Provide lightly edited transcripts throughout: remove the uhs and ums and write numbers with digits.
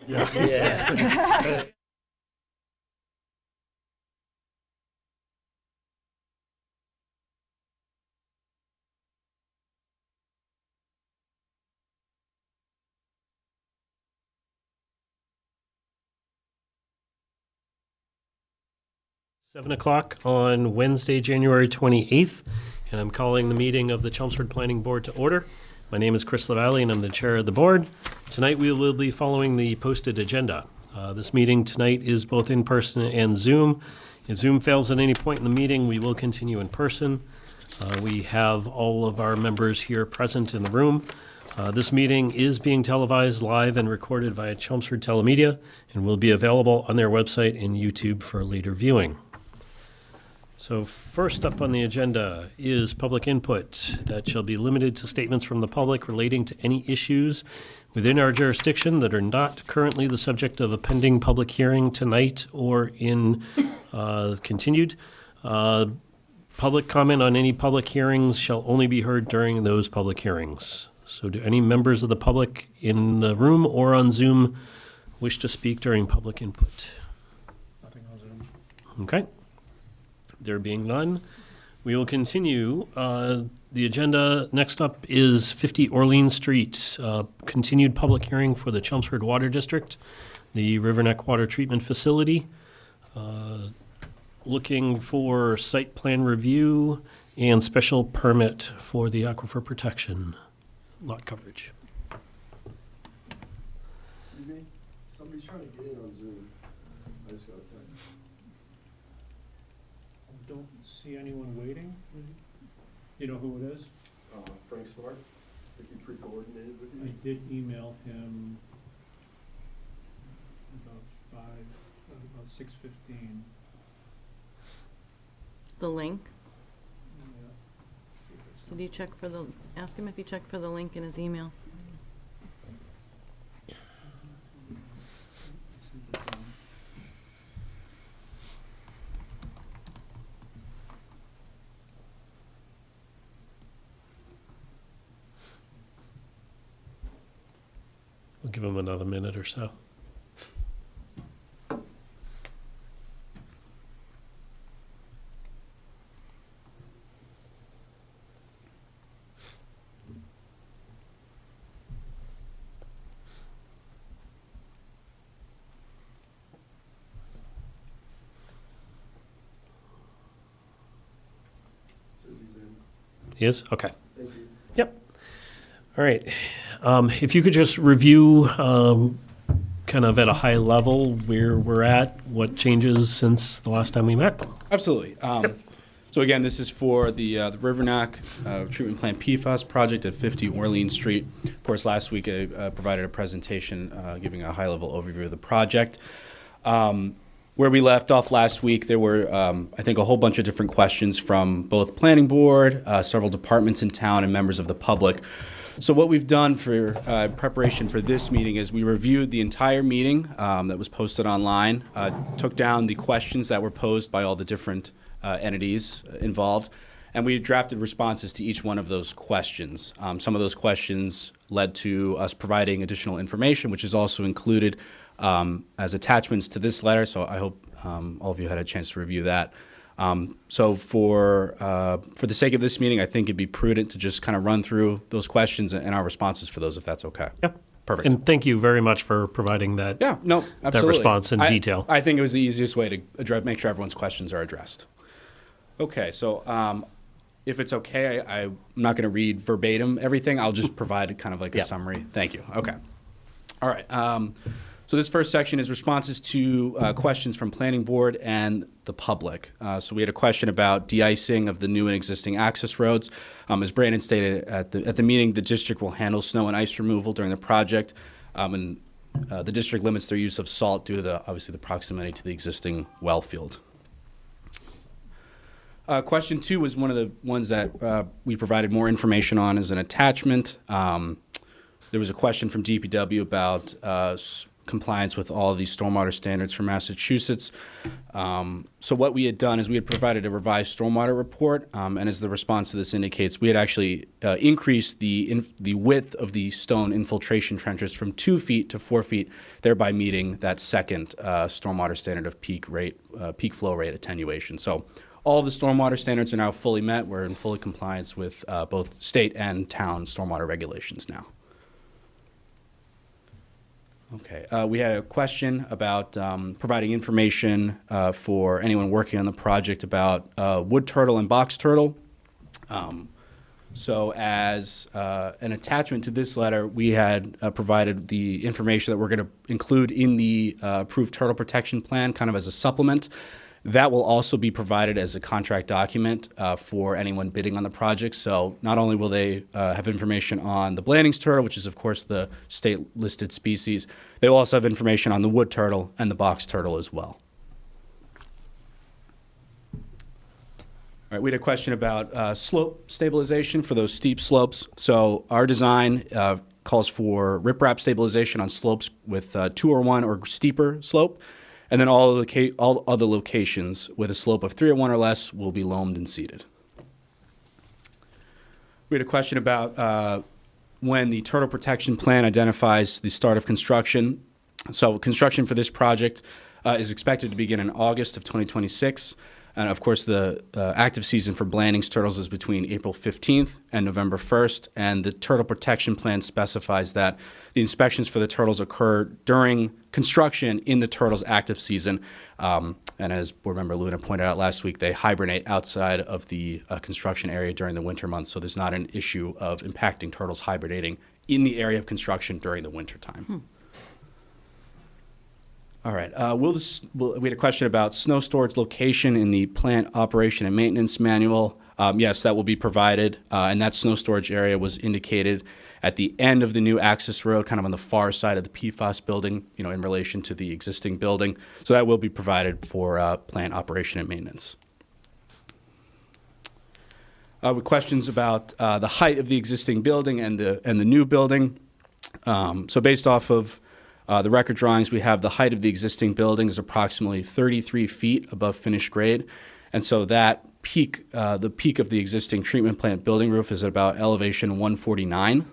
Yeah. 7 o'clock on Wednesday, January 28th, and I'm calling the meeting of the Chelmsford Planning Board to order. My name is Chris Lavalley, and I'm the chair of the board. Tonight, we will be following the posted agenda. This meeting tonight is both in person and Zoom. If Zoom fails at any point in the meeting, we will continue in person. We have all of our members here present in the room. This meeting is being televised live and recorded via Chelmsford Telemedia and will be available on their website and YouTube for later viewing. So first up on the agenda is public input that shall be limited to statements from the public relating to any issues within our jurisdiction that are not currently the subject of a pending public hearing tonight or in continued. Public comment on any public hearings shall only be heard during those public hearings. So do any members of the public in the room or on Zoom wish to speak during public input? Nothing on Zoom. Okay. There being none, we will continue. The agenda next up is 50 Orleans Street, continued public hearing for the Chelmsford Water District, the Riverneck Water Treatment Facility, looking for site plan review and special permit for the aquifer protection lot coverage. Excuse me? Somebody's trying to get in on Zoom. I just got a text. I don't see anyone waiting. Do you know who it is? Frank Smart, I think he pre-coordinated with I you. did email him about 6:15. The link? Yeah. Did he check for the, ask him if he checked for the link in his email? We'll give him another minute or so. Says he's in. He is? Okay. Thank you. Yep. All right. If you could just review kind of at a high level where we're at, what changes since the last time we met? Absolutely. So again, this is for the Riverneck Treatment Plant PFAS project at 50 Orleans Street. Of course, last week I provided a presentation giving a high-level overview of the project. Where we left off last week, there were, I think, a whole bunch of different questions from both planning board, several departments in town, and members of the public. So what we've done for preparation for this meeting is we reviewed the entire meeting that was posted online, took down the questions that were posed by all the different entities involved, and we drafted responses to each one of those questions. Some of those questions led to us providing additional information, which is also included as attachments to this letter, so I hope all of you had a chance to review that. So for the sake of this meeting, I think it'd be prudent to just kind of run through those questions and our responses for those, if that's okay. Yeah. Perfect. And thank you very much for providing that. Yeah, no, absolutely. That response in detail. I think it was the easiest way to make sure everyone's questions are addressed. Okay, so if it's okay, I'm not going to read verbatim everything. I'll just provide kind of like a summary. Thank you. Okay. All right. So this first section is responses to questions from planning board and the public. So we had a question about de-icing of the new and existing access roads. As Brandon stated at the meeting, the district will handle snow and ice removal during the project, and the district limits their use of salt due to obviously the proximity to the existing well field. Question 2 was one of the ones that we provided more information on as an attachment. There was a question from DPW about compliance with all of these stormwater standards for Massachusetts. So what we had done is we had provided a revised stormwater report, and as the response to this indicates, we had actually increased the width of the stone infiltration trenches from 2 feet to 4 feet, thereby meeting that second stormwater standard of peak flow rate attenuation. So all of the stormwater standards are now fully met. We're in full compliance with both state and town stormwater regulations now. Okay, we had a question about providing information for anyone working on the project about wood turtle and box turtle. So as an attachment to this letter, we had provided the information that we're going to include in the approved turtle protection plan kind of as a supplement. That will also be provided as a contract document for anyone bidding on the project. So not only will they have information on the Blandings turtle, which is of course the state listed species, they will also have information on the wood turtle and the box turtle as well. All right, we had a question about slope stabilization for those steep slopes. So our design calls for riprap stabilization on slopes with 2 or 1 or steeper slope. And then all other locations with a slope of 3 or 1 or less will be loamed and seeded. We had a question about when the turtle protection plan identifies the start of construction. So construction for this project is expected to begin in August of 2026. And of course, the active season for Blandings turtles is between April 15th and November 1st. And the turtle protection plan specifies that the inspections for the turtles occur during construction in the turtles' active season. And as Board Member Luna pointed out last week, they hibernate outside of the construction area during the winter months. So there's not an issue of impacting turtles hibernating in the area of construction during the winter time. All right, we had a question about snow storage location in the plant operation and maintenance manual. Yes, that will be provided, and that snow storage area was indicated at the end of the new access road, kind of on the far side of the PFAS building, in relation to the existing building. So that will be provided for plant operation and maintenance. With questions about the height of the existing building and the new building. So based off of the record drawings, we have the height of the existing building is approximately 33 feet above finished grade. And so that peak, the peak of the existing treatment plant building roof is at about elevation 149.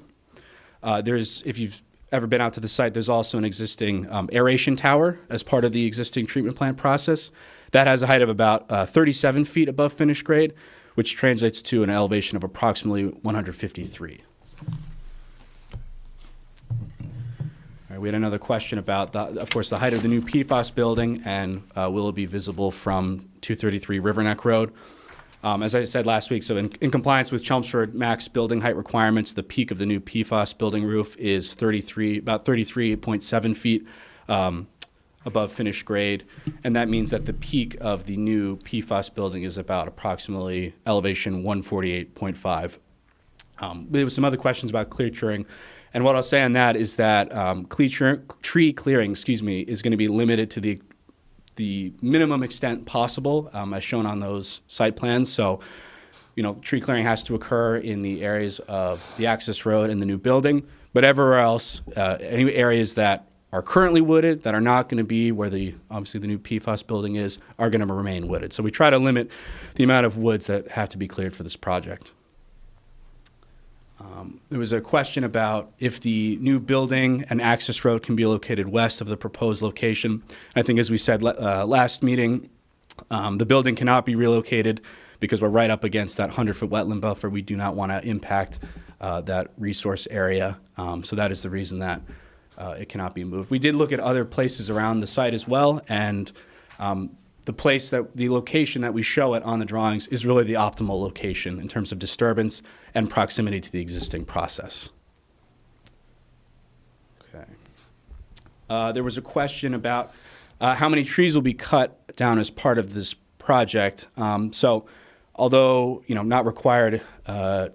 If you've ever been out to the site, there's also an existing aeration tower as part of the existing treatment plant process. That has a height of about 37 feet above finished grade, which translates to an elevation of approximately 153. We had another question about, of course, the height of the new PFAS building and will it be visible from 233 River Neck Road. As I said last week, so in compliance with Chelmsford max building height requirements, the peak of the new PFAS building roof is about 33.7 feet above finished grade. And that means that the peak of the new PFAS building is about approximately elevation 148.5. There was some other questions about clear clearing. And what I'll say on that is that tree clearing, is going to be limited to the minimum extent possible, as shown on those site plans. So, tree clearing has to occur in the areas of the access road and the new building. But everywhere else, any areas that are currently wooded, that are not going to be where obviously the new PFAS building is, are going to remain wooded. So we try to limit the amount of woods that have to be cleared for this project. There was a question about if the new building and access road can be located west of the proposed location. I think as we said last meeting, the building cannot be relocated because we're right up against that 100-foot wetland buffer. We do not want to impact that resource area. So that is the reason that it cannot be moved. We did look at other places around the site as well, and the location that we show it on the drawings is really the optimal location in terms of disturbance and proximity to the existing process. Okay. There was a question about how many trees will be cut down as part of this project. So although not required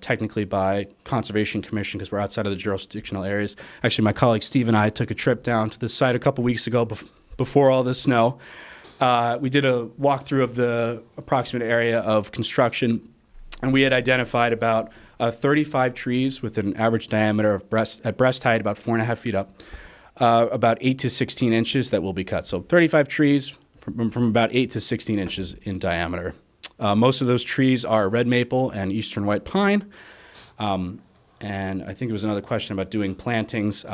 technically by Conservation Commission because we're outside of the jurisdictional areas, actually my colleague Steve and I took a trip down to the site a couple weeks ago before all the snow. We did a walkthrough of the approximate area of construction, and we had identified about 35 trees with an average diameter of at breast height about 4.5 feet up. about 8 to 16 inches that will be cut. So 35 trees from about 8 to 16 inches in diameter. Most of those trees are red maple and eastern white pine. And I think there was another question about doing plantings.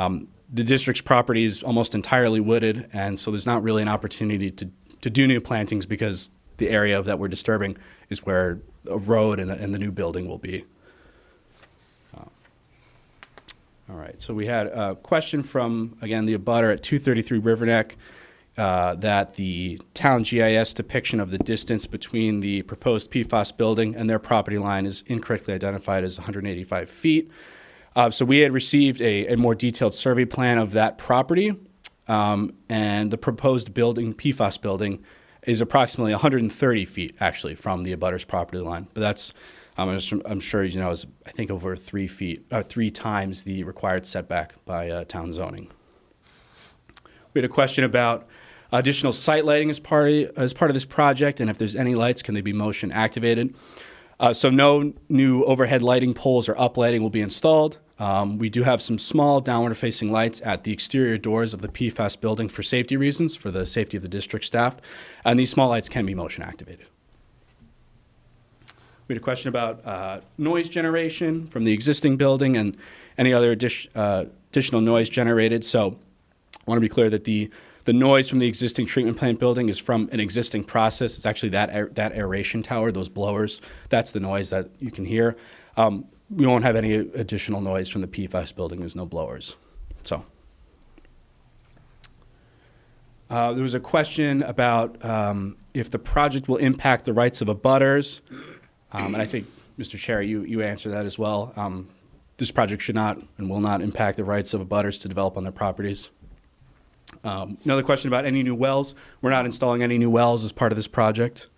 The district's property is almost entirely wooded, and so there's not really an opportunity to do new plantings because the area that we're disturbing is where a road and the new building will be. All right, so we had a question from, again, the abutter at 233 River Neck, that the town GIS depiction of the distance between the proposed PFAS building and their property line is incorrectly identified as 185 feet. So we had received a more detailed survey plan of that property, and the proposed building, PFAS building, is approximately 130 feet, actually, from the abutter's property line. But that's, I'm sure you know, is I think over 3 times the required setback by town zoning. We had a question about additional site lighting as part of this project, and if there's any lights, can they be motion activated? So no new overhead lighting poles or uplighting will be installed. We do have some small downward-facing lights at the exterior doors of the PFAS building for safety reasons, for the safety of the district staff, and these small lights can be motion activated. We had a question about noise generation from the existing building and any other additional noise generated. So I want to be clear that the noise from the existing treatment plant building is from an existing process. It's actually that aeration tower, those blowers. That's the noise that you can hear. We won't have any additional noise from the PFAS building. There's no blowers. So there was a question about if the project will impact the rights of abutters. And I think, Mr. Chair, you answered that as well. This project should not and will not impact the rights of abutters to develop on their properties. Another question about any new wells. We're not installing any new wells as part of this project.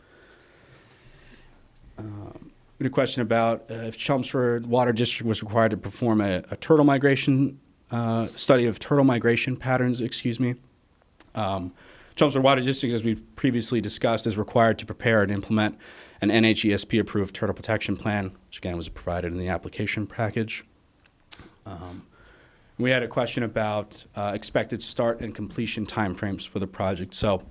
We had a question about if Chelmsford Water District was required to perform a turtle migration study of turtle migration patterns, Chelmsford Water District, as we've previously discussed, is required to prepare and implement an NHESP-approved turtle protection plan, which again was provided in the application package. We had a question about expected start and completion timeframes for the project. So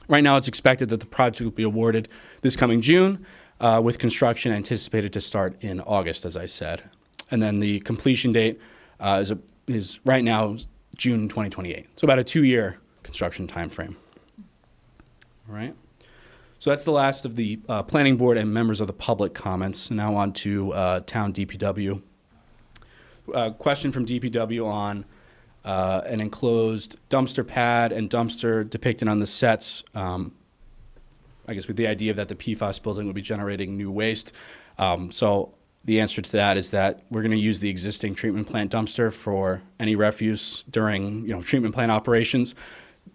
right now it's expected that the project will be awarded this coming June, with construction anticipated to start in August, as I said. And then the completion date is right now June 2028. So about a 2-year construction timeframe. All right. So that's the last of the planning board and members of the public comments. Now on to town DPW. Question from DPW on an enclosed dumpster pad and dumpster depicted on the sets, I guess with the idea that the PFAS building will be generating new waste. So the answer to that is that we're going to use the existing treatment plant dumpster for any refuse during treatment plant operations.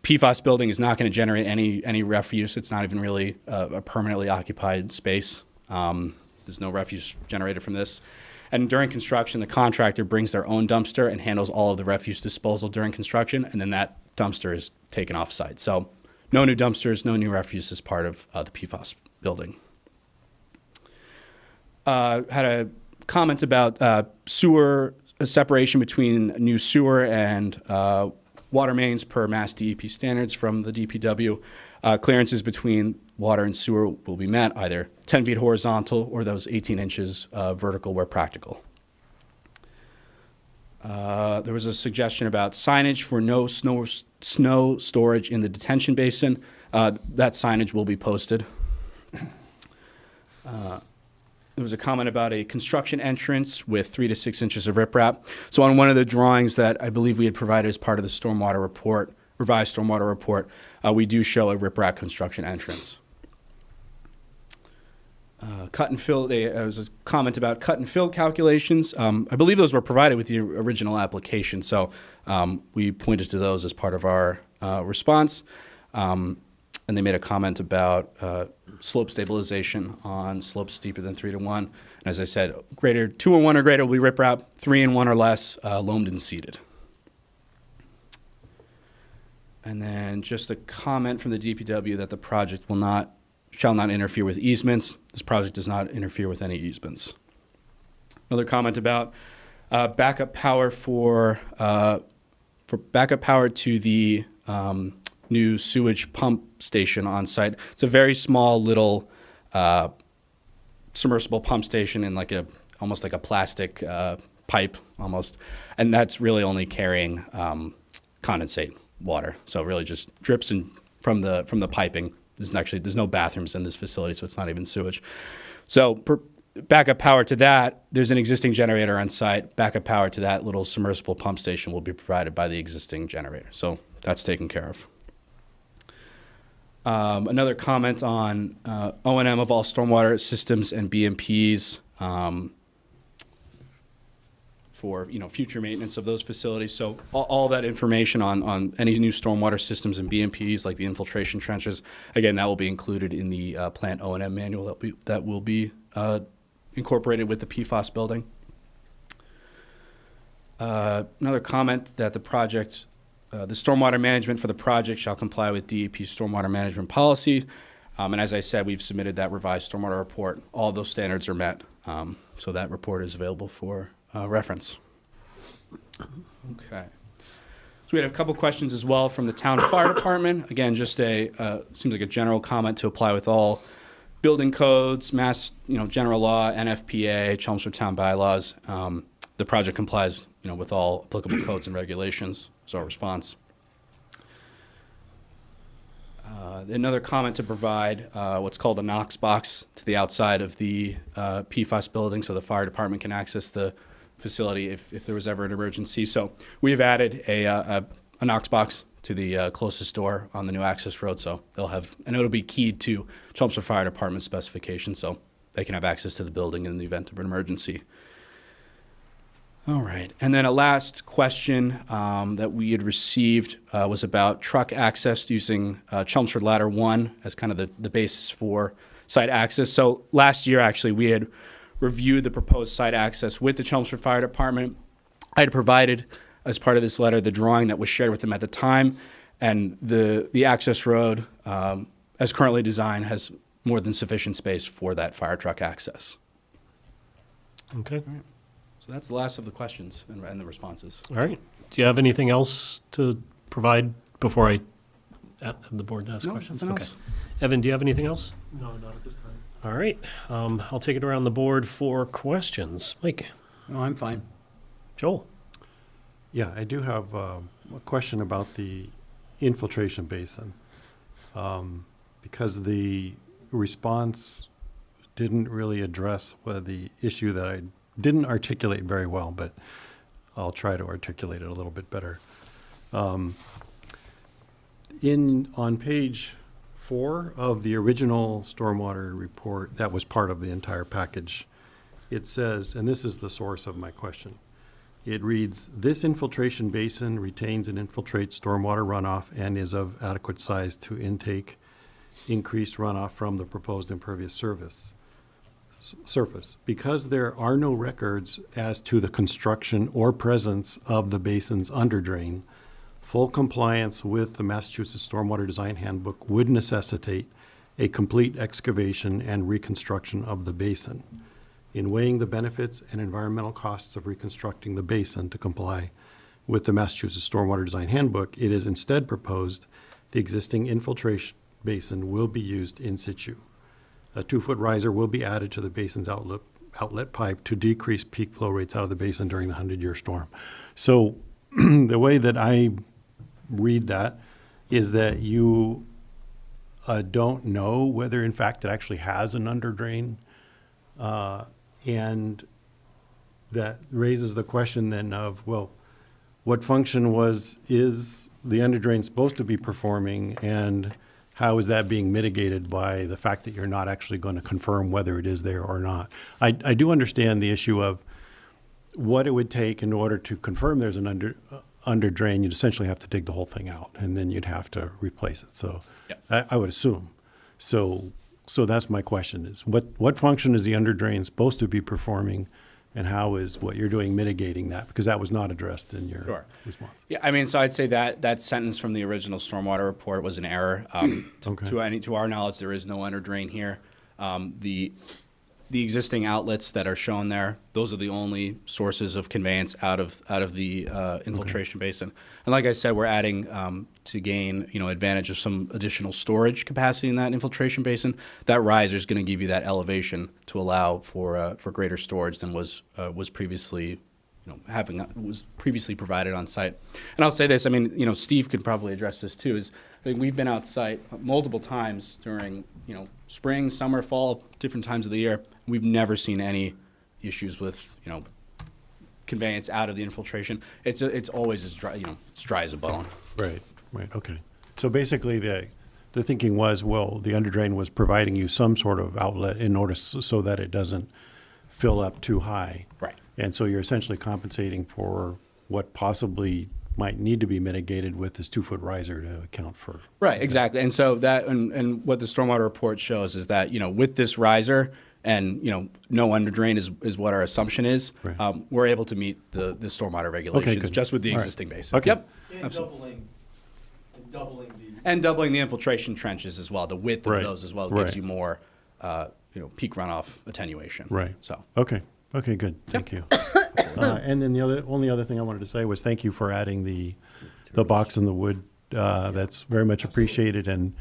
PFAS building is not going to generate any refuse. It's not even really a permanently occupied space. There's no refuse generated from this. And during construction, the contractor brings their own dumpster and handles all of the refuse disposal during construction, and then that dumpster is taken off site. So no new dumpsters, no new refuse as part of the PFAS building. Had a comment about sewer separation between new sewer and water mains per Mass DEP standards from the DPW. Clearances between water and sewer will be met, either 10 feet horizontal or those 18 inches vertical where practical. There was a suggestion about signage for no snow storage in the detention basin. That signage will be posted. There was a comment about a construction entrance with 3 to 6 inches of riprap. So on one of the drawings that I believe we had provided as part of the stormwater report, revised stormwater report, we do show a riprap construction entrance. Cut and fill, there was a comment about cut and fill calculations. I believe those were provided with the original application, so we pointed to those as part of our response. And they made a comment about slope stabilization on slopes steeper than 3 to 1. And as I said, greater 2 and 1 or greater will be riprap, 3 and 1 or less, loamed and seeded. And then just a comment from the DPW that the project shall not interfere with easements. This project does not interfere with any easements. Another comment about backup power for for backup power to the new sewage pump station on site. It's a very small little submersible pump station in almost like a plastic pipe almost, and that's really only carrying condensate water. So it really just drips in from the piping. There's no bathrooms in this facility, so it's not even sewage. So backup power to that, there's an existing generator on site. Backup power to that little submersible pump station will be provided by the existing generator. So that's taken care of. Another comment on O&M of all stormwater systems and BMPs for future maintenance of those facilities. So all that information on any new stormwater systems and BMPs, like the infiltration trenches, again, that will be included in the plant O&M manual that will be incorporated with the PFAS building. Another comment that the project, the stormwater management for the project shall comply with DEP stormwater management policy. And as I said, we've submitted that revised stormwater report. All those standards are met. So that report is available for reference. Okay. So we had a couple questions as well from the town fire department. Again, just seems like a general comment to apply with all building codes, mass, general law, NFPA, Chelmsford town bylaws. The project complies, with all applicable codes and regulations. Is our response. Another comment to provide what's called a Knox box to the outside of the PFAS building, so the fire department can access the facility if there was ever an emergency. So we have added a Knox box to the closest door on the new access road, so it'll be keyed to Chelmsford Fire Department specifications, so they can have access to the building in the event of an emergency. All right, and then a last question that we had received was about truck access using Chelmsford Ladder 1 as kind of the basis for site access. So last year, actually, we had reviewed the proposed site access with the Chelmsford Fire Department. I had provided, as part of this letter, the drawing that was shared with them at the time, and the access road, as currently designed, has more than sufficient space for that fire truck access. Okay. So that's the last of the questions and the responses. All right. Do you have anything else to provide before I have the board to ask questions? Nothing Okay. else. Evan, do you have anything else? No, not at this time. All right. I'll take it around the board for questions. Mike? No, I'm fine. Joel? Yeah, I do have a question about the infiltration basin. Because the response didn't really address the issue that I didn't articulate very well, but I'll try to articulate it a little bit better. On page 4 of the original stormwater report that was part of the entire package, it says, and this is the source of my question, it reads, "This infiltration basin retains and infiltrates stormwater runoff and is of adequate size to intake increased runoff from the proposed impervious surface. Because there are no records as to the construction or presence of the basin's underdrain, full compliance with the Massachusetts Stormwater Design Handbook would necessitate a complete excavation and reconstruction of the basin. In weighing the benefits and environmental costs of reconstructing the basin to comply with the Massachusetts Stormwater Design Handbook, it is instead proposed the existing infiltration basin will be used in situ. A 2-foot riser will be added to the basin's outlet pipe to decrease peak flow rates out of the basin during the 100-year storm." So the way that I read that is that you don't know whether, in fact, it actually has an underdrain, and that raises the question then of, well, what function is the underdrain supposed to be performing, and how is that being mitigated by the fact that you're not actually going to confirm whether it is there or not? I do understand the issue of what it would take in order to confirm there's an underdrain. You'd essentially have to dig the whole thing out, and then you'd have to replace it. So Yep. I would assume. So that's my question is, what function is the underdrain supposed to be performing, and how is what you're doing mitigating that? Because that was not addressed in your Sure. response. Yeah, I mean, so I'd say that sentence from the original stormwater report was an error. Okay. To our knowledge, there is no under drain here. The the existing outlets that are shown there, those are the only sources of conveyance out of the infiltration basin. And like I said, we're adding to gain advantage of some additional storage capacity in that infiltration basin. That riser is going to give you that elevation to allow for greater storage than was previously was previously provided on site. And I'll say this, I mean, Steve could probably address this too, is I think we've been out site multiple times during, spring, summer, fall, different times of the year. We've never seen any issues with, conveyance out of the infiltration. It's always as dry, as dry as a bone. Right, okay. So basically, the thinking was, well, the underdrain was providing you some sort of outlet in order so that it doesn't fill up too high. Right. And so you're essentially compensating for what possibly might need to be mitigated with this 2-foot riser to account for. Right, exactly. And so that, and what the stormwater report shows is that, with this riser and, no underdrain is what our assumption is, Right. We're able to meet the stormwater regulations good. just with the All right. existing basin. Okay. Yep. And Absolutely. doubling the. And doubling the infiltration trenches as well, the width of Right. those as well Right. gives you more, peak runoff attenuation. Right. So. Okay, good, thank you. And then the only other thing I wanted to say was thank you for adding the box and the wood. That's very much appreciated, and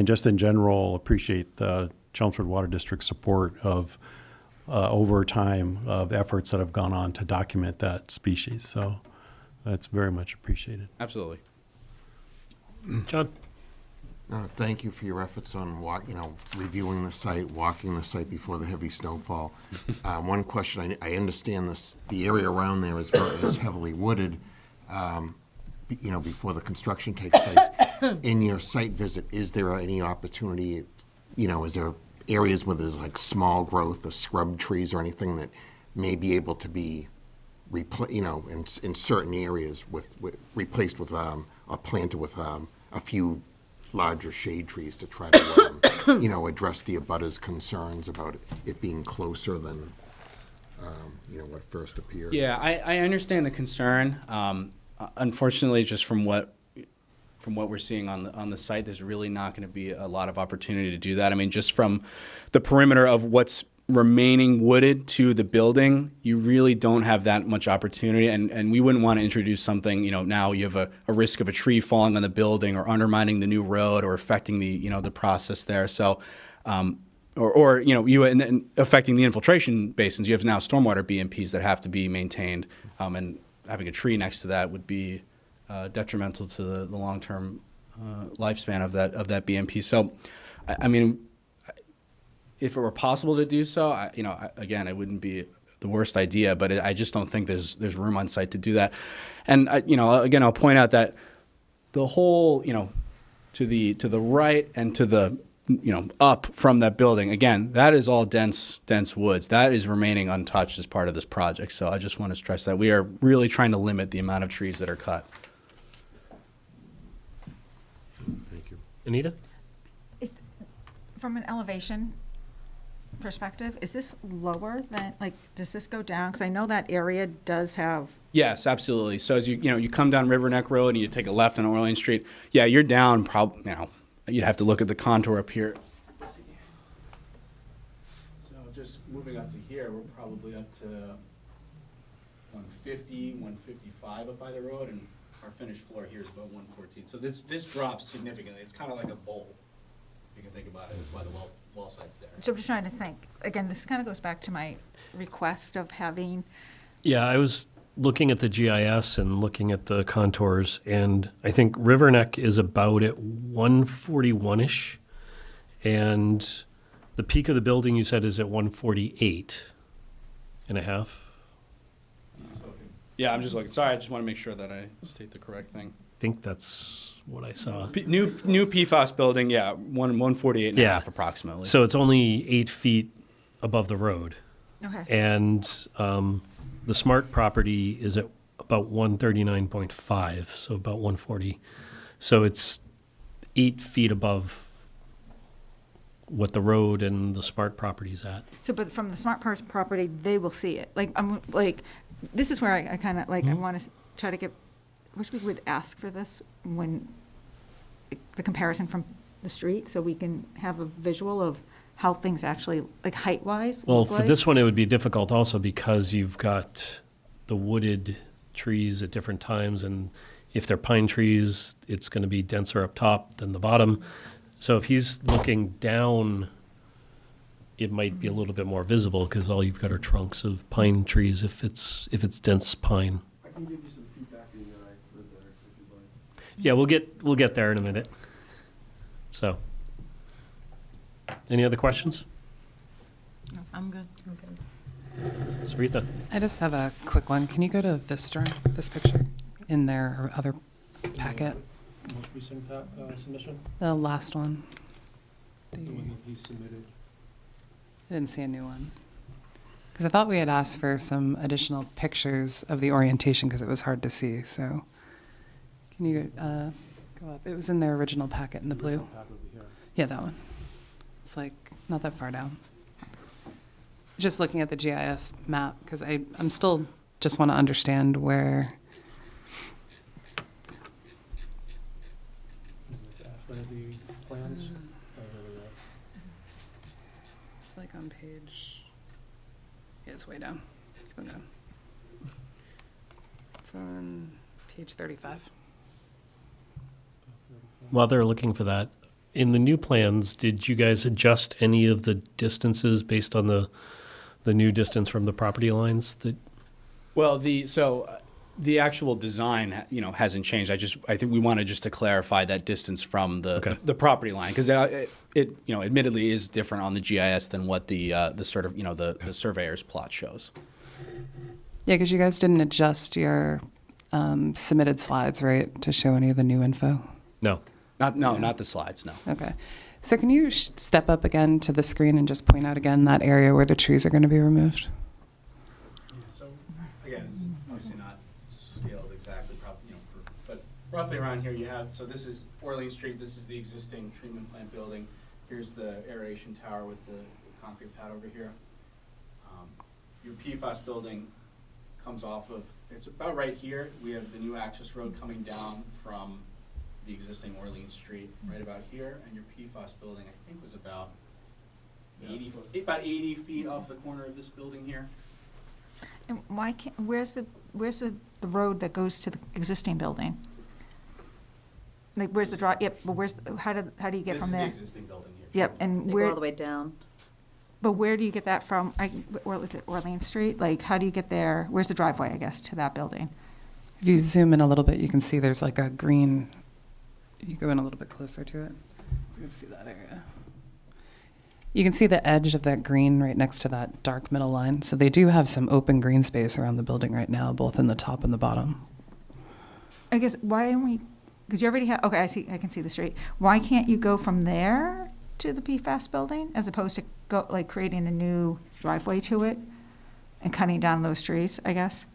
just in general, appreciate the Chelmsford Water District's support of over time of efforts that have gone on to document that species. So that's very much appreciated. Absolutely. John? Thank you for your efforts on reviewing the site, walking the site before the heavy snowfall. One question, I understand the area around there is heavily wooded, before the construction takes place. In your site visit, is there any opportunity, is there areas where there's like small growth or scrub trees or anything that may be able to be in certain areas replaced with or planted with a few larger shade trees to try to, address the abutters' concerns about it being closer than, what first appeared? Yeah, I understand the concern. Unfortunately, just from what we're seeing on the site, there's really not going to be a lot of opportunity to do that. I mean, just from the perimeter of what's remaining wooded to the building, you really don't have that much opportunity, and we wouldn't want to introduce something, now you have a risk of a tree falling on the building or undermining the new road or affecting the process there. So, or and affecting the infiltration basins. You have now stormwater BMPs that have to be maintained, and having a tree next to that would be detrimental to the long-term lifespan of that BMP. So, I mean, if it were possible to do so, again, it wouldn't be the worst idea, but I just don't think there's room on site to do that. And again, I'll point out that the whole, to the right and to the, up from that building, again, that is all dense woods. That is remaining untouched as part of this project. So I just want to stress that we are really trying to limit the amount of trees that are cut. Thank you. Anita? From an elevation perspective, is this lower than, does this go down? Because I know that area does have. Yes, absolutely. So as you come down River Neck Road and you take a left on Orleans Street, yeah, you're down you'd have to look at the contour up here. Let's see. So just moving up to here, we're probably up to 150, 155 up by the road, and our finished floor here is about 114. So this drops significantly. It's kind of like a bowl, if you can think about it. That's why the wall side's there. So I'm just trying to think. Again, this kind of goes back to my request of having. Yeah, I was looking at the GIS and looking at the contours, and I think River Neck is about at 141-ish, and the peak of the building you said is at 148 and a half. Yeah, I'm just looking. Sorry, I just want to make sure that I state the correct thing. I think that's what I saw. New PFAS building, yeah, 148 and a half approximately. So it's only 8 feet above the road. Okay. And the Smart property is at about 139.5, so about 140. So it's 8 feet above what the road and the Smart property's at. So, but from the smart property, they will see it. This is where I kind of I want to try to get. I wish we would ask for this when the comparison from the street, so we can have a visual of how things actually, like height-wise, Well, look for like? this one, it would be difficult also because you've got the wooded trees at different times, and if they're pine trees, it's going to be denser up top than the bottom. So if he's looking down, it might be a little bit more visible because all you've got are trunks of pine trees if it's dense pine. I can give you some feedback in that I live there if you'd like. Yeah, we'll get there in a minute. So, any other questions? I'm good. Saritha? I just have a quick one. Can you go to this drawing, this picture, in their other packet? Most recent submission? The last one. The one that he submitted. I didn't see a new one. Because I thought we had asked for some additional pictures of the orientation because it was hard to see, so. Can you go up? It was in their original packet in the blue. Yeah, that one. It's like not that far down. Just looking at the GIS map, because I'm still just want to understand where. After the plans? It's like on page. Yeah, it's way down. Keep on going. It's on page 35. While they're looking for that, in the new plans, did you guys adjust any of the distances based on the new distance from the property lines? That Well, the actual design, hasn't changed. I think we wanted just to clarify that distance from Okay. the property line, because it admittedly is different on the GIS than what the sort of, the surveyor's plot shows. Yeah, because you guys didn't adjust your submitted slides, right, to show any of the new info? no. Not the slides, no. Okay. So can you step up again to the screen and just point out again that area where the trees are going to be removed? So, again, it's obviously not scaled exactly, but roughly around here you have, so this is Orleans Street, this is the existing treatment plant building. Here's the aeration tower with the concrete pad over here. Your PFAS building comes off of, it's about right here. We have the new access road coming down from the existing Orleans Street, right about here, and your PFAS building, I think, was about 80 feet off the corner of this building here. And why can't, where's the road that goes to the existing building? Like, where's the drive, yep, but how do you get from there? This is the existing building here. Yep, and They go where, all the way down. but where do you get that from? Or is it Orleans Street? Like, how do you get there? Where's the driveway, I guess, to that building? If you zoom in a little bit, you can see there's like a green. You go in a little bit closer to it. You can see that area. You can see the edge of that green right next to that dark middle line. So they do have some open green space around the building right now, both in the top and the bottom. I guess, why don't we, because you already have, okay, I can see the street. Why can't you go from there to the PFAS building as opposed to creating a new driveway to it and cutting down those trees, I guess,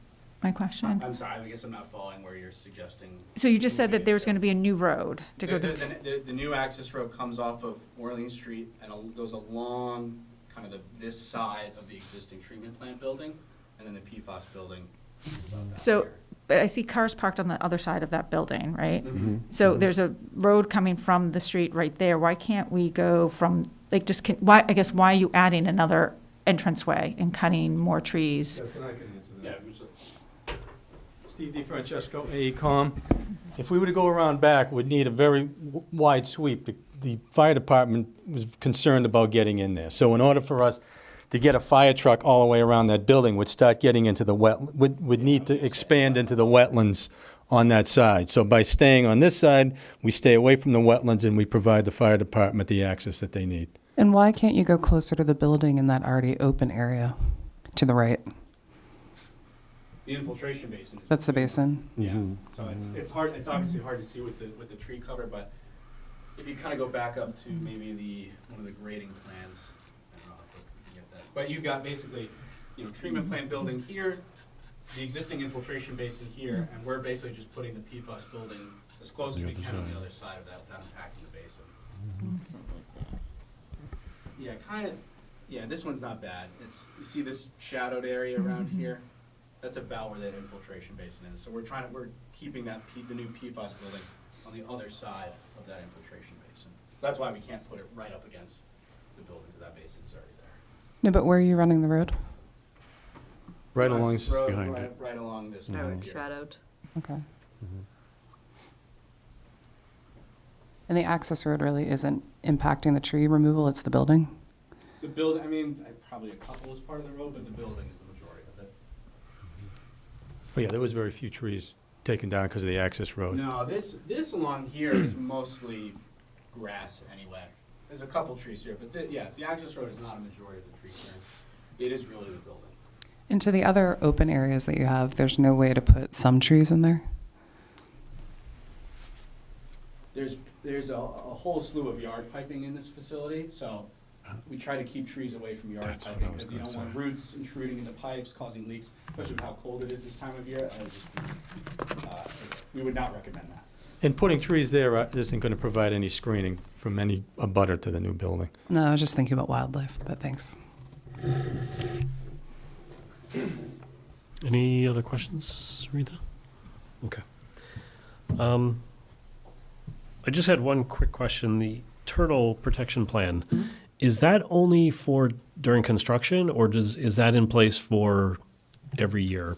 my question? I'm sorry, I guess I'm not following where you're suggesting. So you just said that there was going to be a new road to go There's to, the new access road comes off of Orleans Street and goes along kind of this side of the existing treatment plant building, and then the PFAS building is about that so, here. but I see cars parked on the other side of that building, right? Mm-hmm. So there's a road coming from the street right there. Why can't we go from, like, why are you adding another entranceway and cutting more trees? Yes, then I can answer that. Yeah, Steve DeFrancesco, AECom. If we were to go around back, we'd need a very wide sweep. The fire department was concerned about getting in there. So in order for us to get a fire truck all the way around that building, would start getting into the would need to expand into the wetlands on that side. So by staying on this side, we stay away from the wetlands and we provide the fire department the access that they need. And why can't you go closer to the building in that already open area to the right? The infiltration basin is. That's the basin. Yeah, so it's hard, it's obviously hard to see with the tree cover, but if you kind of go back up to maybe one of the grading plans, I don't know if you can get that. But you've got basically, treatment plant building here, the existing infiltration basin here, and we're basically just putting the PFAS building as close as we can on the other side of that without impacting the basin. Yeah, this one's not bad. You see this shadowed area around here? That's about where that infiltration basin is. So we're keeping the new PFAS building on the other side of that infiltration basin. So that's why we can't put it right up against the building, because that No, but where are you running the road? Right along, Road, behind right, it. right along this. Oh, road it's here. shadowed. Okay. And the access road really isn't impacting the tree removal, it's the building? The building, I mean, probably a couple is part of the road, but the building is the majority of it. oh yeah, there was very few trees taken down because of the access road. No, this along here is mostly grass anyway. There's a couple trees here, but the access road is not a majority of the tree clearing. It is really the building. Into the other open areas that you have, there's no way to put some trees in there? There's a whole slew of yard piping in this facility, so we try to keep trees away from yard That's what I piping was because you gonna don't want say. roots intruding into pipes, causing leaks, especially with how cold it is this time of year. We would not recommend that. And putting trees there isn't going to provide any screening from any abutter to the new building. No, I was just thinking about wildlife, but thanks. Any other questions, Rita? Okay. I just had one quick question. The turtle protection plan, is that only for during construction, or is that in place for every year?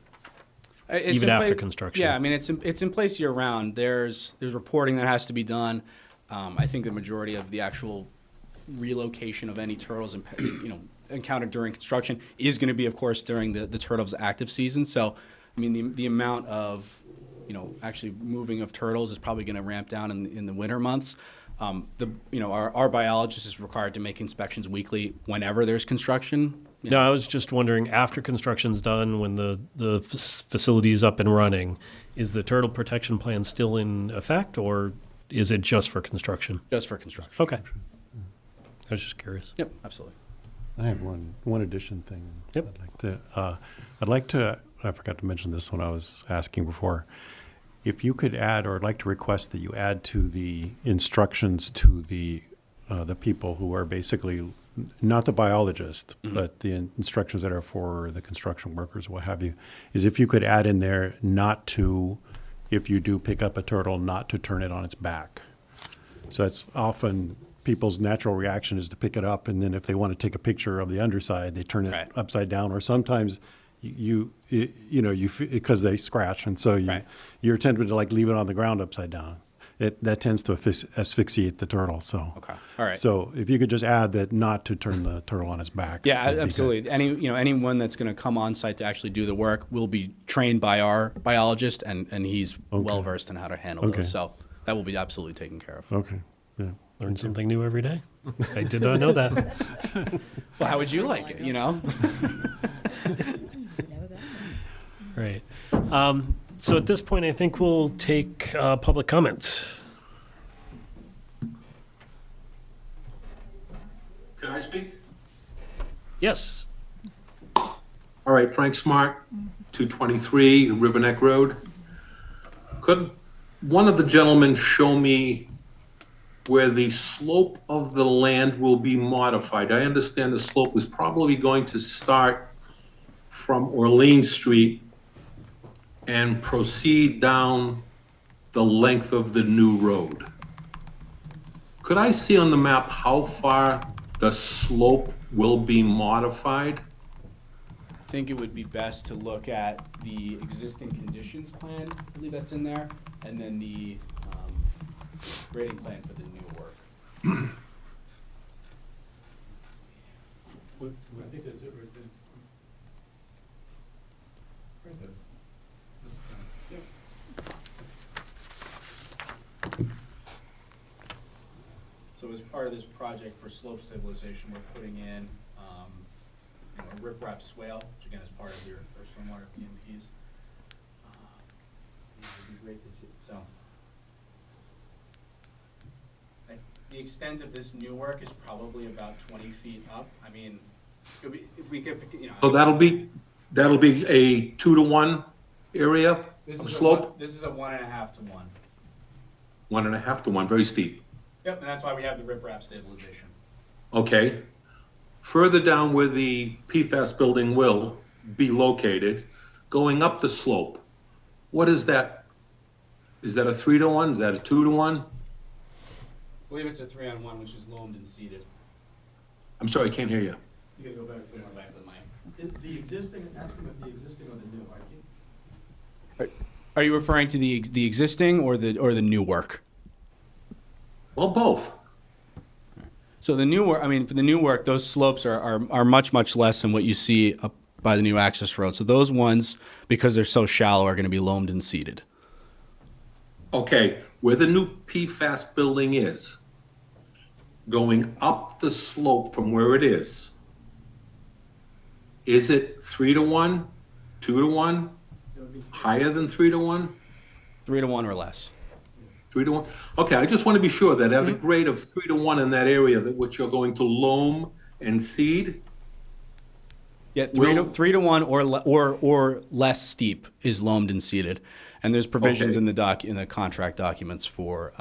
It's Even in after pla- construction? Yeah, I mean, it's in place year round. There's reporting that has to be done. I think the majority of the actual relocation of any turtles encountered during construction is going to be, of course, during the turtles' active season. So, I mean, the amount of actually moving of turtles is probably going to ramp down in the winter months. Our biologist is required to make inspections weekly whenever there's construction. No, I was just wondering, after construction's done, when the facility is up and running, is the turtle protection plan still in effect, or is it just for construction? Just for construction. Okay. I was just curious. Yep, absolutely. I have one addition thing. Yep. I'd like to, I forgot to mention this when I was asking before. If you could add, or I'd like to request that you add to the instructions to the people who are basically, not the biologist, but the instructions that are for the construction workers, what have you, is if you could add in there not to, if you do pick up a turtle, not to turn it on its back. So that's often people's natural reaction is to pick it up, and then if they want to take a picture of the underside, they turn it Right. upside down, or sometimes because they scratch, and so Right. you're tempted to leave it on the ground upside down. That tends to asphyxiate the turtle. So Okay. All right. So if you could just add that not to turn the turtle on its back. Yeah, would be good. absolutely. Anyone that's going to come on site to actually do the work will be trained by our biologist, and he's well versed in how to handle Okay. those. So that will be absolutely taken care of. Okay. Yeah. Learn something new every day. I did not know that. Well, how would you like it? Right. So at this point, I think we'll take public comments. Can I speak? Yes. All right, Frank Smart, 223 Riverneck Road. Could one of the gentlemen show me where the slope of the land will be modified? I understand the slope is probably going to start from Orleans Street and proceed down the length of the new road. Could I see on the map how far the slope will be modified? I think it would be best to look at the existing conditions plan, I believe that's in there, and then the grading plan for the new work. I think that's it right there. Right there. So as part of this project for slope stabilization, we're putting in a riprap swale, which again is part of your stormwater PMPs. It would be great to see, so. The extent of this new work is probably about 20 feet up. I mean, if we could, So that'll be a 2-to-1 area this of is slope? This is a 1.5 to 1. 1.5 to 1, very steep. Yep, and that's why we have the riprap stabilization. Okay. Further down where the PFAS building will be located, going up the slope, what is that? Is that a 3-to-1? Is that a 2-to-1? I believe it's a 3-on-1, which is loamed and seeded. I'm sorry, I can't hear you. You gotta go back there. The existing, ask him if the existing or the new, Are you referring to the existing or the new work? Well, both. So the new work, I mean, for the new work, those slopes are much, much less than what you see up by the new access road. So those ones, because they're so shallow, are going to be loamed and seeded. Okay, where the new PFAS building is, going up the slope from where it is it 3-to-1, 2-to-1, higher than 3-to-1? 3-to-1 or less. 3-to-1? Okay, I just want to be sure that at a grade of 3-to-1 in that area, that which you're going to loam and seed, Yeah, Will- 3-to-1 or less steep is loamed and seeded, and there's provisions Okay. in the contract documents for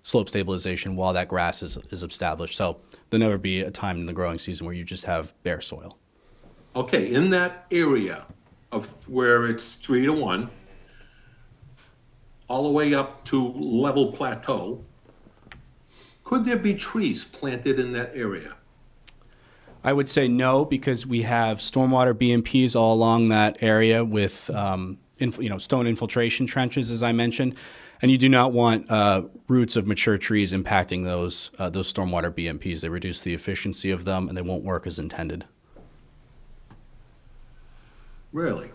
slope stabilization while that grass is established. So there'll never be a time in the growing season where you just have bare soil. okay, in that area of where it's 3-to-1, all the way up to level plateau, could there be trees planted in that area? I would say no, because we have stormwater BMPs all along that area with stone infiltration trenches, as I mentioned, and you do not want roots of mature trees impacting those stormwater BMPs. They reduce the efficiency of them, and they won't work as intended. Really?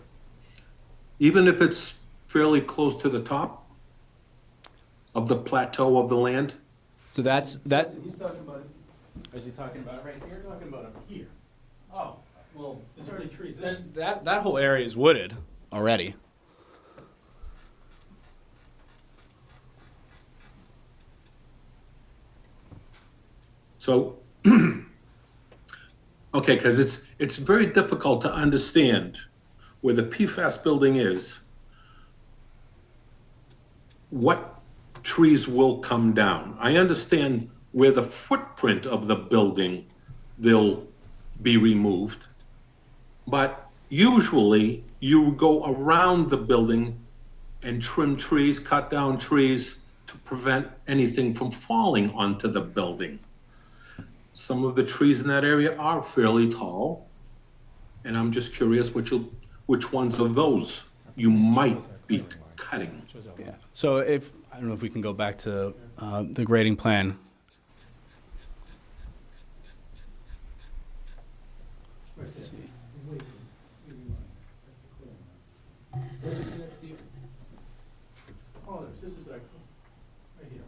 Even if it's fairly close to the top of the plateau of the land? So that's. He's talking about it. Is he talking about it right here? You're talking about up here. Oh, well, there's already trees there. That whole area is wooded already. So, okay, because it's very difficult to understand where the PFAS building is, what trees will come down. I understand where the footprint of the building, they'll be removed, but usually you go around the building and trim trees, cut down trees to prevent anything from falling onto the building. Some of the trees in that area are fairly tall, and I'm just curious which ones of those you might be cutting. Yeah. So I don't know if we can go back to the grading plan. Let's see. Oh, this is like, right here.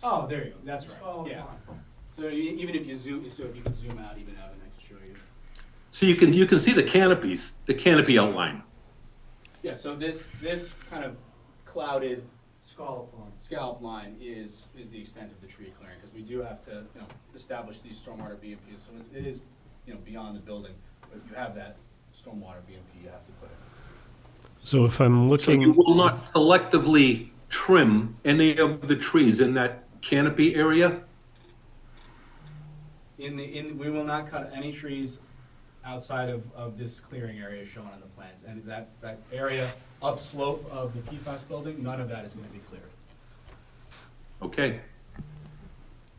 Oh, there you go. That's Oh, right. Yeah. So even if you zoom, so if you can zoom out even out, and I can show you. So you can see the canopies, the canopy outline. Yeah. So this kind of clouded Scallop line. is the extent of the tree clearing, because we do have to establish these stormwater BMPs. So it is beyond the building, but you have that stormwater BMP you have to put in. So if I'm So you looking, will not selectively trim any of the trees in that canopy area? We will not cut any trees outside of this clearing area shown on the plans. And that area upslope of the PFAS building, none of that is going to be cleared. Okay.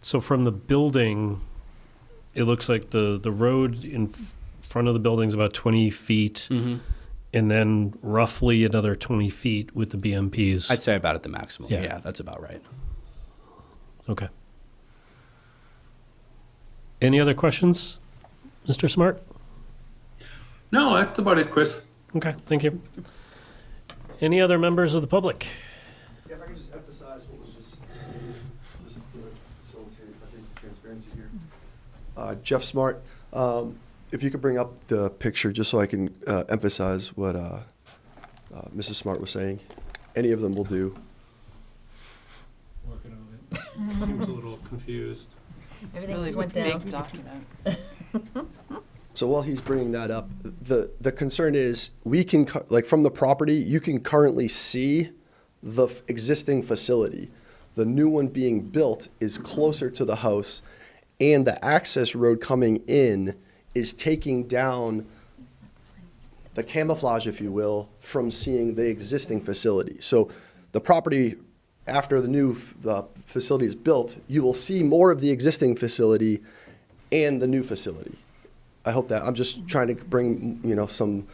so from the building, it looks like the road in front of the building is about 20 feet, and then roughly another 20 feet with the BMPs. I'd say about at the maximum. Yeah. Yeah, that's about right. Okay. Any other questions, Mr. Smart? No, that's about it, Chris. Okay, thank you. Any other members of the public? Yeah, if I could just emphasize what was just to facilitate, I think, transparency here. Jeff Smart, if you could bring up the picture just so I can emphasize what Mrs. Smart was saying. Any of them will do. Working on it. Seems a little confused. Everything Really just went big down. document. So while he's bringing that up, the concern is we can, from the property, you can currently see the existing facility. The new one being built is closer to the house, and the access road coming in is taking down the camouflage, if you will, from seeing the existing facility. So the property, after the new facility is built, you will see more of the existing facility and the new facility. I hope that, I'm just trying to bring, some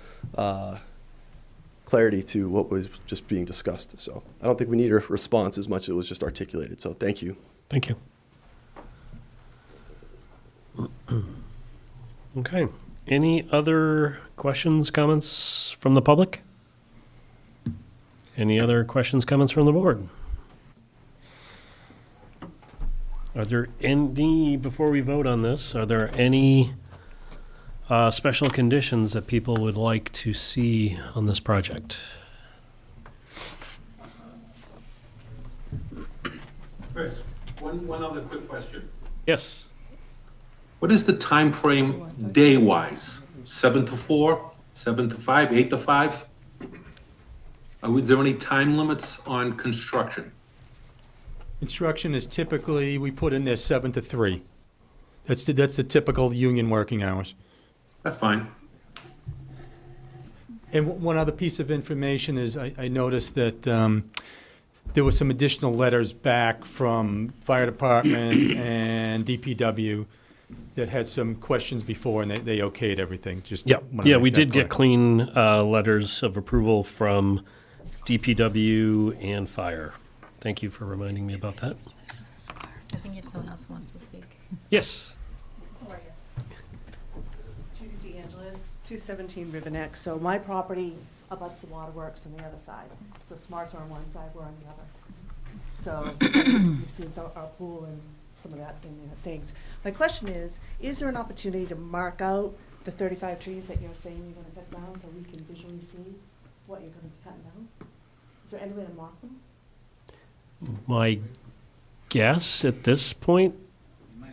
clarity to what was just being discussed. So I don't think we need a response as much as it was just articulated. So thank you. Thank you. Okay. Any other questions, comments from the public? Any other questions, comments from the board? Are there any, before we vote on this, are there any special conditions that people would like to see on this project? Chris, one other quick question. Yes. What is the time frame day-wise? 7 to 4, 7 to 5, 8 to 5? Is there any time limits on construction? Construction is typically, we put in there 7 to 3. That's the typical union working hours. That's fine. And one other piece of information is I noticed that there were some additional letters back from fire department and DPW that had some questions before, and they okayed everything. Just Yeah, wanna yeah, make we that did clear. get clean letters of approval from DPW and fire. Thank you for reminding me about that. I think if someone else wants to speak. Yes. How are you? Judy DeAngelis, 217 River Neck. So my property abuts the waterworks on the other side. So Smarts are on one side, we're on the other. So you've seen our pool and some of that in the things. My question is there an opportunity to mark out the 35 trees that you're saying you're going to cut down so we can visually see what you're going to be cutting down? Is there any way to mark them? My guess at this point, We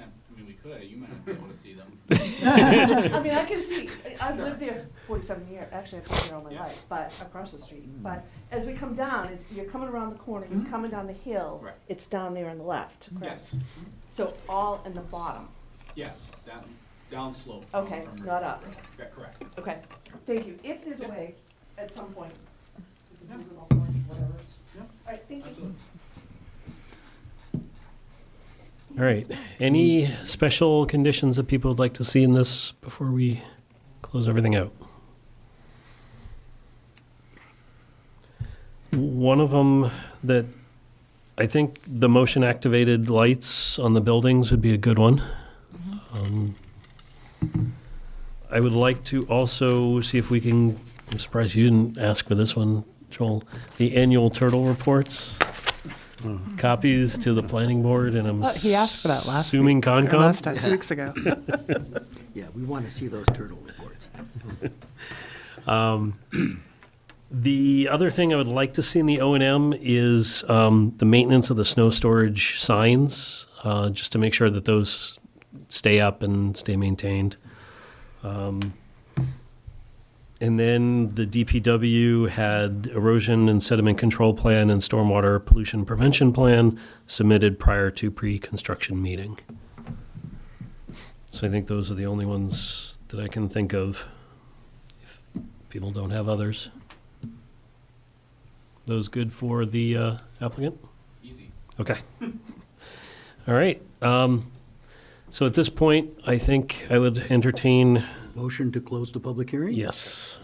could, you might not be able to see them. I mean, I can see, I've lived there 47 years, actually I've lived there all my life, but across the street. But as we come down, you're coming around the corner, you're coming down the hill, Right. it's down there on the left, correct? Yes, So all in the bottom, yes, down slope. okay, not up, Correct. okay, thank you. If there's a way, at some point, we can do it all orange, whatever. Yeah. All right, thank you. Absolutely. all right. Any special conditions that people would like to see in this before we close everything out? One of them that I think the motion activated lights on the buildings would be a good one. I would like to also see if we can, I'm surprised you didn't ask for this one, Joel, the annual turtle reports. Copies to the planning board, and I'm He asked for that last assuming week. Concom. Last time, 2 weeks ago. Yeah, we want to see those turtle reports. The other thing I would like to see in the O&M is the maintenance of the snow storage signs, just to make sure that those stay up and stay maintained. And then the DPW had erosion and sediment control plan and stormwater pollution prevention plan submitted prior to pre-construction meeting. So I think those are the only ones that I can think of, if people don't have others. Those good for the applicant? Easy. Okay. All right. So at this point, I think I would entertain, Motion to close the public hearing? yes.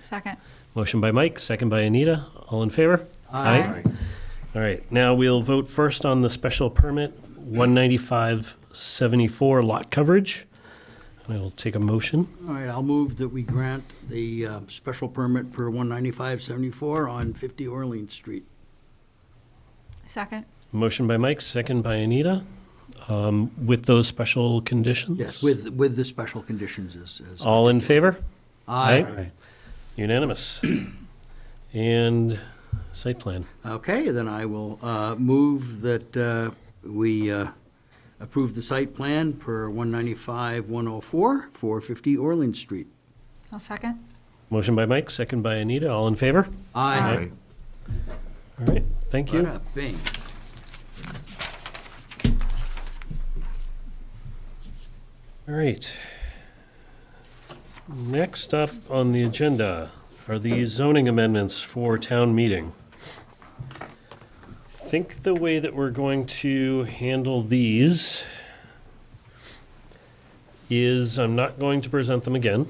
Second. Motion by Mike, second by Anita. All in favor? Aye. All right. Now we'll vote first on the special permit, 19574 lot coverage. I will take a motion. All right, I'll move that we grant the special permit per 19574 on 50 Orleans Street. Second. Motion by Mike, second by Anita, with those special conditions. Yes, with the special conditions as. All in favor? Aye. Unanimous. And site plan. Okay, then I will move that we approve the site plan per 195-104 for 50 Orleans Street. I'll second. Motion by Mike, second by Anita. All in favor? Aye. All right, thank you. Bada bing. All right. Next up on the agenda are the zoning amendments for town meeting. I think the way that we're going to handle these is I'm not going to present them again.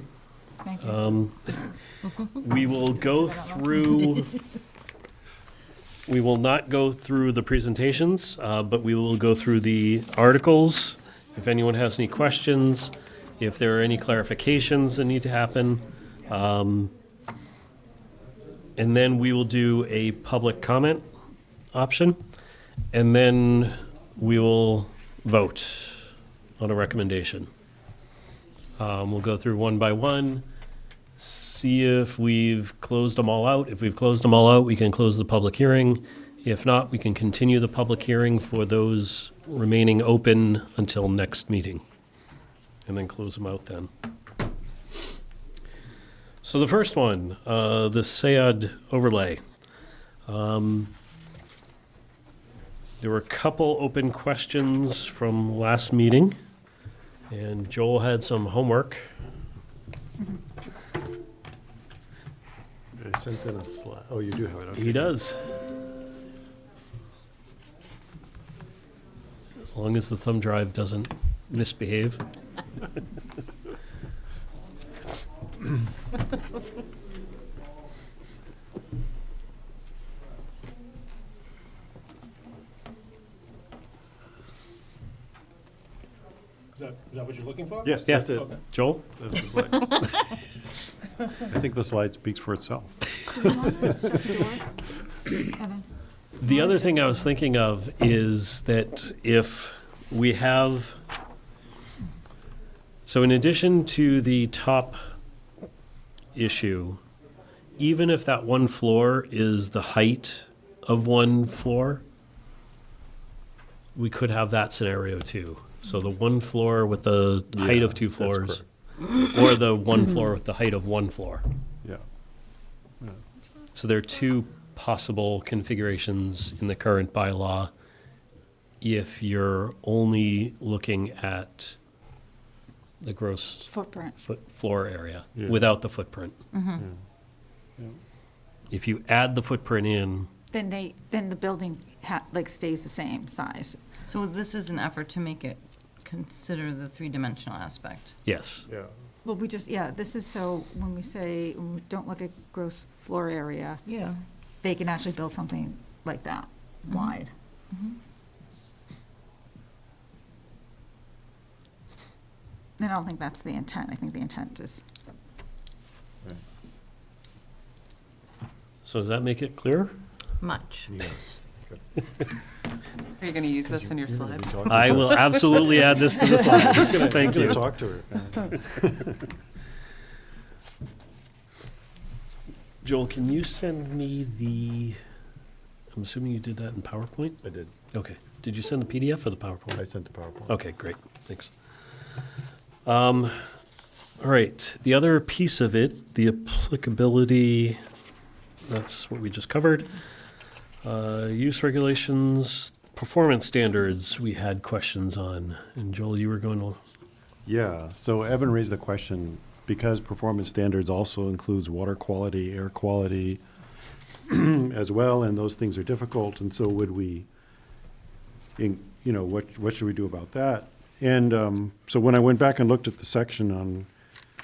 Thank you. We will go through, we will not go through the presentations, but we will go through the articles. If anyone has any questions, if there are any clarifications that need to happen. And then we will do a public comment option, and then we will vote on a recommendation. We'll go through one by one, see if we've closed them all out. If we've closed them all out, we can close the public hearing. If not, we can continue the public hearing for those remaining open until next meeting, and then close them out then. So the first one, the SAD overlay. There were a couple open questions from last meeting, and Joel had some homework. I sent in a slide. Oh, you do have it. Okay. He does. As long as the thumb drive doesn't misbehave. Is that what you're looking for? Yes, Yeah. that's it. Joel? That's the slide. I think the slide speaks for itself. Do you want to shut the door? Evan? The other thing I was thinking of is that if we have, so in addition to the top issue, even if that one floor is the height of one floor, we could have that scenario too. So the one floor with the height of two that's floors, or the one floor with the height of one floor. Yeah. So there are two possible configurations in the current bylaw if you're only looking at the gross Footprint. floor area Yeah. without the footprint. Yeah. If you add the footprint in, Then the building stays the same size. So this is an effort to make it consider the three-dimensional aspect. yes. Yeah. Well, this is so when we say, when we don't look at gross floor area, Yeah. they can actually build something like that wide. And I don't think that's the intent. I think the intent is, So does that make it clear? Much. Yes. Are you going to use this in your slides? I will absolutely add this to the slides. Thank you. Talk to her. Joel, can you send me I'm assuming you did that in PowerPoint? I did. Okay. Did you send the PDF or the PowerPoint? I sent the PowerPoint. Okay, great, thanks. All right, the other piece of it, the applicability, that's what we just covered. Use regulations, performance standards, we had questions on, and Joel, you were going to, Yeah, so Evan raised the question, because performance standards also includes water quality, air quality as well, and those things are difficult, and so would we, what should we do about that? And so when I went back and looked at the section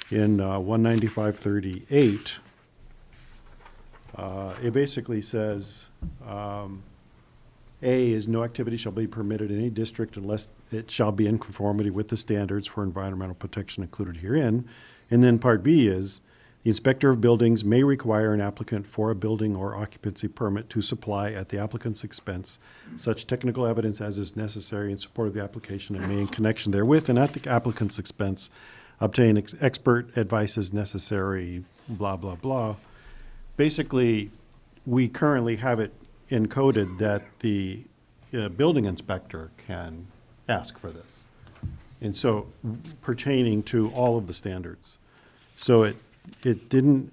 in 19538, it basically says, A is no activity shall be permitted in any district unless it shall be in conformity with the standards for environmental protection included herein. And then part B is, the inspector of buildings may require an applicant for a building or occupancy permit to supply at the applicant's expense such technical evidence as is necessary in support of the application and may in connection therewith and at the applicant's expense obtain expert advice as necessary, blah, blah, blah. Basically, we currently have it encoded that the building inspector can ask for this. And so pertaining to all of the standards. So it didn't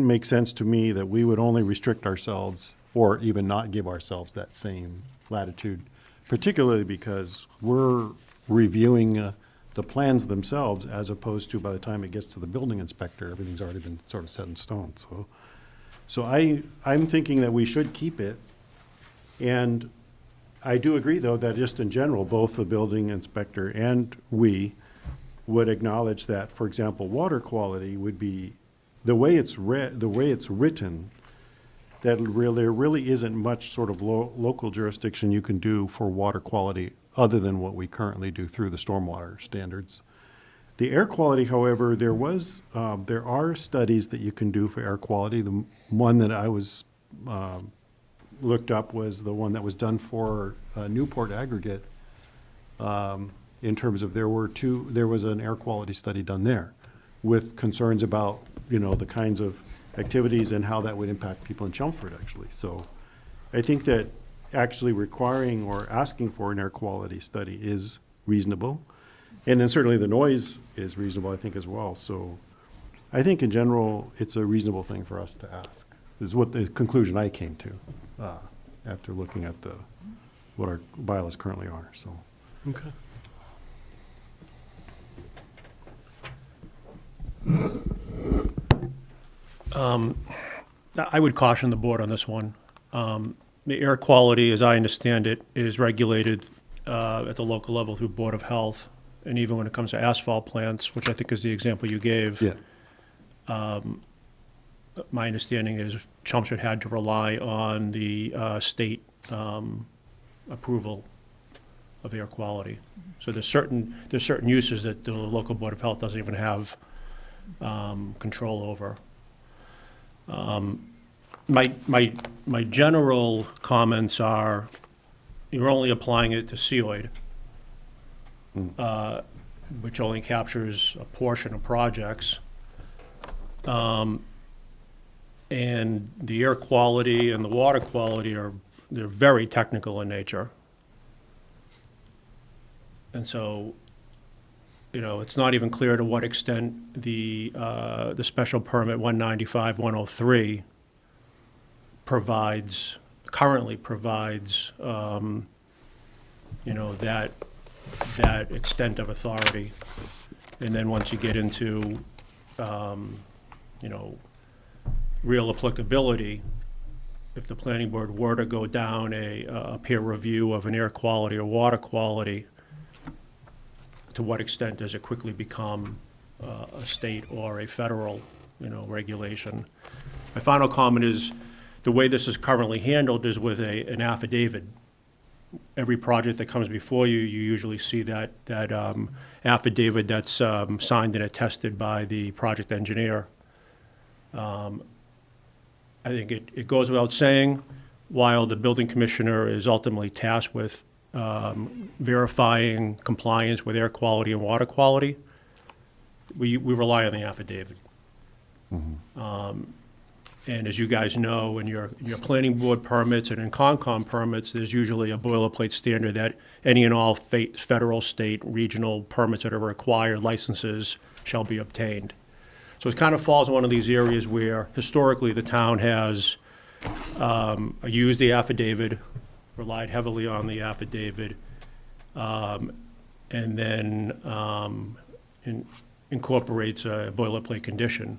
make sense to me that we would only restrict ourselves or even not give ourselves that same latitude, particularly because we're reviewing the plans themselves as opposed to by the time it gets to the building inspector, everything's already been sort of set in stone. So I'm thinking that we should keep it. And I do agree, though, that just in general, both the building inspector and we would acknowledge that, for example, water quality would be, the way it's written, that there really isn't much sort of local jurisdiction you can do for water quality other than what we currently do through the stormwater standards. The air quality, however, there are studies that you can do for air quality. The one that I was looked up was the one that was done for Newport Aggregate. In terms of there was an air quality study done there with concerns about, the kinds of activities and how that would impact people in Chelmsford, actually. So I think that actually requiring or asking for an air quality study is reasonable. And then certainly the noise is reasonable, I think, as well. So I think in general, it's a reasonable thing for us to ask, is what the conclusion I came to after looking at what our bylaws currently are, so. Okay. I would caution the board on this one. The air quality, as I understand it, is regulated at the local level through Board of Health, and even when it comes to asphalt plants, which I think is the example you gave. Yeah. My understanding is Chelmsford had to rely on the state approval of air quality. So there's certain uses that the local Board of Health doesn't even have control over. My general comments are, you're only applying it to COID, which only captures a portion of projects. And the air quality and the water quality they're very technical in nature. And so, it's not even clear to what extent the special permit 195-103 currently provides, that extent of authority. And then once you get into, real applicability, if the planning board were to go down a peer review of an air quality or water quality, to what extent does it quickly become a state or a federal, regulation? My final comment is, the way this is currently handled is with an affidavit. Every project that comes before you, you usually see that affidavit that's signed and attested by the project engineer. I think it goes without saying, while the building commissioner is ultimately tasked with verifying compliance with air quality and water quality, we rely on the affidavit. And as you guys know, in your planning board permits and in Concom permits, there's usually a boilerplate standard that any and all federal, state, regional permits that are required, licenses, shall be obtained. So it kind of falls in one of these areas where historically the town has used the affidavit, relied heavily on the affidavit, and then incorporates a boilerplate condition,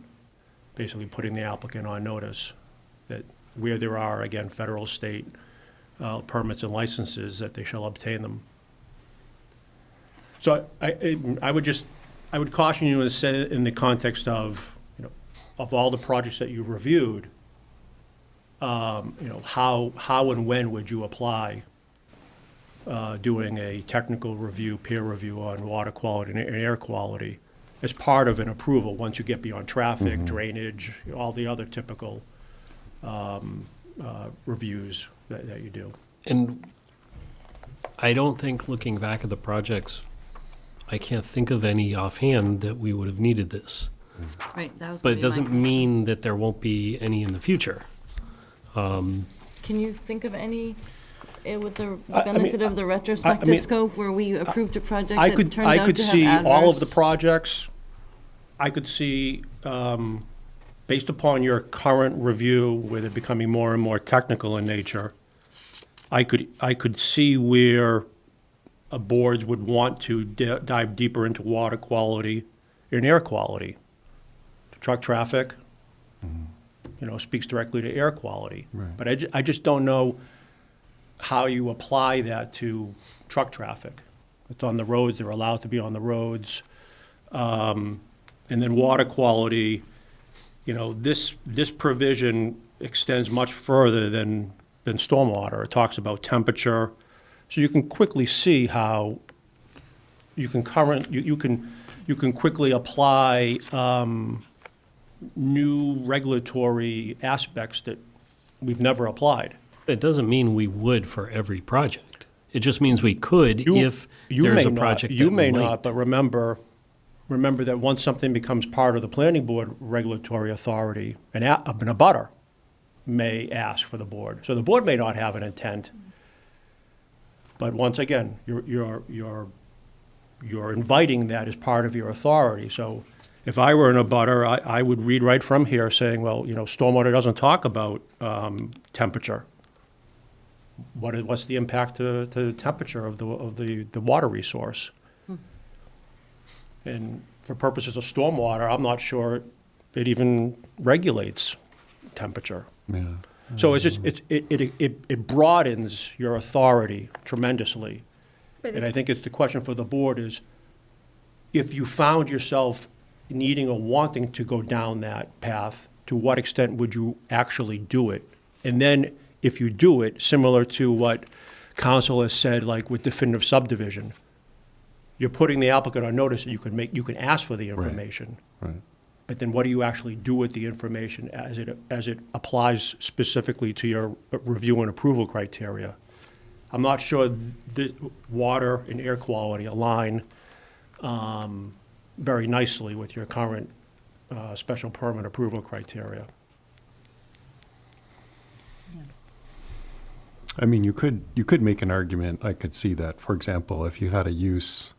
basically putting the applicant on notice that where there are, again, federal, state permits and licenses, that they shall obtain them. So I would caution you in the context of, of all the projects that you've reviewed, how and when would you apply doing a technical review, peer review on water quality and air quality as part of an approval once you get beyond traffic, drainage, all the other typical reviews that you do. And I don't think, looking back at the projects, I can't think of any offhand that we would have needed this. Right, that was But gonna it be doesn't my- mean that there won't be any in the future. Can you think of any, with the I mean, benefit of the retrospective scope, where we approved a project I that could, turned I out could to have see all of the adverse- projects. I could see, based upon your current review, with it becoming more and more technical in nature, I could see where boards would want to dive deeper into water quality and air quality. Truck traffic, speaks directly to air quality. Right. But I just don't know how you apply that to truck traffic. It's on the roads, they're allowed to be on the roads. And then water quality, this provision extends much further than stormwater. It talks about temperature. So you can quickly see how you can quickly apply new regulatory aspects that we've never applied. It doesn't mean we would for every project. It just means we could if You there's may a not- project that You may might. not, but remember that once something becomes part of the planning board regulatory authority, an abutter may ask for the board. So the board may not have an intent, but once again, you're inviting that as part of your authority. So if I were an abutter, I would read right from here saying, well, stormwater doesn't talk about temperature. What's the impact to temperature of the water resource? And for purposes of stormwater, I'm not sure it even regulates temperature. Yeah. So it's just, it broadens your authority tremendously. And I think it's the question for the board is, if you found yourself needing or wanting to go down that path, to what extent would you actually do it? And then, if you do it, similar to what council has said, like with definitive subdivision, you're putting the applicant on notice that you can ask for the information. Right. But then what do you actually do with the information as it applies specifically to your review and approval criteria? I'm not sure the water and air quality align very nicely with your current special permit approval criteria. I mean, you could make an argument, I could see that, for example, if you had a use,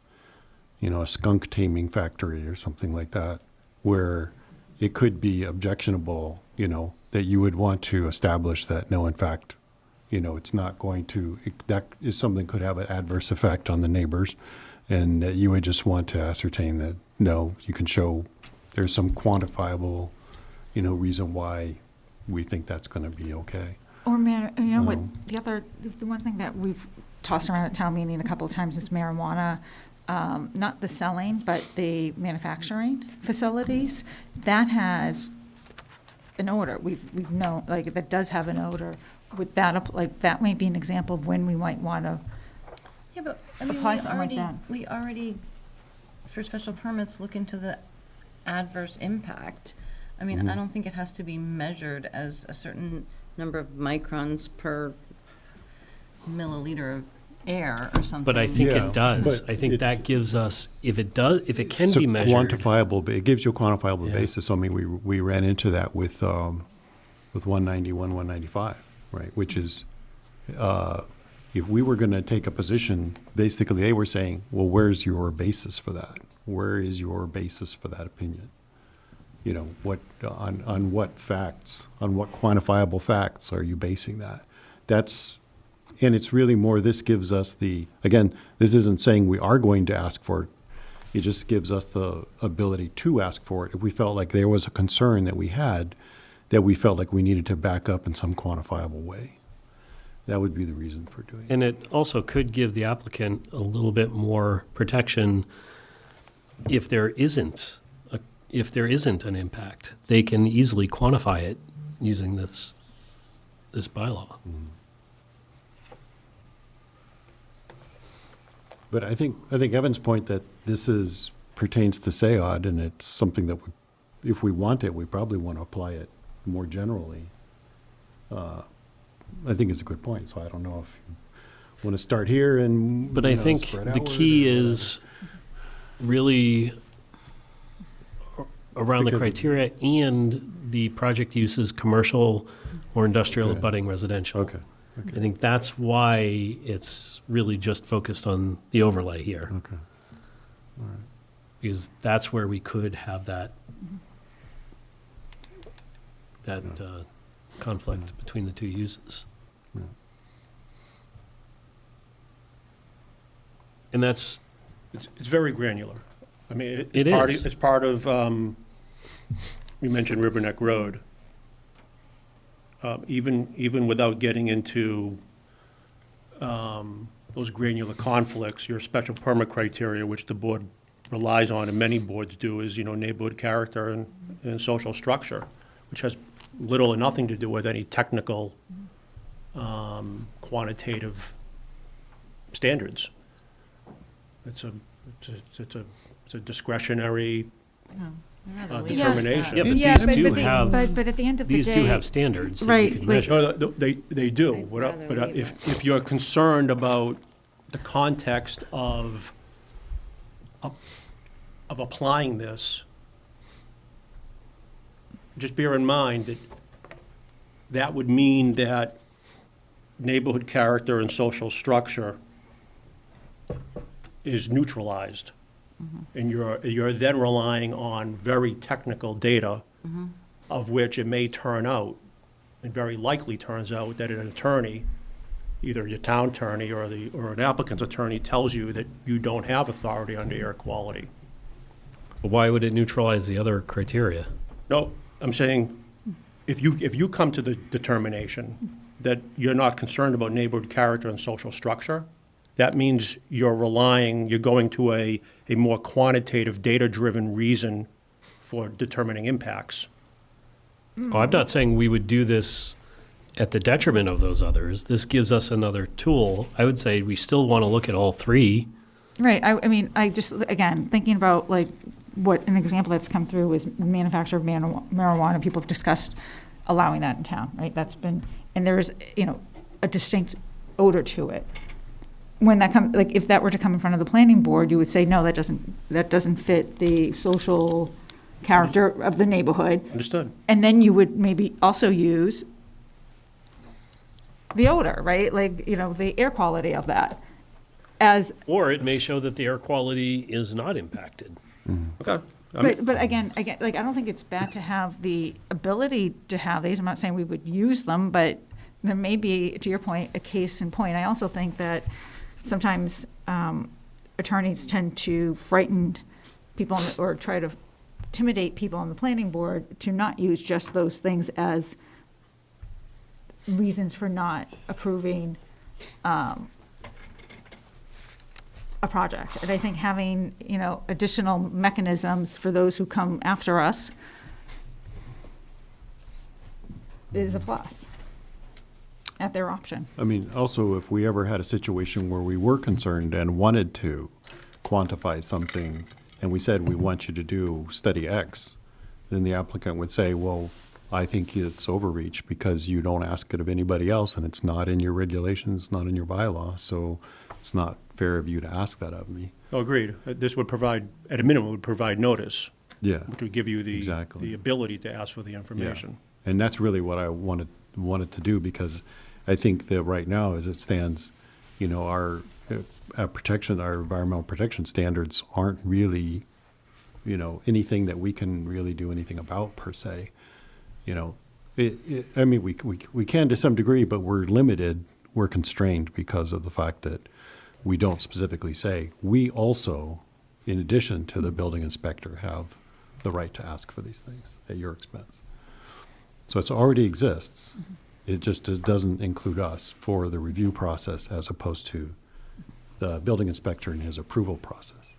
a skunk taming factory or something like that, where it could be objectionable, that you would want to establish that, no, in fact, it's not going to, that is something could have an adverse effect on the neighbors, and that you would just want to ascertain that, no, you can show there's some quantifiable, reason why we think that's going to be okay. Or what, the one thing that we've tossed around at town meeting a couple of times is marijuana, not the selling, but the manufacturing facilities. That has an odor. We've known, that does have an odor. Would that, that might be an example of when we might want to Yeah, but, I mean, apply something like that. we already, for special permits, look into the adverse impact. I mean, I don't think it has to be measured as a certain number of microns per milliliter of air or something. But I think Yeah, it does. but I think that gives us, if it can So be measured. quantifiable, it gives you a quantifiable Yeah. basis. I mean, we ran into that with 191, 195, right? Which is, if we were going to take a position, basically they were saying, well, where's your basis for that? Where is your basis for that opinion? What, on what facts, on what quantifiable facts are you basing that? And it's really more, this gives us again, this isn't saying we are going to ask for it. It just gives us the ability to ask for it. If we felt like there was a concern that we had, that we felt like we needed to back up in some quantifiable way. That would be the reason for doing it. And it also could give the applicant a little bit more protection if there isn't an impact. They can easily quantify it using this bylaw. But I think Evan's point that this pertains to SEOD, and it's something that if we want it, we probably want to apply it more generally. I think it's a good point, so I don't know if you want to start here and But I think spread the outward key or is really around the Because of- criteria and the project uses, commercial or industrial Okay. abutting residential. Okay. I think that's why it's really just focused on the overlay here, Okay. because that's where we could have that conflict between the two uses. Yeah. And that's, It's very granular. I mean, It is. It's part of, you mentioned River Neck Road. Even without getting into those granular conflicts, your special permit criteria, which the board relies on, and many boards do, is, neighborhood character and social structure, which has little or nothing to do with any technical, quantitative standards. It's a discretionary I'd rather leave it at determination. Yeah, but Yeah, these do have, but at the end of the day. these do have standards that you Right, can like- measure. No, they do. I'd What rather But leave if you're concerned about the context of applying this, just bear in mind that that would mean that neighborhood character and social structure is neutralized. And you're then relying on very technical data, of which it may turn out, and very likely turns out, that an attorney, either your town attorney or an applicant's attorney, tells you that you don't have authority under air quality. Why would it neutralize the other criteria? No, I'm saying, if you come to the determination that you're not concerned about neighborhood character and social structure, that means you're going to a more quantitative, data-driven reason for determining impacts. Well, I'm not saying we would do this at the detriment of those others. This gives us another tool. I would say we still want to look at all three. Right, I mean, I just, again, thinking about like what an example that's come through is manufacture of marijuana. People have discussed allowing that in town, right? That's been, and there's, a distinct odor to it. When that comes, like, if that were to come in front of the planning board, you would say, no, that doesn't fit the social character of the neighborhood. Understood? And then you would maybe also use the odor, right? Like, the air quality of that as. Or it may show that the air quality is not impacted. Okay. But again, like, I don't think it's bad to have the ability to have these. I'm not saying we would use them, but there may be, to your point, a case in point. I also think that sometimes attorneys tend to frighten people or try to intimidate people on the planning board to not use just those things as reasons for not approving a project. And I think having, additional mechanisms for those who come after us is a plus at their option. I mean, also, if we ever had a situation where we were concerned and wanted to quantify something, and we said, we want you to do study X, then the applicant would say, well, I think it's overreach because you don't ask it of anybody else, and it's not in your regulations, not in your bylaw, so it's not fair of you to ask that of me. Oh, agreed. This would provide, at a minimum, would provide notice, Yeah, which would give you the Exactly. ability to ask for the information. and that's really what I wanted to do, because I think that right now, as it stands, our environmental protection standards aren't really, anything that we can really do anything about per se. I mean, we can to some degree, but we're limited, we're constrained because of the fact that we don't specifically say, we also, in addition to the building inspector, have the right to ask for these things at your expense. So it already exists. It just doesn't include us for the review process as opposed to the building inspector and his approval process.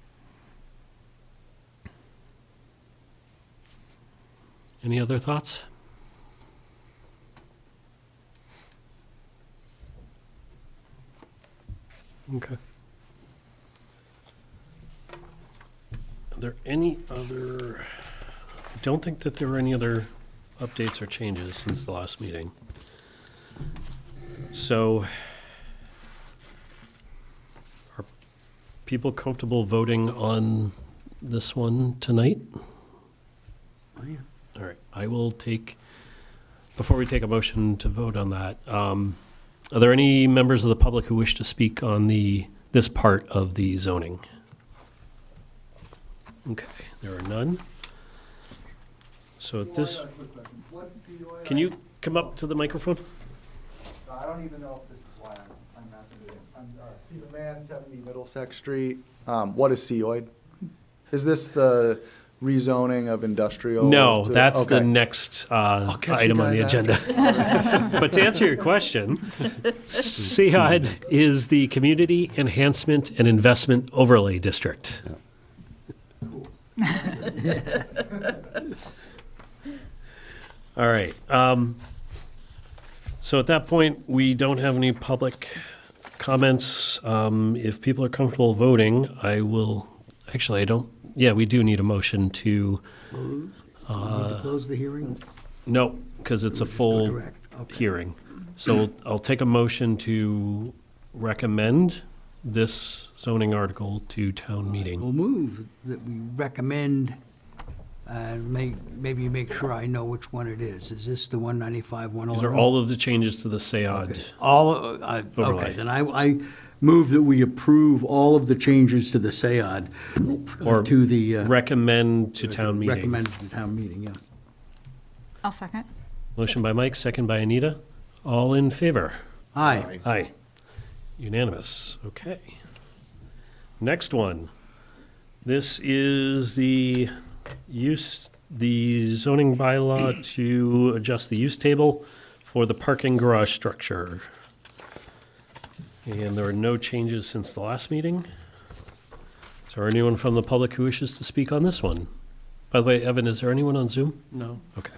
Any other thoughts? Okay. Are there any other, I don't think that there were any other updates or changes since the last meeting. So, are people comfortable voting on this one tonight? Oh, yeah. All right, I will take, before we take a motion to vote on that, are there any members of the public who wish to speak on this part of the zoning? Okay, there are none. So at this, can you come up to the microphone? I don't even know if this is why I'm asking it. I'm Stephen Mann, 70 Middlesex Street. What is COID? Is this the rezoning of industrial? No, to- that's the okay. next catch you item on the guys agenda. But to answer your question, COID is the Community Enhancement and Investment Overlay District. All right. So at that point, we don't have any public comments. If people are comfortable voting, I will, actually, I don't, yeah, we do need a motion to, Need to close the hearing? no, because it's a Just go full direct. Okay. hearing. So I'll take a motion to recommend this zoning article to town meeting. We'll move that we recommend, maybe you make sure I know which one it is. Is this the 195, 111? These are all of the changes to the SEOD. Okay. All, Overlay. okay, then I move that we approve all of the changes to the SEOD, Or to the. recommend to town meeting. Recommend to town meeting, yeah. I'll second. Motion by Mike, second by Anita. All in favor? Aye. Aye. Unanimous. Okay. Next one. This is the zoning bylaw to adjust the use table for the parking garage structure. And there are no changes since the last meeting. Is there anyone from the public who wishes to speak on this one? By the way, Evan, is there anyone on Zoom? No? Okay.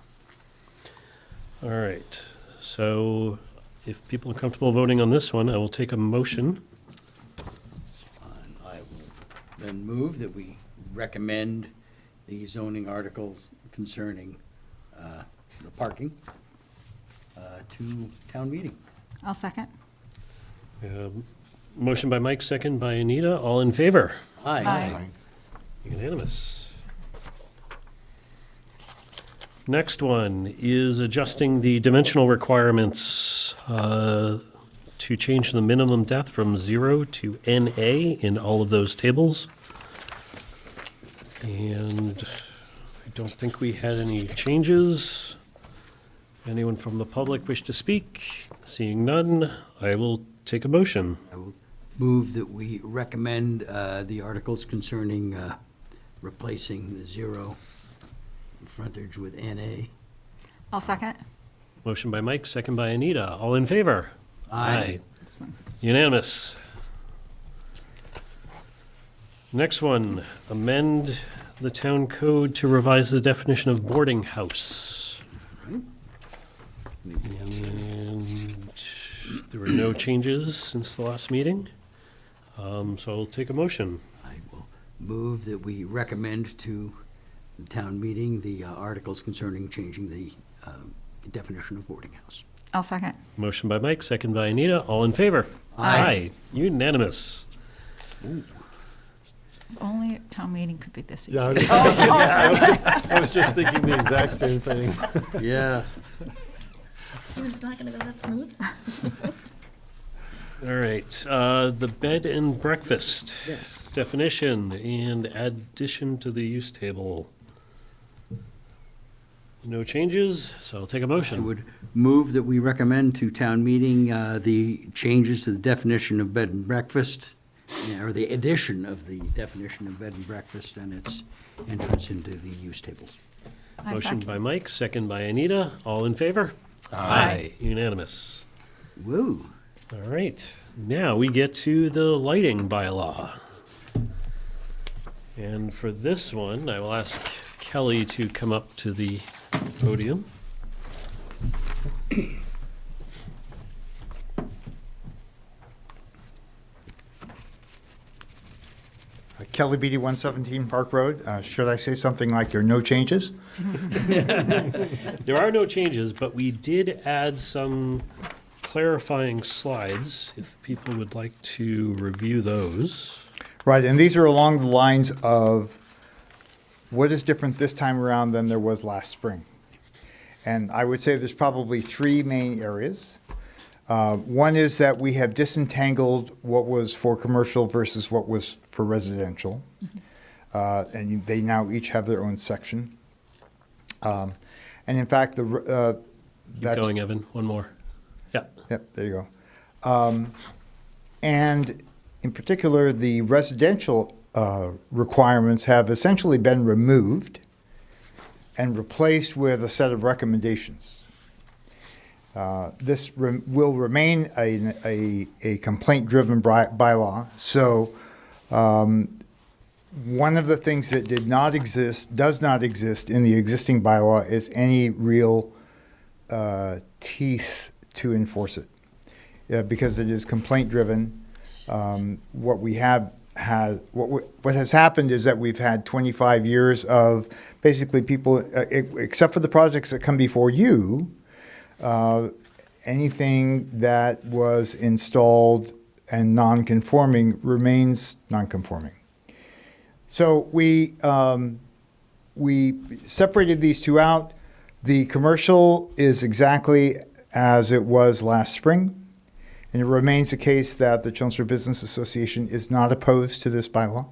All right. So if people are comfortable voting on this one, I will take a motion. And I will then move that we recommend the zoning articles concerning the parking to town meeting. I'll second. Motion by Mike, second by Anita. All in favor? Aye. Unanimous. Next one is adjusting the dimensional requirements to change the minimum depth from 0 to NA in all of those tables. And I don't think we had any changes. Anyone from the public wish to speak? Seeing none, I will take a motion. I will move that we recommend the articles concerning replacing the 0 frontage with NA. I'll second. Motion by Mike, second by Anita. All in favor? Aye. Unanimous. Next one, amend the town code to revise the definition of boarding house. And there were no changes since the last meeting, so I'll take a motion. I will move that we recommend to the town meeting the articles concerning changing the definition of boarding house. I'll second. Motion by Mike, second by Anita. All in favor? Aye. Unanimous. If only a town meeting could be this easy. Yeah, I was just thinking the exact same thing. Yeah. It's not gonna go that smooth. All right, the bed and breakfast. Yes. Definition and addition to the use table. No changes, so I'll take a I motion. would move that we recommend to town meeting the changes to the definition of bed and breakfast, or the addition of the definition of bed and breakfast and its entrance into the use tables. I Motion second. by Mike, second by Anita. All in favor? Aye. Unanimous. Woo. All right, now we get to the lighting bylaw. And for this one, I will ask Kelly to come up to the podium. Kelly Beatty, 117 Park Road. Should I say something like there are no changes? There are no changes, but we did add some clarifying slides, if people would like to review those. Right, and these are along the lines of what is different this time around than there was last spring. And I would say there's probably three main areas. One is that we have disentangled what was for commercial versus what was for residential. And they now each have their own section. And in fact, Keep going, Evan, one more. Yeah. Yep, there you go. And in particular, the residential requirements have essentially been removed and replaced with a set of recommendations. This will remain a complaint-driven bylaw. So one of the things that does not exist in the existing bylaw is any real teeth to enforce it. Because it is complaint driven. What has happened is that we've had 25 years of basically people, except for the projects that come before you, anything that was installed and non-conforming remains non-conforming. So we separated these two out. The commercial is exactly as it was last spring. And it remains the case that the Chelmsford Business Association is not opposed to this bylaw.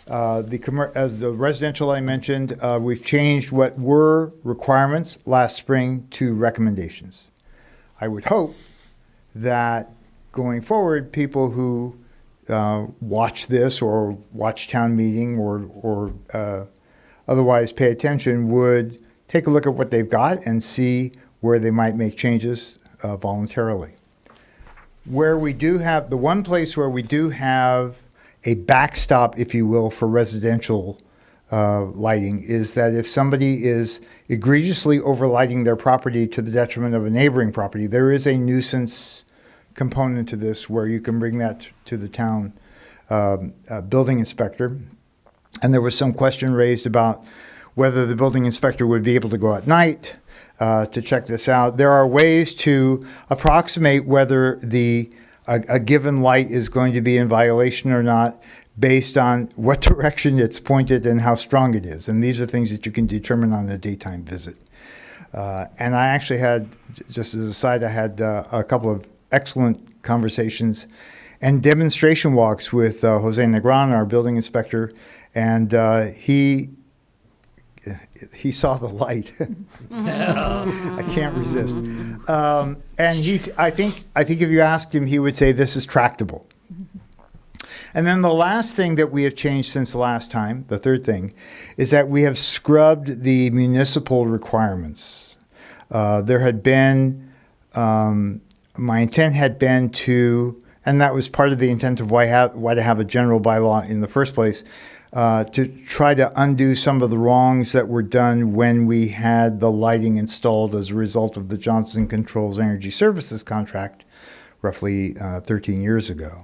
As the residential I mentioned, we've changed what were requirements last spring to recommendations. I would hope that going forward, people who watch this or watch town meeting or otherwise pay attention would take a look at what they've got and see where they might make changes voluntarily. Where we do have, the one place where we do have a backstop, if you will, for residential lighting is that if somebody is egregiously overlighting their property to the detriment of a neighboring property, there is a nuisance component to this where you can bring that to the town building inspector. And there was some question raised about whether the building inspector would be able to go at night to check this out. There are ways to approximate whether a given light is going to be in violation or not based on what direction it's pointed and how strong it is. And these are things that you can determine on a daytime visit. And I actually had, just as a side, I had a couple of excellent conversations and demonstration walks with Jose Negron, our building inspector, and he saw the light. I can't resist. And I think if you asked him, he would say this is tractable. And then the last thing that we have changed since the last time, the third thing, is that we have scrubbed the municipal requirements. There had been, my intent had been to, and that was part of the intent of why to have a general bylaw in the first place, to try to undo some of the wrongs that were done when we had the lighting installed as a result of the Johnson Controls Energy Services contract roughly 13 years ago.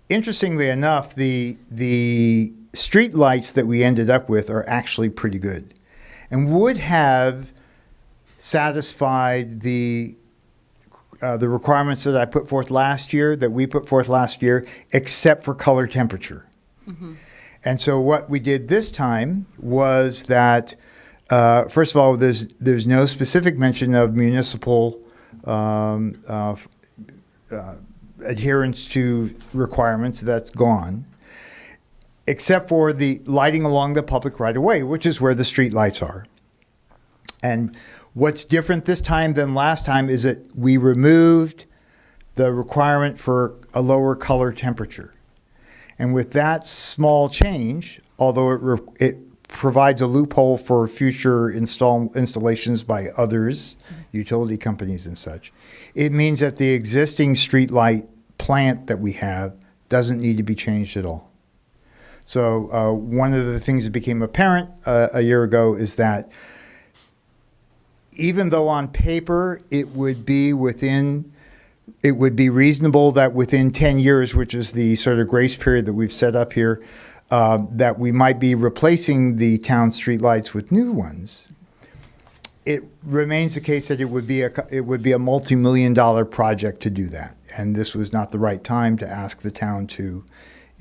Interestingly enough, the street lights that we ended up with are actually pretty good and would have satisfied the requirements that I put forth last year, that we put forth last year, except for color temperature. Mm-hmm. And so what we did this time was that, first of all, there's no specific mention of municipal adherence to requirements. That's gone, except for the lighting along the public right-of-way, which is where the street lights are. And what's different this time than last time is that we removed the requirement for a lower color temperature. And with that small change, although it provides a loophole for future installations by others, utility companies and such, it means that the existing street light plant that we have doesn't need to be changed at all. So one of the things that became apparent a year ago is that even though on paper it would be reasonable that within 10 years, which is the sort of grace period that we've set up here, that we might be replacing the town streetlights with new ones. It remains the case that it would be a multi-million-dollar project to do that, and this was not the right time to ask the town to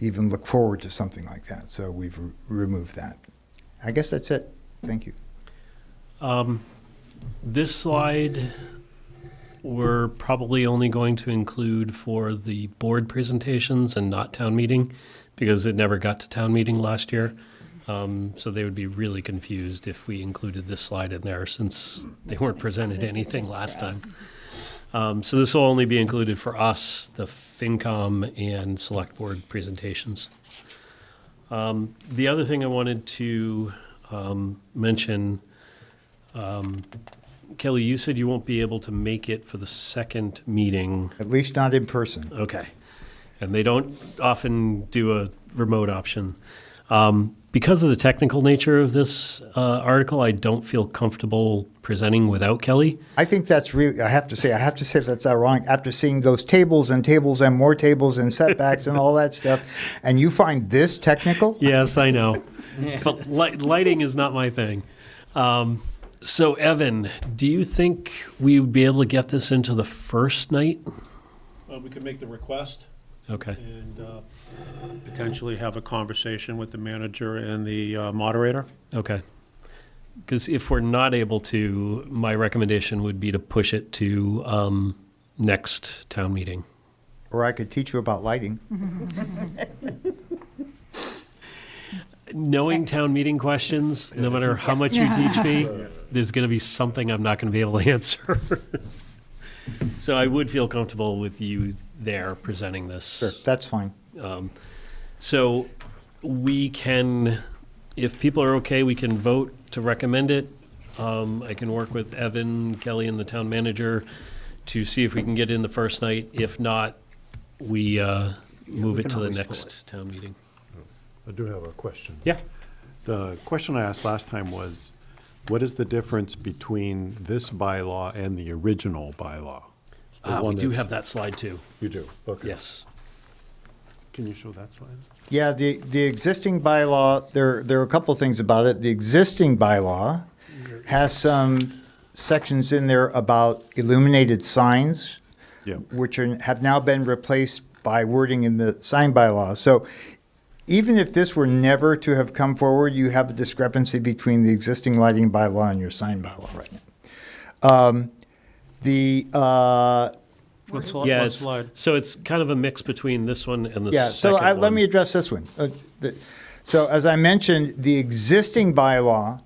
even look forward to something like that. So we've removed that. I guess that's it. Thank you. This slide we're probably only going to include for the board presentations and not town meeting, because it never got to town meeting last year. So they would be really confused if we included this slide in there, since they weren't presented anything last time. So this will only be included for us, the FinCom and Select Board presentations. The other thing I wanted to mention, Kelly, you said you won't be able to make it for the second meeting. At least not in person. Okay. And they don't often do a remote option. Because of the technical nature of this article, I don't feel comfortable presenting without Kelly. I think that's really, I have to say that's ironic. After seeing those tables and tables and more tables and setbacks and all that stuff, and you find this technical? Yes, I know. But lighting is not my thing. So, Evan, do you think we would be able to get this into the first night? We could make the request. Okay. And potentially have a conversation with the manager and the moderator. Okay. Because if we're not able to, my recommendation would be to push it to next town meeting. Or I could teach you about lighting. Knowing town meeting questions, no matter how much you teach me, there's going to be something I'm not going to be able to answer. So I would feel comfortable with you there presenting this. Sure, that's fine. So we can, if people are okay, we can vote to recommend it. I can work with Evan, Kelly, and the town manager to see if we can get in the first night. If not, we move it to the next town meeting. I do have a question. Yeah. The question I asked last time was, what is the difference between this bylaw and the original bylaw? We do have that slide too. You do? Okay. Yes. Can you show that slide? Yeah, the existing bylaw, there are a couple of things about it. The existing bylaw has some sections in there about illuminated signs, which have now been replaced by wording in the sign bylaw. So even if this were never to have come forward, you have a discrepancy between the existing lighting bylaw and your sign bylaw right now. So it's kind of a mix between this one and the Yeah, second one. let me address this one. So as I mentioned, the existing bylaw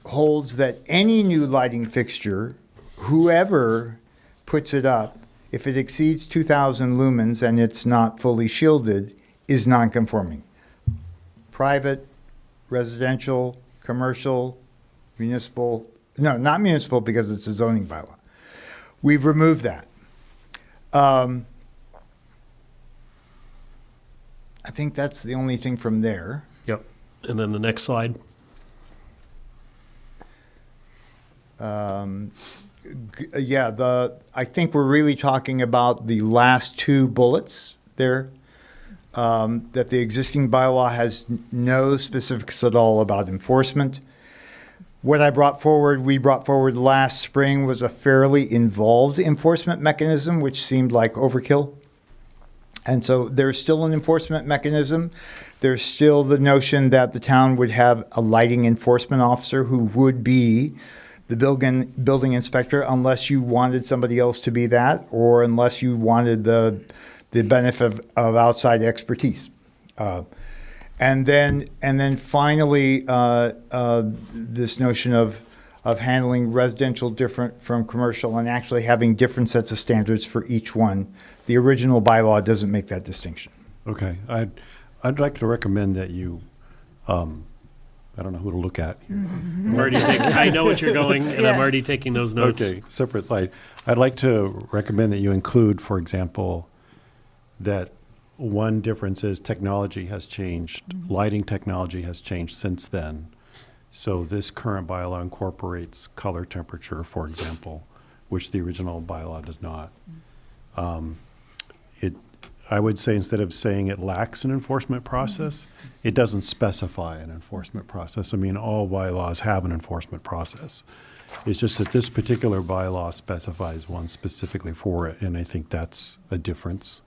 holds that any new lighting fixture, whoever puts it up, if it exceeds 2,000 lumens and it's not fully shielded, is non-conforming. Private, residential, commercial, municipal, no, not municipal because it's a zoning bylaw. We've removed that. I think that's the only thing from there. Yep. And then the next slide. I think we're really talking about the last two bullets there. That the existing bylaw has no specifics at all about enforcement. What we brought forward last spring was a fairly involved enforcement mechanism, which seemed like overkill. And so there's still an enforcement mechanism. There's still the notion that the town would have a lighting enforcement officer who would be the building inspector, unless you wanted somebody else to be that, or unless you wanted the benefit of outside expertise. And then finally, this notion of handling residential different from commercial and actually having different sets of standards for each one. The original bylaw doesn't make that distinction. Okay, I'd like to recommend that you, I don't know who to look at here. I'm already I know what you're going, and I'm already taking those notes. Okay, separate slide. I'd like to recommend that you include, for example, that one difference is technology has changed. Lighting technology has changed since then. So this current bylaw incorporates color temperature, for example, which the original bylaw does not. I would say instead of saying it lacks an enforcement process, it doesn't specify an enforcement process. I mean, all bylaws have an enforcement process. It's just that this particular bylaw specifies one specifically for it, and I think that's a difference.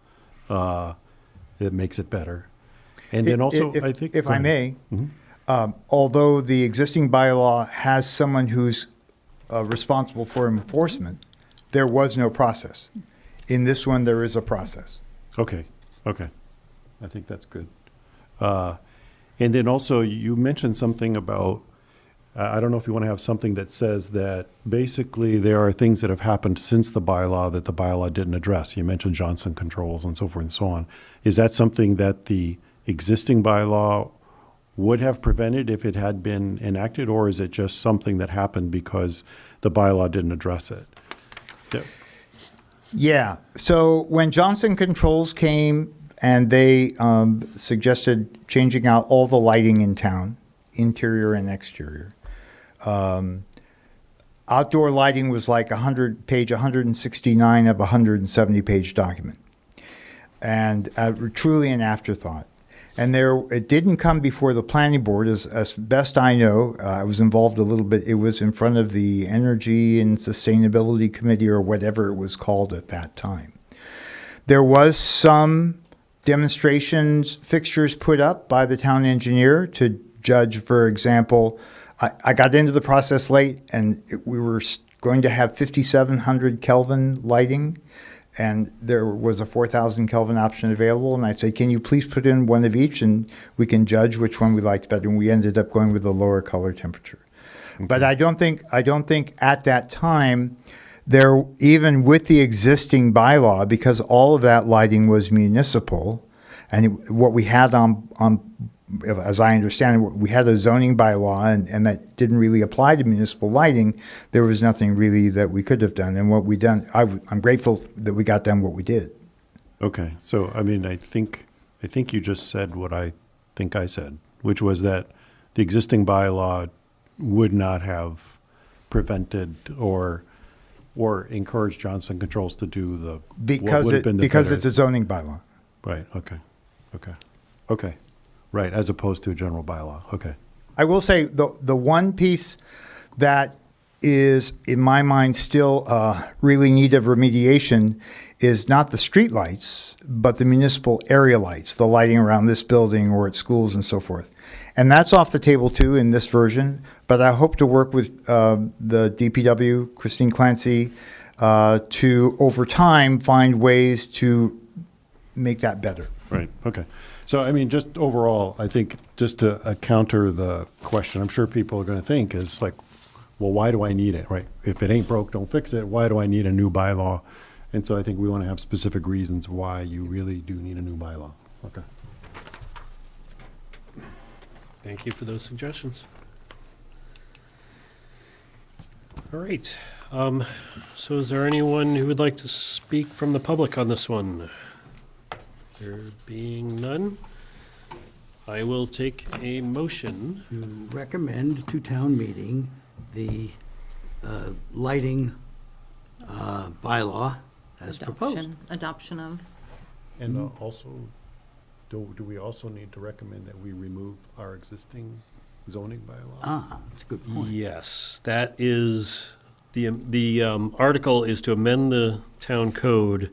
It makes it better. And then also, I think... If I may, although the existing bylaw has someone who's responsible for enforcement, there was no process. In this one, there is a process. Okay. I think that's good. And then also, you mentioned something about, I don't know if you want to have something that says that basically there are things that have happened since the bylaw that the bylaw didn't address. You mentioned Johnson controls and so forth and so on. Is that something that the existing bylaw would have prevented if it had been enacted, or is it just something that happened because the bylaw didn't address it? Yeah. So when Johnson controls came and they suggested changing out all the lighting in town, interior and exterior. Outdoor lighting was like page 169 of a 170-page document, and truly an afterthought. And it didn't come before the planning board, as best I know. I was involved a little bit. It was in front of the Energy and Sustainability Committee, or whatever it was called at that time. There was some demonstrations, fixtures put up by the town engineer to judge, for example. I got into the process late, and we were going to have 5,700 Kelvin lighting, and there was a 4,000 Kelvin option available. And I said, can you please put in one of each, and we can judge which one we liked better. And we ended up going with the lower color temperature. Okay. But I don't think at that time, even with the existing bylaw, because all of that lighting was municipal, and what we had as I understand it, we had a zoning bylaw, and that didn't really apply to municipal lighting. There was nothing really that we could have done. And what we done, I'm grateful that we got done what we did. Okay, so I mean, I think you just said what I think I said, which was that the existing bylaw would not have prevented or encouraged Johnson Controls to do because it's a zoning bylaw. Right. Okay. Right, as opposed to a general bylaw. Okay. I will say the one piece that is, in my mind, still really need of remediation is not the street lights, but the municipal area lights, the lighting around this building or at schools and so forth. And that's off the table too in this version, but I hope to work with the DPW, Christine Clancy, to over time find ways to make that better. Right, okay. So, I mean, just overall, I think just to counter the question, I'm sure people are going to think is like, well, why do I need it, right? If it ain't broke, don't fix it. Why do I need a new bylaw? And so I think we want to have specific reasons why you really do need a new bylaw. Okay. Thank you for those suggestions. All right. So is there anyone who would like to speak from the public on this one? There being none, I will take a motion To recommend to town meeting the lighting bylaw as proposed. Adoption of. And also, do we also need to recommend that we remove our existing zoning bylaw? That's a good point. Yes, that is, the article is to amend the town code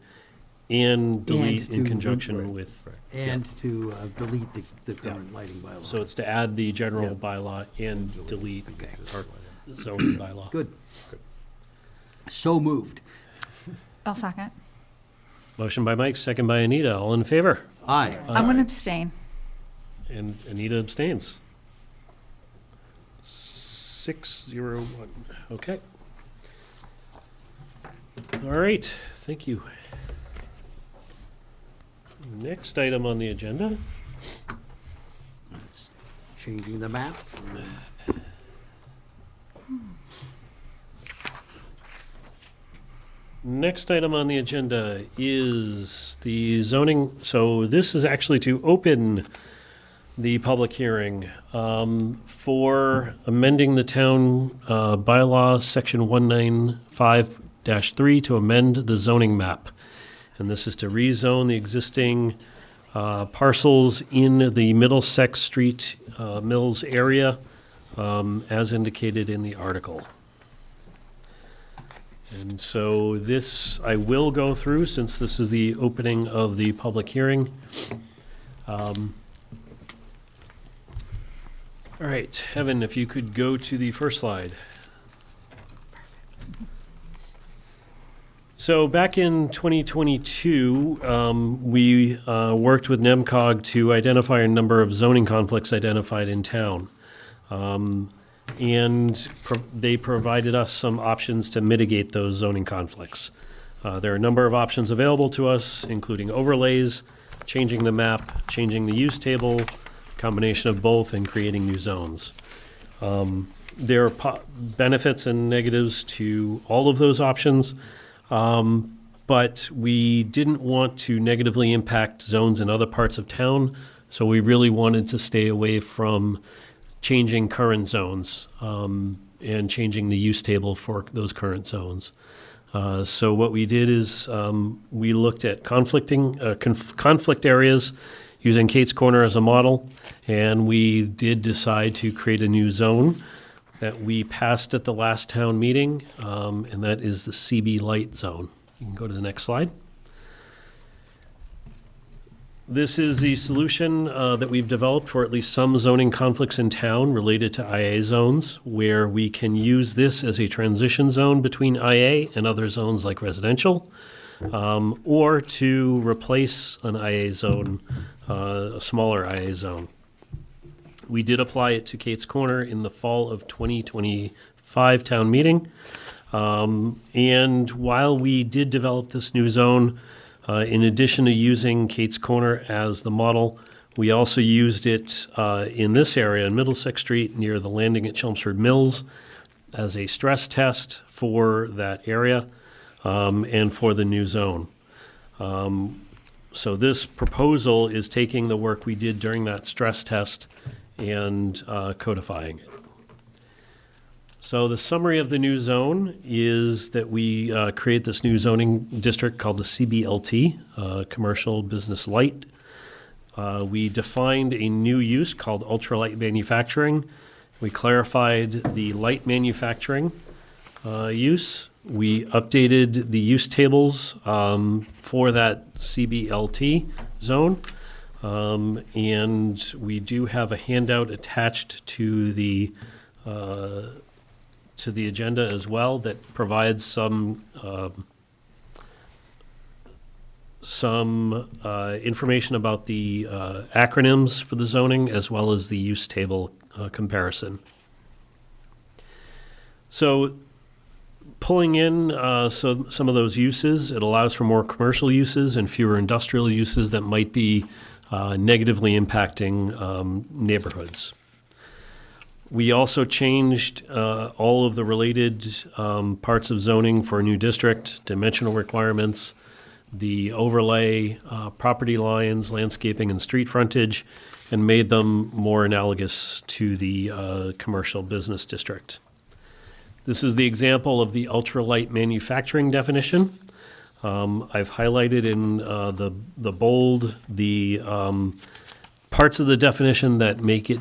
and delete in conjunction with. And to delete the current lighting bylaw. So it's to add the general bylaw and delete our zoning bylaw. Good. So moved. I'll second. Motion by Mike, second by Anita. All in favor? Aye. I'm going to abstain. And Anita abstains. 6-0-1. Okay. All right. Thank you. Next item on the agenda. That's changing the map. Next item on the agenda is the zoning. So this is actually to open the public hearing for amending the town bylaw, section 195-3, to amend the zoning map. And this is to rezone the existing parcels in the Middlesex Street Mills area as indicated in the article. And so this I will go through since this is the opening of the public hearing. All right, Evan, if you could go to the first slide. So back in 2022, we worked with NEMCOG to identify a number of zoning conflicts identified in town. And they provided us some options to mitigate those zoning conflicts. There are a number of options available to us, including overlays, changing the map, changing the use table, combination of both, and creating new zones. There are benefits and negatives to all of those options. but we didn't want to negatively impact zones in other parts of town, so we really wanted to stay away from changing current zones and changing the use table for those current zones. So what we did is we looked at conflict areas using Kate's Corner as a model, and we did decide to create a new zone that we passed at the last town meeting, and that is the CB Light Zone. You can go to the next slide. This is the solution that we've developed for at least some zoning conflicts in town related to IA zones, where we can use this as a transition zone between IA and other zones like residential, or to replace an IA zone, a smaller IA zone. We did apply it to Kate's Corner in the fall of 2025 town meeting. And while we did develop this new zone, in addition to using Kate's Corner as the model, we also used it in this area in Middlesex Street near the landing at Chelmsford Mills as a stress test for that area and for the new zone. So this proposal is taking the work we did during that stress test and codifying it. So the summary of the new zone is that we create this new zoning district called the CBLT, Commercial Business Light. We defined a new use called ultralight manufacturing. We clarified the light manufacturing use. We updated the use tables for that CBLT zone. And we do have a handout attached to the agenda as well that provides some information about the acronyms for the zoning as well as the use table comparison. So pulling in some of those uses, it allows for more commercial uses and fewer industrial uses that might be negatively impacting neighborhoods. We also changed all of the related parts of zoning for a new district, dimensional requirements, the overlay, property lines, landscaping, and street frontage, and made them more analogous to the commercial business district. This is the example of the ultralight manufacturing definition. I've highlighted in the bold the parts of the definition that make it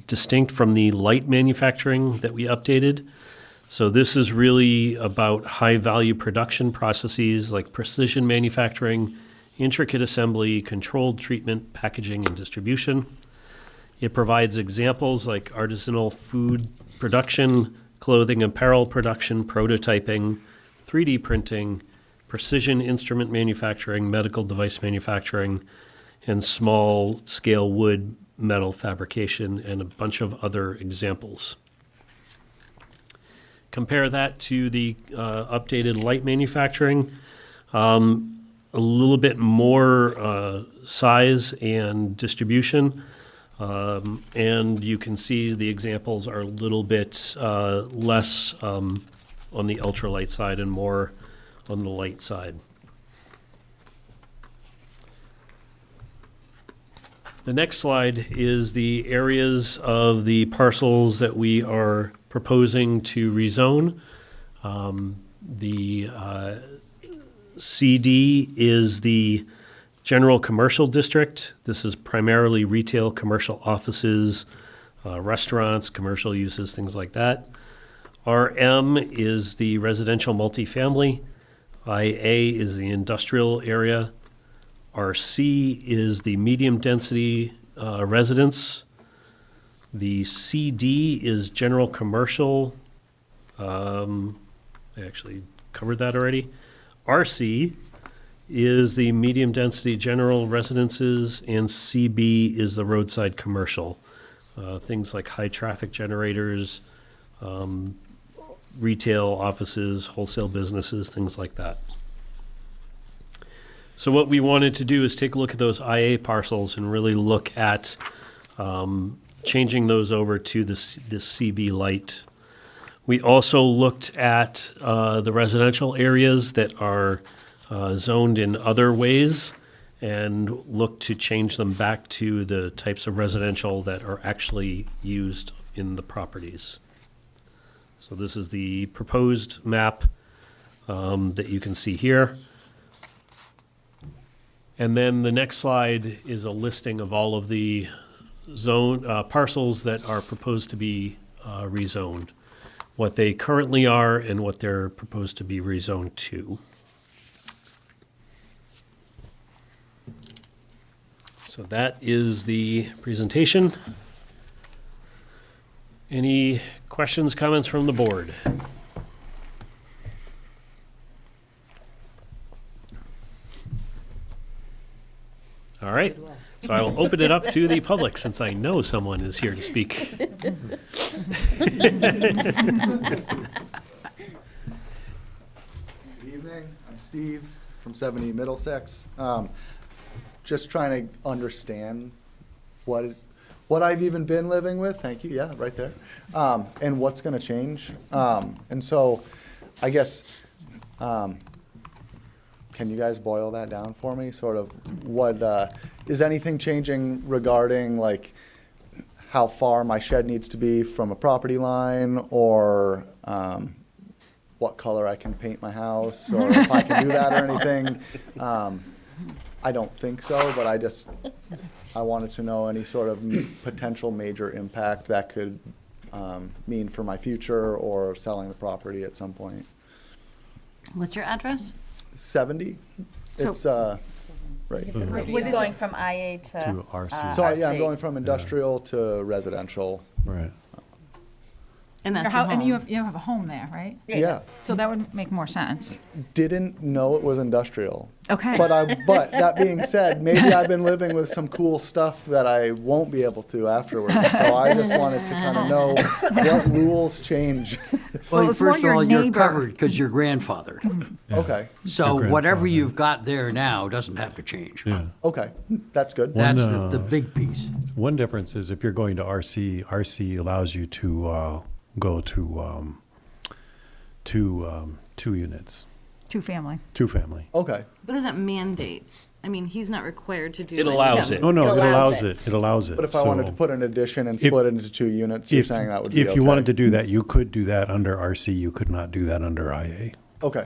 distinct from the light manufacturing that we updated. So this is really about high-value production processes like precision manufacturing, intricate assembly, controlled treatment, packaging, and distribution. It provides examples like artisanal food production, clothing apparel production, prototyping, 3D printing, precision instrument manufacturing, medical device manufacturing, and small-scale wood, metal fabrication, and a bunch of other examples. Compare that to the updated light manufacturing. A little bit more size and distribution, and you can see the examples are a little bit less on the ultralight side and more on the light side. The next slide is the areas of the parcels that we are proposing to rezone. The CD is the general commercial district. This is primarily retail, commercial offices, restaurants, commercial uses, things like that. RM is the residential multifamily. IA is the industrial area. RC is the medium-density residence. The CD is general commercial. I actually covered that already. RC is the medium-density general residences, and CB is the roadside commercial. Things like high-traffic generators, retail offices, wholesale businesses, things like that. So what we wanted to do is take a look at those IA parcels and really look at changing those over to this CB Light. We also looked at the residential areas that are zoned in other ways and look to change them back to the types of residential that are actually used in the properties. So this is the proposed map that you can see here. And then the next slide is a listing of all of the parcels that are proposed to be rezoned, what they currently are and what they're proposed to be rezoned to. So that is the presentation. Any questions, comments from the board? All right, so I will open it up to the public since I know someone is here to speak. Good evening, I'm Steve from 70 Middlesex. Just trying to understand what I've even been living with, thank you, yeah, right there, and what's gonna change. And so, I guess, can you guys boil that down for me? Sort of what, is anything changing regarding like how far my shed needs to be from a property line, or what color I can paint my house, or if I can do that or anything? I don't think so, but I wanted to know any sort of potential major impact that could mean for my future or selling the property at some point. What's your address? 70? So- It's, right. He's going from IA to To RC. So, yeah, I'm RC. going from industrial to residential. Right. And that's Your your hou- And home. you have a home there, right? Yes. So that would make more sense. Didn't know it was industrial. Okay. But that being said, maybe I've been living with some cool stuff that I won't be able to afterwards. So I just wanted to kind of know what rules change. Well, Well, it's more first of your all, you're neighbor. covered because you're grandfathered. Okay, So whatever you've got there now doesn't have to change. Yeah. okay, that's good. That's One, the big piece. One difference is if you're going to RC, RC allows you to go to two units, Two-family. two-family. Okay, What does that mandate? I mean, he's not required to do. It like- allows it. No, no, It it allows allows it. It allows it. but if I wanted to So put an addition and if- split it into two units, you're saying that would be okay? If you wanted to do that, you could do that under RC. You could not do that under IA. Okay,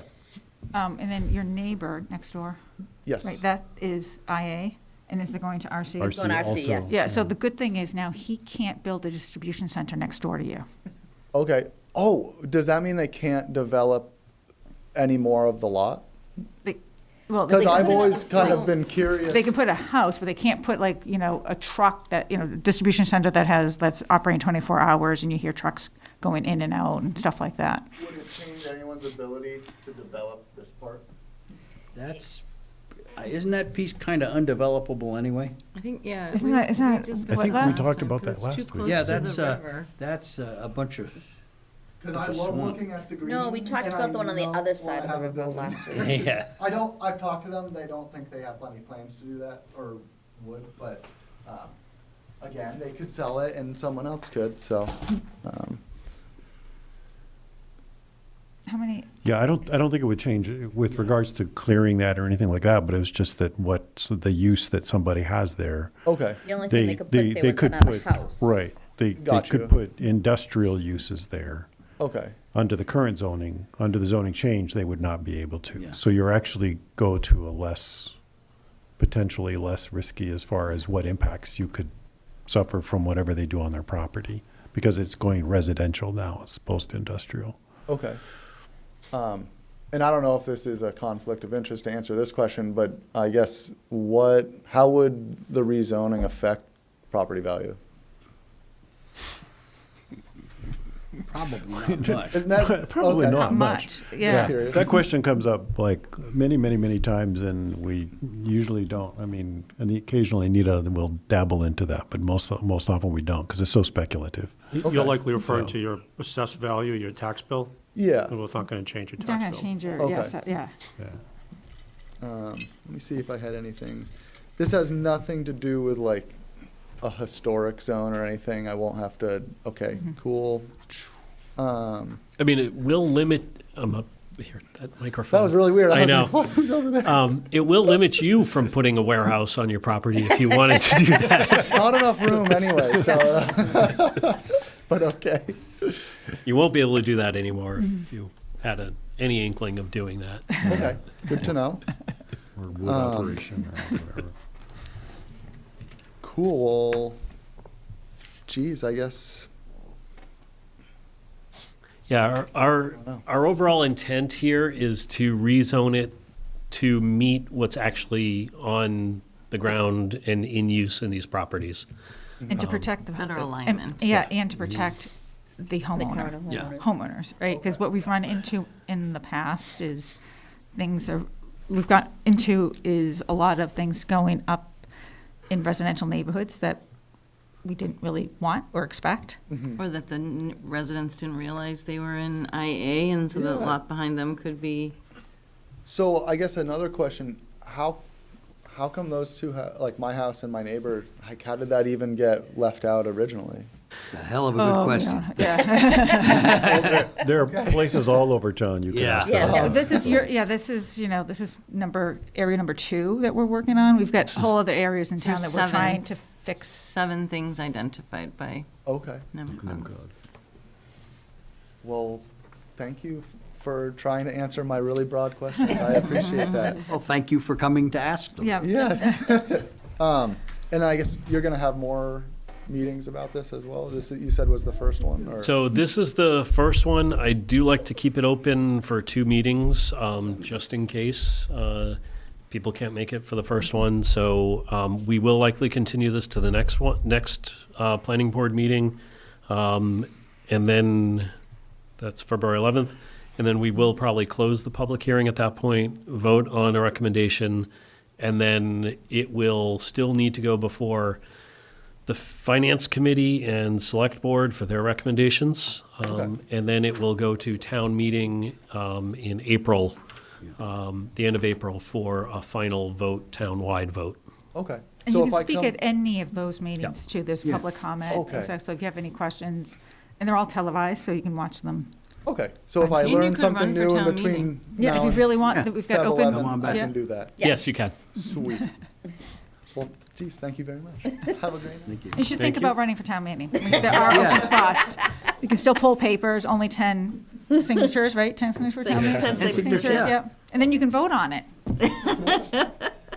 And then your neighbor next door, right, yes, that is IA, and is it going to RC? RC Going RC, also. yes. Yeah, so the good thing is now he can't build a distribution center next door to you. okay. Oh, does that mean they can't develop any more of the lot? Well, Because they- I've always kind of been curious. They can put a house, but they can't put like, a truck that, distribution center that's operating 24 hours and you hear trucks going in and out and stuff like that. Would it change anyone's ability to develop this part? Isn't that piece kind of undevelopable anyway? I think, yeah. Isn't we- that- isn't we that discussed what I think that we last talked time, about 'cause that it's too last close week. Yeah, to the that's, river. that's a bunch of, Because It's I a love swamp. looking at the green. No, we talked and about I the one on the don't other side wanna of the have a river building. last week. yeah. I've talked to them, they don't think they have plenty plans to do that, or would, but, again, they could sell it and someone else could, so, How many, Yeah, I don't think it would change with regards to clearing that or anything like that, but it was just that what's the use that somebody has there. okay, The only thing they could put there was could another put- house. Right, they Got you. could put industrial uses there. okay, Under the current zoning, under the zoning change, they would not be able to. Yeah. So you're actually go to a potentially less risky as far as what impacts you could suffer from whatever they do on their property, because it's going residential now as opposed to industrial. okay. And I don't know if this is a conflict of interest to answer this question, but I guess how would the rezoning affect property value? Probably not much. Isn't that? Probably okay. not much. Just Yeah. curious. That question comes up like many, many, many times, and we usually don't. I mean, and occasionally Anita will dabble into that, but most often we don't because it's so speculative. Okay. You're likely referring So- to your assessed value, your tax bill? Yeah. Well, it's not going to change your it's not tax gonna bill. change your, Okay. yes, yeah. Yeah. Let me see if I had anything. This has nothing to do with like a historic zone or anything. I won't have to, okay, cool. I mean, it will limit Here, that microphone. That was really weird. I was know. like, "What? Who's over there?" It will limit you from putting a warehouse on your property if you wanted to do that. Not enough room anyway, so, but okay. You won't be able to do that anymore if you had any inkling of doing that. Okay, good to know. Or wood operation or whatever. Cool. Well, geez, I guess. Yeah, our overall intent here is to rezone it to meet what's actually on the ground and in use in these properties. And to protect the. Better and- alignment. Yeah, and to protect the homeowner. current Yeah. Homeowners, right? Because what we've run into in the past is we've got into is a lot of things going up in residential neighborhoods that we didn't really want or expect. Or that the residents didn't realize they were in IA, and so the Yeah. lot behind them could be. So I guess another question: how come those two, like my house and my neighbor, like how did that even get left out originally? A hell of a good question. Yeah. There are places all over town you can Yeah. ask Yeah. that. This is this is area number 2 that we're working on. We've got whole other areas in town that There's we're 7. trying to fix. 7 things identified by Okay. NEMCOG. Well, thank you for trying to answer my really broad questions. I appreciate that. Well, thank you for coming to ask them. Yeah. Yes. And I guess you're going to have more meetings about this as well. This you said was the first one, or So this is the first one. I do like to keep it open for 2 meetings, just in case people can't make it for the first one. So we will likely continue this to the next planning board meeting, and then that's February 11th. And then we will probably close the public hearing at that point, vote on a recommendation, and then it will still need to go before the Finance Committee and Select Board for their recommendations. And then it will go to town meeting in April, the end of April, for a final vote, town-wide vote. okay. And So you if can I speak come, at any of those meetings too. There's Yeah. public comment. Okay. So if you have any questions, and they're all televised, so you can watch them. okay. So if I And you learn could something run for new in town between meeting. Yeah, now if you and really want, Yeah. that we've got Feb open. 11, on I back. can do that. Yeah. Yes, you can. Sweet. Well, geez, thank you very much. Have a great night. Thank you. You should think Thank you. about running for town meeting. I mean, there are Yeah. open spots. You can still pull papers, only 10 signatures, right? 10 signatures for town meeting? 10 signatures, yeah. Yep. And then you can vote on it.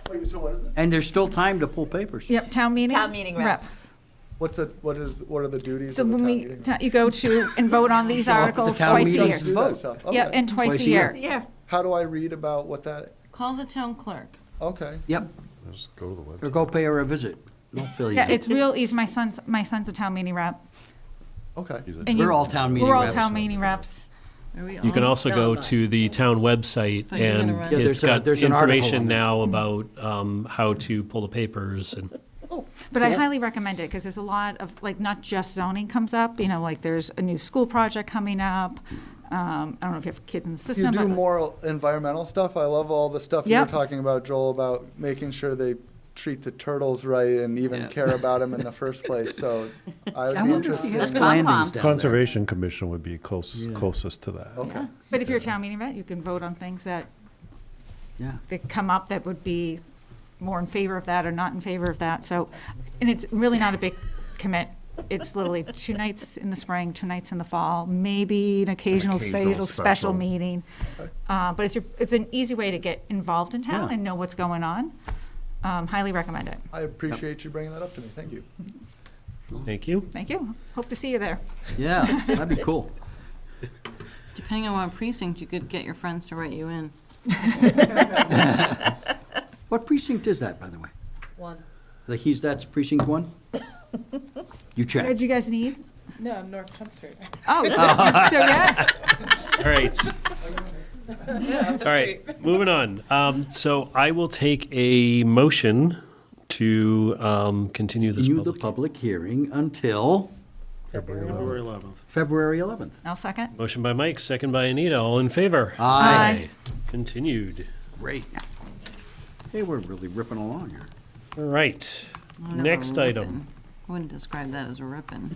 Wait, so what is this? And there's still time to pull papers. Yep, town meeting. Town meeting reps. What are the duties So of the when town we, meeting? you go to and vote on these articles town twice a meetings year. to Do vote. that stuff. Yep, Okay. and twice Twice a a year. Yeah. How do I read about what that? Call the town clerk. Okay. Yep, Just go to the or website. go pay her a visit. They'll fill you Yeah, in. it's real easy. My son's a town meeting rep. Okay. And We're you- all town meeting We're all reps. town meeting reps. Are we You can all- also No, go I'm not. to the town website, Oh, you're gonna and run. Yeah, it's got there's an article information on there. now about how to pull the papers. And But I highly recommend it because there's a lot of, like, not just zoning comes up, like there's a new school project coming up. I don't know if you have kids in the You system, do but more environmental stuff. I love all the stuff you were Yep. talking about, Joel, about making sure they treat the turtles right and even Yeah. care about them in the first place. So I would I be wonder if interested. he has in- landings down there. Conservation Commission would be Yeah. closest to that. Okay. but if you're a town meeting rep, you can vote on things that Yeah. come up that would be more in favor of that or not in favor of that. So, and it's really not a big commit. It's literally 2 nights in the spring, 2 nights in the fall, maybe an occasional special special. meeting. But it's an easy way to get involved in town Yeah. and know what's going on. Highly recommend it. I appreciate you bringing that up to me. Thank you. thank you. Thank you. Hope to see you there. Yeah, that'd be cool. Depending on what precinct, you could get your friends to write you in. What precinct is that, by the way? One. That's precinct 1? You What check. did you guys need? No, I'm North Chelmsford. Oh, so yeah. All right. All right, moving on. So I will take a motion to continue this Continue the public. public hearing until February 11th. February 11th. I'll second. Motion by Mike, second by Anita. All in favor? Aye. Continued. Great. Hey, we're really ripping along here. All right. Oh, no, Next a item. rippin'. I wouldn't describe that as a ripping.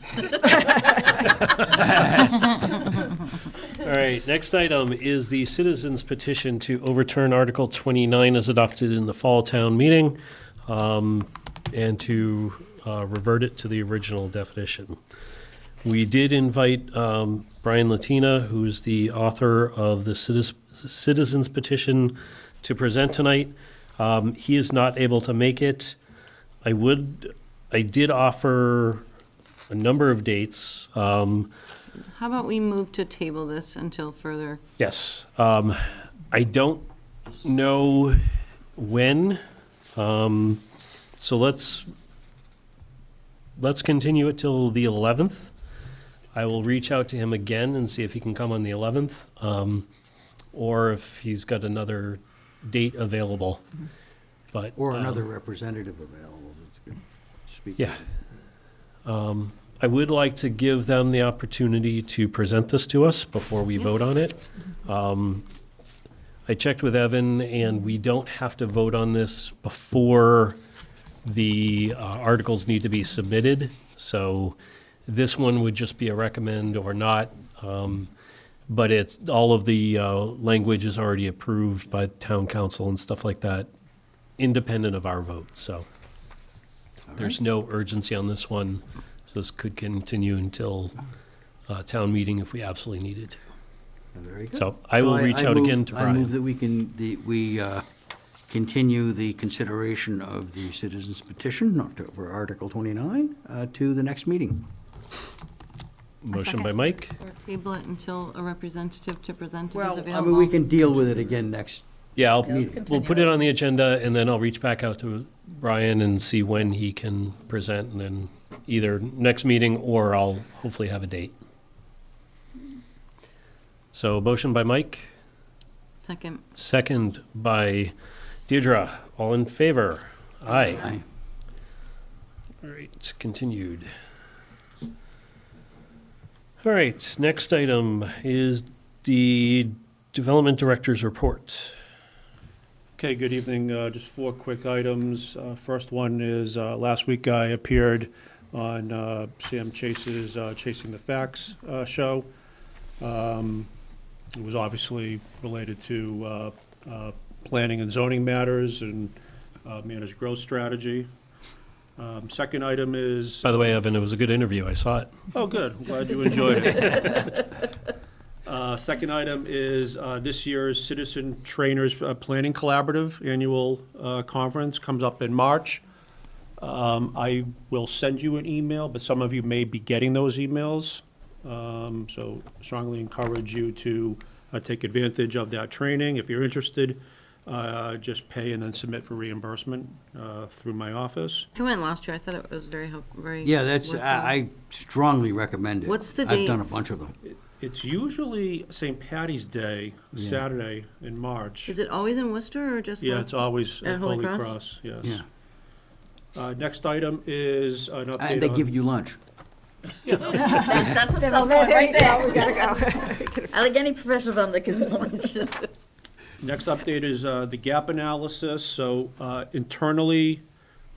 All right. right, next item is the citizens petition to overturn Article 29 as adopted in the fall town meeting, and to revert it to the original definition. We did invite Brian Latina, who's the author of the citizens petition, to present tonight. He is not able to make it. I did offer a number of dates. How about we move to table this until further? Yes. I don't know when, so let's continue it till the 11th. I will reach out to him again and see if he can come on the 11th, or if he's got another date available. But Or another representative available that's going to speak. to yeah. it. I would like to give them the opportunity to present this to us before we vote on it. I checked with Evan, and we don't have to vote on this before the articles need to be submitted. So this one would just be a recommend or not. But it's, all of the language is already approved by town council and stuff like that, independent of our vote. So there's no urgency on this one. So this could continue until town meeting if we absolutely needed to. Very good. So I will reach out again to I move Brian. that we continue the consideration of the citizens petition for Article 29 to the next meeting. Motion by Mike, Or table it until a representative to present it is Well, available? I mean, we can deal with it again next. yeah, let's we'll put it on the agenda, and then I'll reach back out to Brian and see when he can present, and then either next meeting or I'll hopefully have a date. So motion by Mike, Second. second by Deirdre. All in favor? Aye. Aye. All right, continued. All right, next item is the Development Director's Report. Okay, good evening. Just 4 quick items. First one is, last week I appeared on Sam Chase's Chasing the Facts show. It was obviously related to planning and zoning matters and managed growth strategy. Second item is... By the way, Evan, it was a good interview. I saw it. Oh, good. I'm glad you enjoyed it. Second item is this year's Citizen Trainers Planning Collaborative Annual Conference comes up in March. I will send you an email, but some of you may be getting those emails. So strongly encourage you to take advantage of that training. If you're interested, just pay and then submit for reimbursement through my office. I went last year. I thought it was very Yeah, that's, worthwhile. I strongly recommend it. What's the I've done a dates? bunch of them. It's usually St. Patty's Day, Yeah. Saturday in March. Is it always in Worcester or just? Yeah, last- it's always At at Holy Holy Cross? Cross, yes. Yeah. Next item is an update And they on- give you lunch. That's a sell point right there. We gotta go. I like any professional firm that gives me lunch. Next update is the gap analysis. So internally,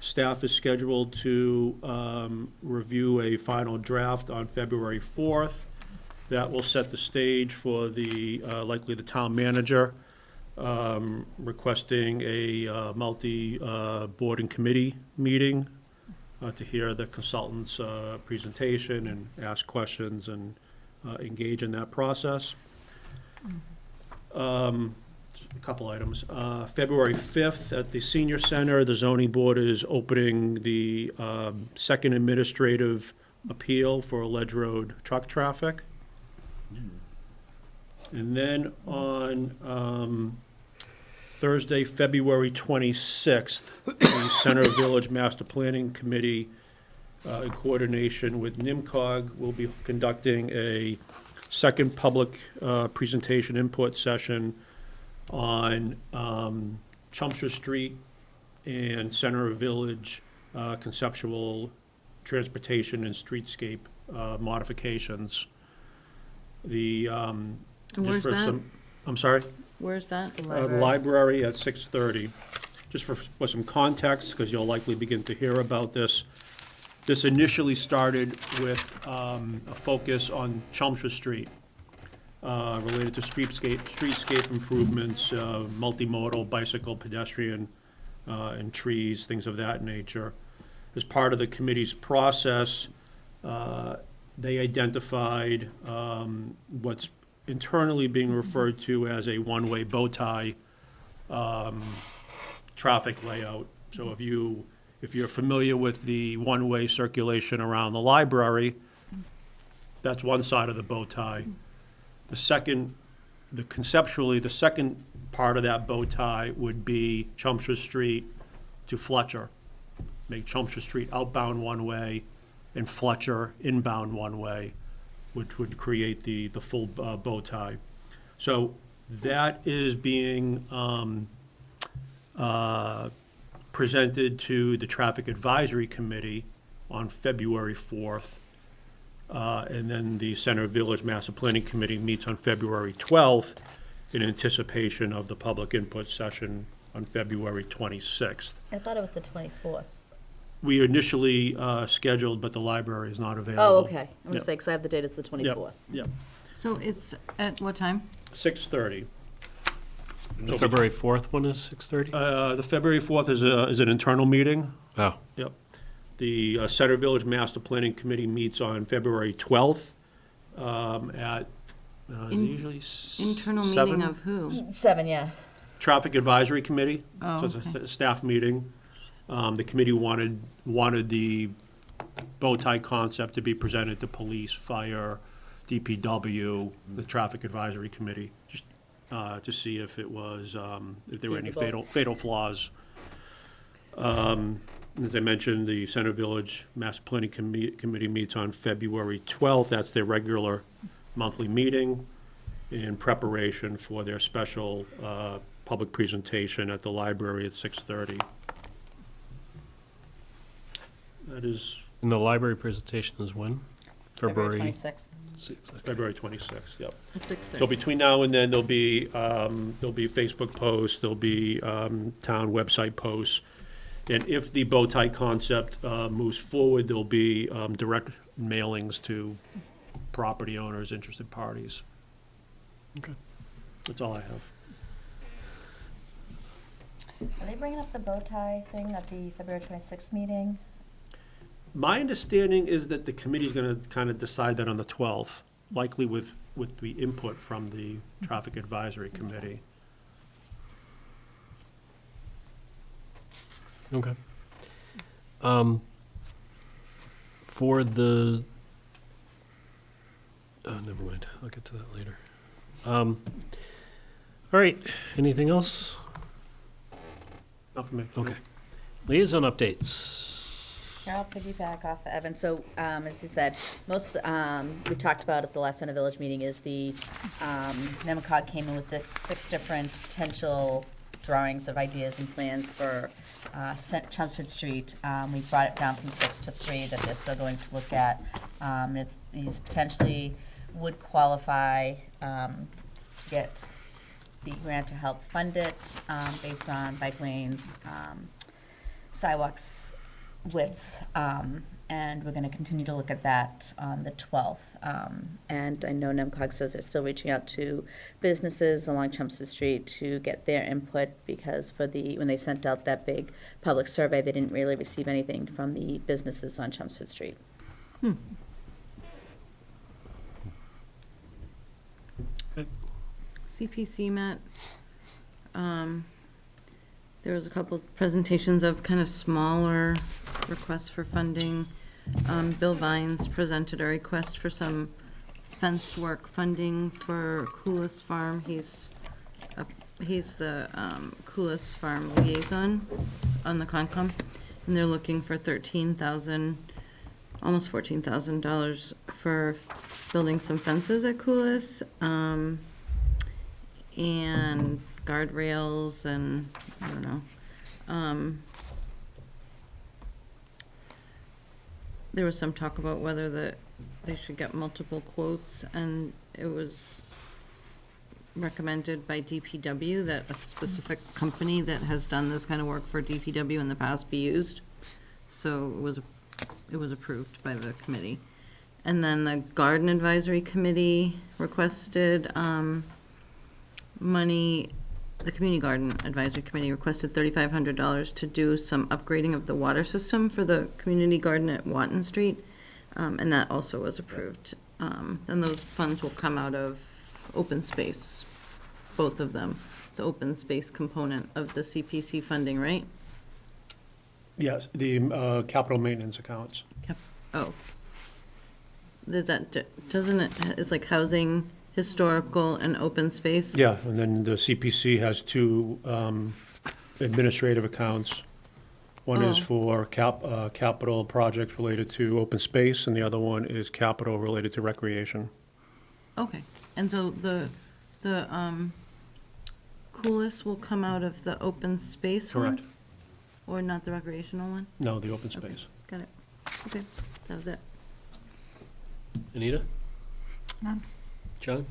staff is scheduled to review a final draft on February 4th. That will set the stage for the, likely the town manager requesting a multi-board and committee meeting to hear the consultant's presentation and ask questions and engage in that process. A couple items. February 5th at the Senior Center, the zoning board is opening the second administrative appeal for Ledge Road truck traffic. And then on Thursday, February 26th, the Center Village Master Planning Committee, in coordination with NIMCOG, will be conducting a second public presentation input session on Chelmsford Street and Center of Village conceptual transportation and streetscape modifications. The, just where's for that? some, I'm sorry? Where's that? The library at 6:30. Just for some context, because you'll likely begin to hear about this. This initially started with a focus on Chelmsford Street. related to streetscape improvements, multimodal, bicycle, pedestrian, and trees, things of that nature. As part of the committee's process, they identified what's internally being referred to as a one-way bow tie traffic layout. So if you're familiar with the one-way circulation around the library, that's one side of the bow tie. Conceptually, the second part of that bow tie would be Chelmsford Street to Fletcher. Make Chelmsford Street outbound one way and Fletcher inbound one way, which would create the full bow tie. So that is being presented to the Traffic Advisory Committee on February 4th. And then the Center Village Master Planning Committee meets on February 12th in anticipation of the public input session on February 26th. I thought it was the 24th. We initially scheduled, but the library is not available. Oh, okay. I'm gonna Yep. say, because I have the date, it's the 24th. Yep, So it's at what time? 6:30. The February 4th one is 6:30? The February 4th is an internal meeting. Oh. Yep. The Center Village Master Planning Committee meets on February 12th at, is it usually Internal 7? meeting of who? 7, yeah. Traffic Advisory Committee. Oh, So it's okay. a staff meeting. The committee wanted the bow tie concept to be presented to police, fire, DPW, the Traffic Advisory Committee, just to see if it was, if there were any Feasible. fatal flaws. As I mentioned, the Center Village Master Planning Committee meets on February 12th. That's their regular monthly meeting in preparation for their special public presentation at the library at 6:30. That is And the library presentation is when? February? 26th. February 26th, yep. At 6:30. So between now and then, there'll be Facebook posts, there'll be town website posts. And if the bow tie concept moves forward, there'll be direct mailings to property owners, interested parties. Okay. That's all I have. Are they bringing up the bow tie thing at the February 26th meeting? My understanding is that the committee's gonna kind of decide that on the 12th, likely with the input from the Traffic Advisory Committee. Okay. For the, oh, never mind, I'll get to that later. All right, anything else? Not for me. Okay. Liaison updates. Here, I'll piggyback off of Evan. So, as you said, we talked about at the last Center Village meeting is the, NEMCOG came in with the 6 different potential drawings of ideas and plans for Chelmsford Street. We brought it down from 6 to 3 that they're still going to look at. If these potentially would qualify to get the grant to help fund it based on bike lanes, sidewalks, widths, and we're going to continue to look at that on the 12th. And I know NEMCOG says they're still reaching out to businesses along Chelmsford Street to get their input because when they sent out that big public survey, they didn't really receive anything from the businesses on Chelmsford Street. CPC met. There was a couple presentations of kind of smaller requests for funding. Bill Vines presented a request for some fence work funding for Coolis Farm. He's the Coolis Farm liaison on the Concom, and they're looking for almost $14,000 for building some fences at Coolis, and guardrails and, I don't know. There was some talk about whether they should get multiple quotes, and it was recommended by DPW that a specific company that has done this kind of work for DPW in the past be used. So it was approved by the committee. And then the Garden Advisory Committee requested money, the Community Garden Advisory Committee requested $3,500 to do some upgrading of the water system for the community garden at Watton Street, and that also was approved. Then those funds will come out of open space, both of them, the open space component of the CPC funding, right? Yes, the capital maintenance accounts. Oh. Does that, doesn't it, it's like housing, historical, and open space? Yeah, and then the CPC has two administrative accounts. One is for capital projects related to open space, and the other one is capital related to recreation. Okay, and so the coolest will come out of the open space one? Correct. Or not the recreational one? No, the open Okay, space. got it. Okay, that was it. Anita? None. John?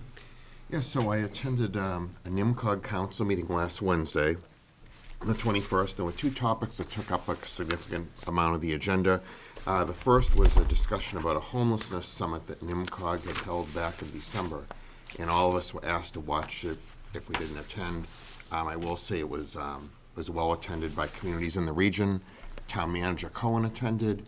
Yes, so I attended a NIMCOG council meeting last Wednesday, the 21st. There were two topics that took up a significant amount of the agenda. The first was a discussion about a homelessness summit that NIMCOG had held back in December, and all of us were asked to watch it if we didn't attend. I will say it was well attended by communities in the region. Town Manager Cohen attended.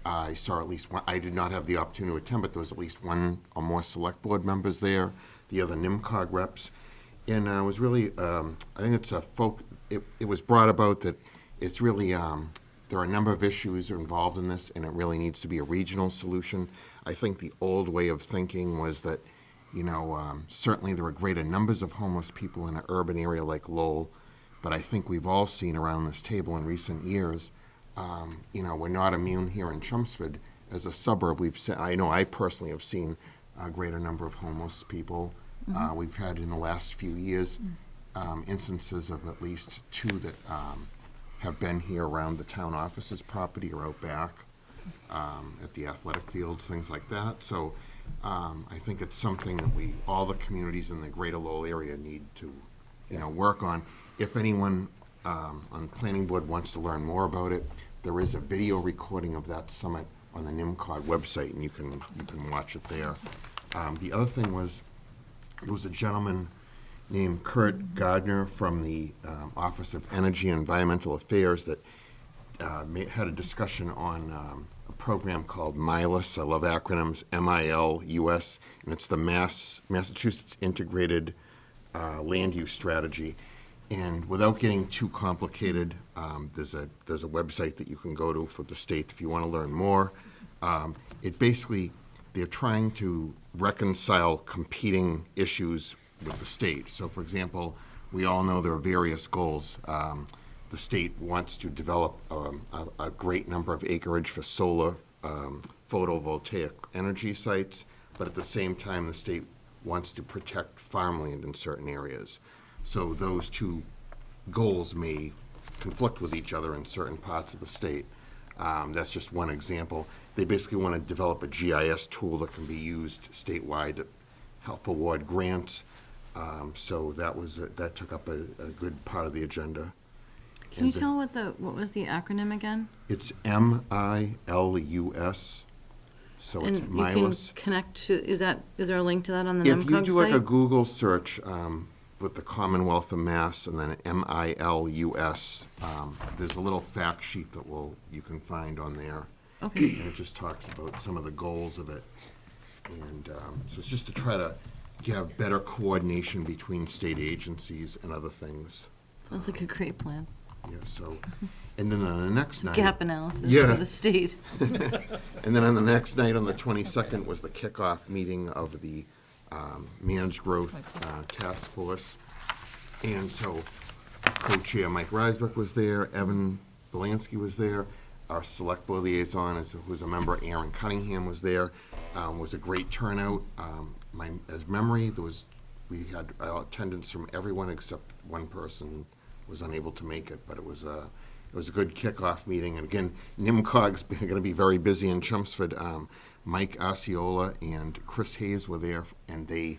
I saw at least one. I did not have the opportunity to attend, but there was at least one or more select board members there, the other NIMCOG reps. And it was really, I think it's it was brought about that it's really, there are a number of issues involved in this, and it really needs to be a regional solution. I think the old way of thinking was that, certainly there are greater numbers of homeless people in an urban area like Lowell, but I think we've all seen around this table in recent years, we're not immune here in Chelmsford. As a suburb, I know I personally have seen a greater number of homeless people. We've had in the last few years instances of at least two that have been here around the town offices property or out back at the athletic fields, things like that. So I think it's something that all the communities in the greater Lowell area need to, work on. If anyone on the planning board wants to learn more about it, there is a video recording of that summit on the NIMCOG website, and you can watch it there. The other thing was, there was a gentleman named Kurt Gardner from the Office of Energy and Environmental Affairs that had a discussion on a program called MILUS. I love acronyms, MILUS, and it's the Massachusetts Integrated Land Use Strategy. And without getting too complicated, there's a website that you can go to for the state if you want to learn more. It basically, they're trying to reconcile competing issues with the state. So, for example, we all know there are various goals. The state wants to develop a great number of acreage for solar photovoltaic energy sites, but at the same time, the state wants to protect farmland in certain areas. So those two goals may conflict with each other in certain parts of the state. That's just one example. They basically want to develop a GIS tool that can be used statewide to help award grants. So that took up a good part of the agenda. Can you tell what was the acronym again? It's MILUS. So it's And MILUS. you can connect to, is there a link to that on the If NIMCOG you do like a site? Google search with the Commonwealth of Mass and then MILUS, there's a little fact sheet that you can find on there. Okay. And it just talks about some of the goals of it. And so it's just to try to have better coordination between state agencies and other things. Sounds like a great plan. Yeah, so, and then on the next night. Gap analysis Yeah. for the state. And then on the next night, on the 22nd, was the kickoff meeting of the Managed Growth Task Force. And so co-chair Mike Risebrook was there, Evan Belansky was there, our select board liaison, who's a member, Aaron Cunningham was there. Was a great turnout. As memory, we had attendance from everyone except one person was unable to make it, but it was a good kickoff meeting. And again, NIMCOG's going to be very busy in Chelmsford. Mike Osceola and Chris Hayes were there, and they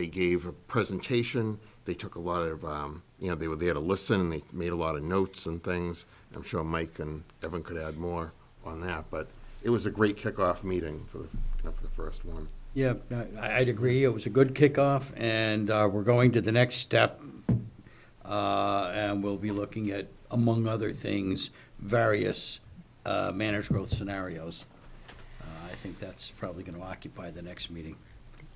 gave a presentation. They took a lot of, they were there to listen, and they made a lot of notes and things. I'm sure Mike and Evan could add more on that, but it was a great kickoff meeting for the first one. Yeah, I'd agree. It was a good kickoff, and we're going to the next step. And we'll be looking at, among other things, various managed growth scenarios. I think that's probably going to occupy the next meeting.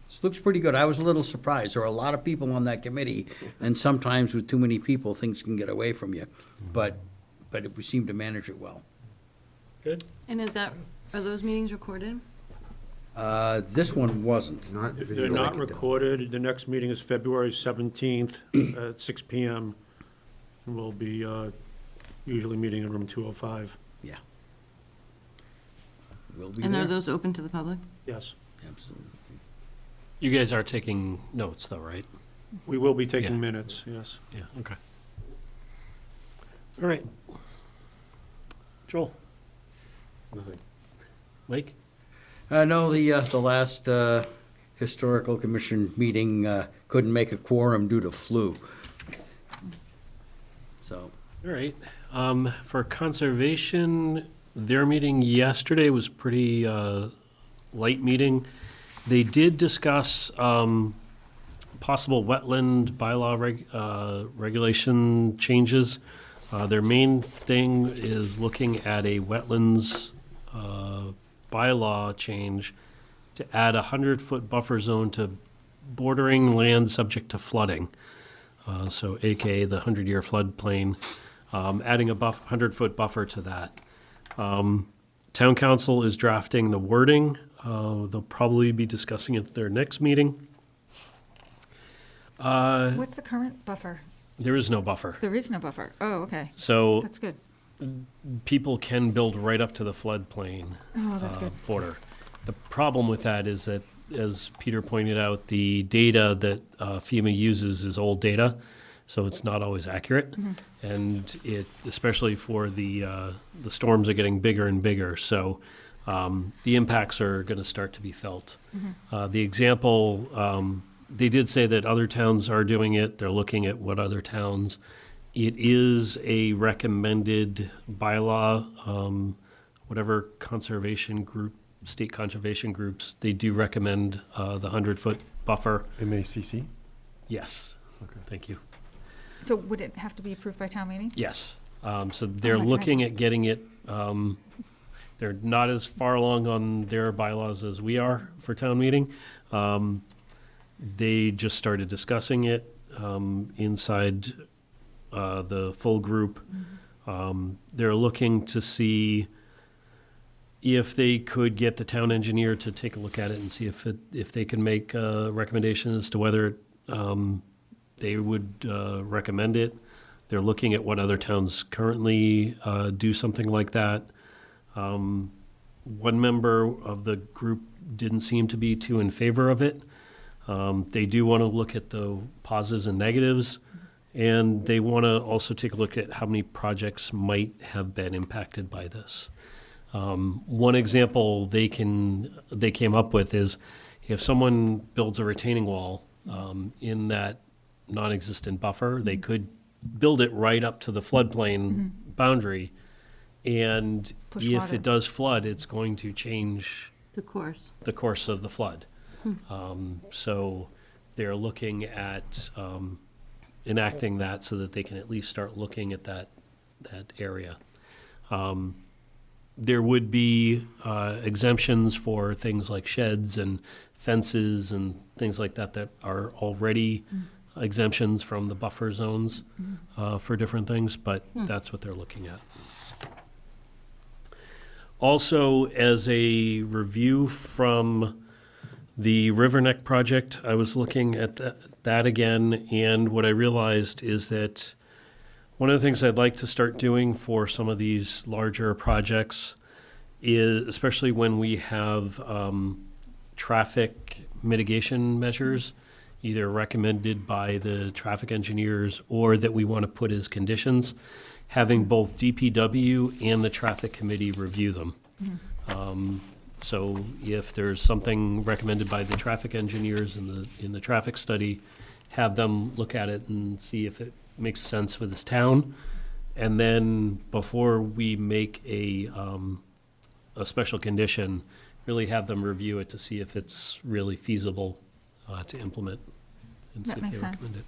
This looks pretty good. I was a little surprised. There are a lot of people on that committee, and sometimes with too many people, things can get away from you. But we seem to manage it well. Good. And are those meetings recorded? This one wasn't. They're not recorded. The next meeting is February 17th at 6 PM. And we'll be usually meeting in room 205. Yeah. We'll be And there. are those open to the public? Yes. Absolutely. You guys are taking notes, though, right? We will be taking Yeah. minutes, yes. Yeah, okay. All right. Joel? Nothing. Mike? No, the last historical commission meeting couldn't make a quorum due to flu. So, All right. For conservation, their meeting yesterday was pretty light meeting. They did discuss possible wetland bylaw regulation changes. Their main thing is looking at a wetlands bylaw change to add a 100-foot buffer zone to bordering land subject to flooding. So AKA the 100-year floodplain, adding a 100-foot buffer to that. Town council is drafting the wording. They'll probably be discussing it at their next meeting. What's the current buffer? There is no buffer. There is no buffer. Oh, okay. So That's good. people can build right up to the floodplain Oh, that's good. border. The problem with that is that, as Peter pointed out, the data that FEMA uses is old data, so it's not always accurate. Mm-hmm. And it, especially for the storms are getting bigger and bigger, so the impacts are going to start to be felt. Mm-hmm. The example, they did say that other towns are doing it. They're looking at what other towns. It is a recommended bylaw. Whatever conservation group, state conservation groups, they do recommend the 100-foot buffer. MACC? Yes. Okay. Thank you. So would it have to be approved by town meeting? Yes. So they're my looking God. at getting it, they're not as far along on their bylaws as we are for town meeting. They just started discussing it inside the full group. They're looking to see if they could get the town engineer to take a look at it and see if they can make a recommendation as to whether they would recommend it. They're looking at what other towns currently do something like that. One member of the group didn't seem to be too in favor of it. They do want to look at the positives and negatives, and they want to also take a look at how many projects might have been impacted by this. One example they came up with is if someone builds a retaining wall in that non-existent buffer, they could build it right up to the floodplain boundary, and Push if water. it does flood, it's going to change The course. the course of the flood. So they're looking at enacting that so that they can at least start looking at that area. There would be exemptions for things like sheds and fences and things like that that are already exemptions from the buffer zones for different things, but that's what they're looking at. Also, as a review from the River Neck project, I was looking at that again, and what I realized is that one of the things I'd like to start doing for some of these larger projects is, especially when we have traffic mitigation measures, either recommended by the traffic engineers or that we want to put as conditions, having both DPW and the traffic committee review them. So if there's something recommended by the traffic engineers in the traffic study, have them look at it and see if it makes sense for this town. And then before we make a a special condition, really have them review it to see if it's really feasible to implement and see That if makes they sense. recommend it.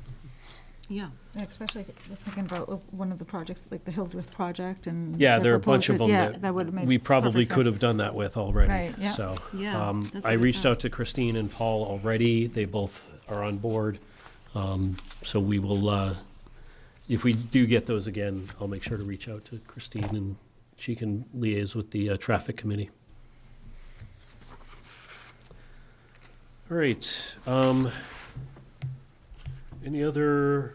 Yeah. Especially thinking about one of the projects, like the Hildreth project and. Yeah, the there are a bunch of proposed- them Yeah, that would have made. we probably perfect could sense. have done that with already. Right, yeah. So, Yeah, that's a I good reached thought. out to Christine and Paul already. They both are on board. So we will, if we do get those again, I'll make sure to reach out to Christine and she can liaise with the traffic committee. All right. Any other,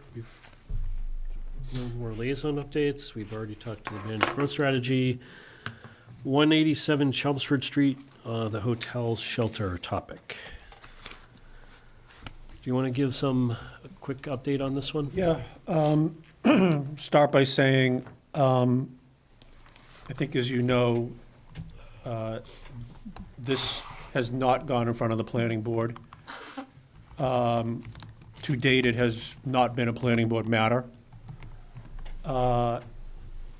no more liaison updates. We've already talked to the managed growth strategy. 187 Chelmsford Street, the hotel shelter topic. Do you want to give a quick update on this one? Yeah, start by saying, I think as you know, this has not gone in front of the planning board. To date, it has not been a planning board matter.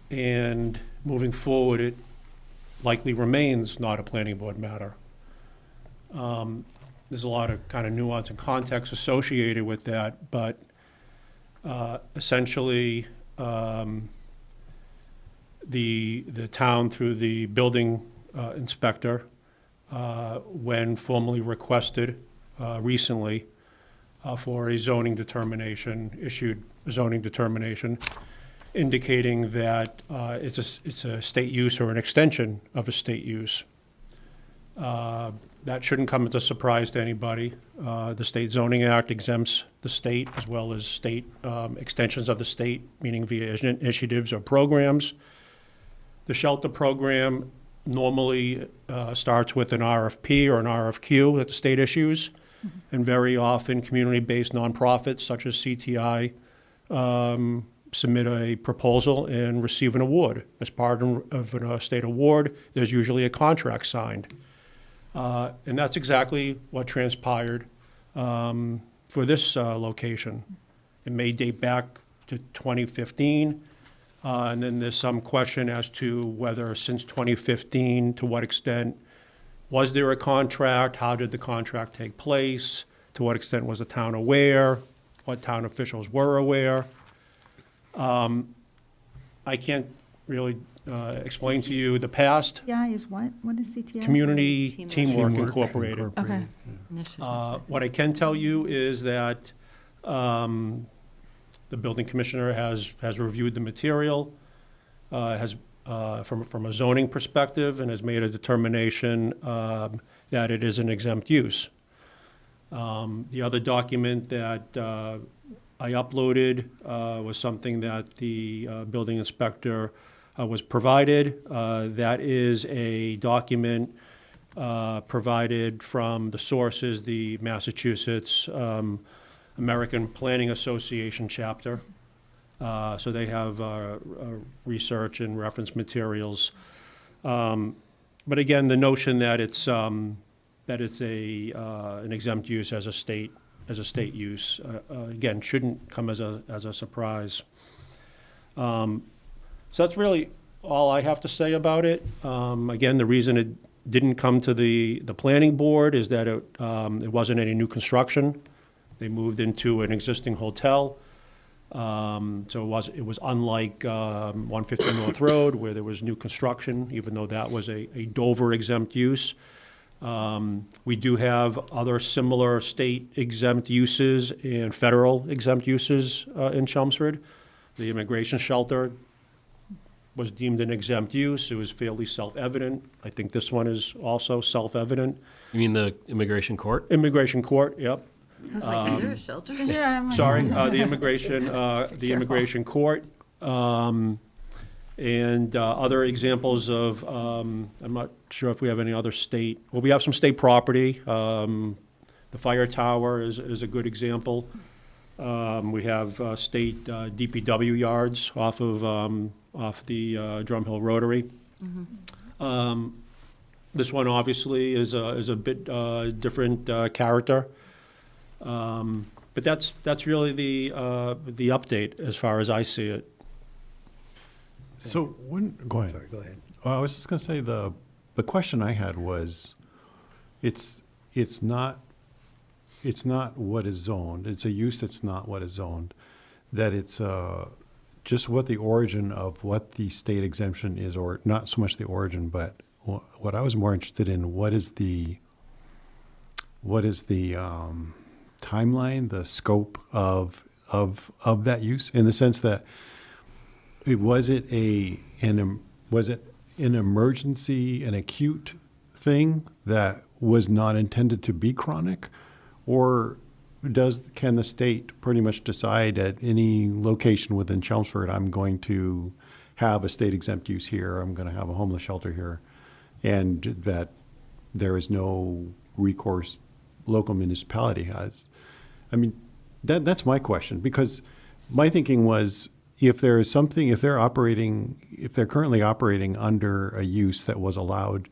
And moving forward, it likely remains not a planning board matter. There's a lot of kind of nuance and context associated with that, but essentially, the town through the building inspector, when formally requested recently for a zoning determination, issued a zoning determination indicating that it's a state use or an extension of a state use. That shouldn't come as a surprise to anybody. The State Zoning Act exempts the state as well as state extensions of the state, meaning via initiatives or programs. The shelter program normally starts with an RFP or an RFQ that the state issues, and very often community-based nonprofits such as CTI submit a proposal and receive an award. As part of a state award, there's usually a contract signed. And that's exactly what transpired for this location. It may date back to 2015, and then there's some question as to whether since 2015, to what extent was there a contract? How did the contract take place? To what extent was the town aware? What town officials were aware? I can't really explain to you the past. CTI is what? What is CTI? Community Teamwork. Teamwork Teamwork Incorporated. Okay. What I can tell you is that the building commissioner has reviewed the material, from a zoning perspective, and has made a determination that it is an exempt use. The other document that I uploaded was something that the building inspector was provided. That is a document provided from the sources, the Massachusetts American Planning Association chapter. So they have research and reference materials. But again, the notion that it's an exempt use as a state use, again, shouldn't come as a surprise. So that's really all I have to say about it. Again, the reason it didn't come to the planning board is that it wasn't any new construction. They moved into an existing hotel. So it was unlike 150 North Road, where there was new construction, even though that was a Dover exempt use. We do have other similar state exempt uses and federal exempt uses in Chelmsford. The immigration shelter was deemed an exempt use. It was fairly self-evident. I think this one is also self-evident. You mean the immigration court? Immigration court, yep. I was like, is there a shelter? Yeah, I'm like. Sorry, the immigration court, and other examples of, I'm not sure if we have any other state, well, we have some state property. The fire tower is a good example. We have state DPW yards off the Drum Hill Rotary. This one obviously is a bit different character. But that's really the update as far as I see it. So go ahead. Sorry, go ahead. I was just going to say the question I had was, it's not what is zoned. It's a use that's not what is zoned. That it's just what the origin of what the state exemption is, or not so much the origin, but what I was more interested in, what is the timeline, the scope of that use, in the sense that was it an emergency, an acute thing that was not intended to be chronic, or can the state pretty much decide at any location within Chelmsford, I'm going to have a state exempt use here, I'm going to have a homeless shelter here, and that there is no recourse local municipality has? I mean, that's my question, because my thinking was, if there is something, if they're currently operating under a use that was allowed,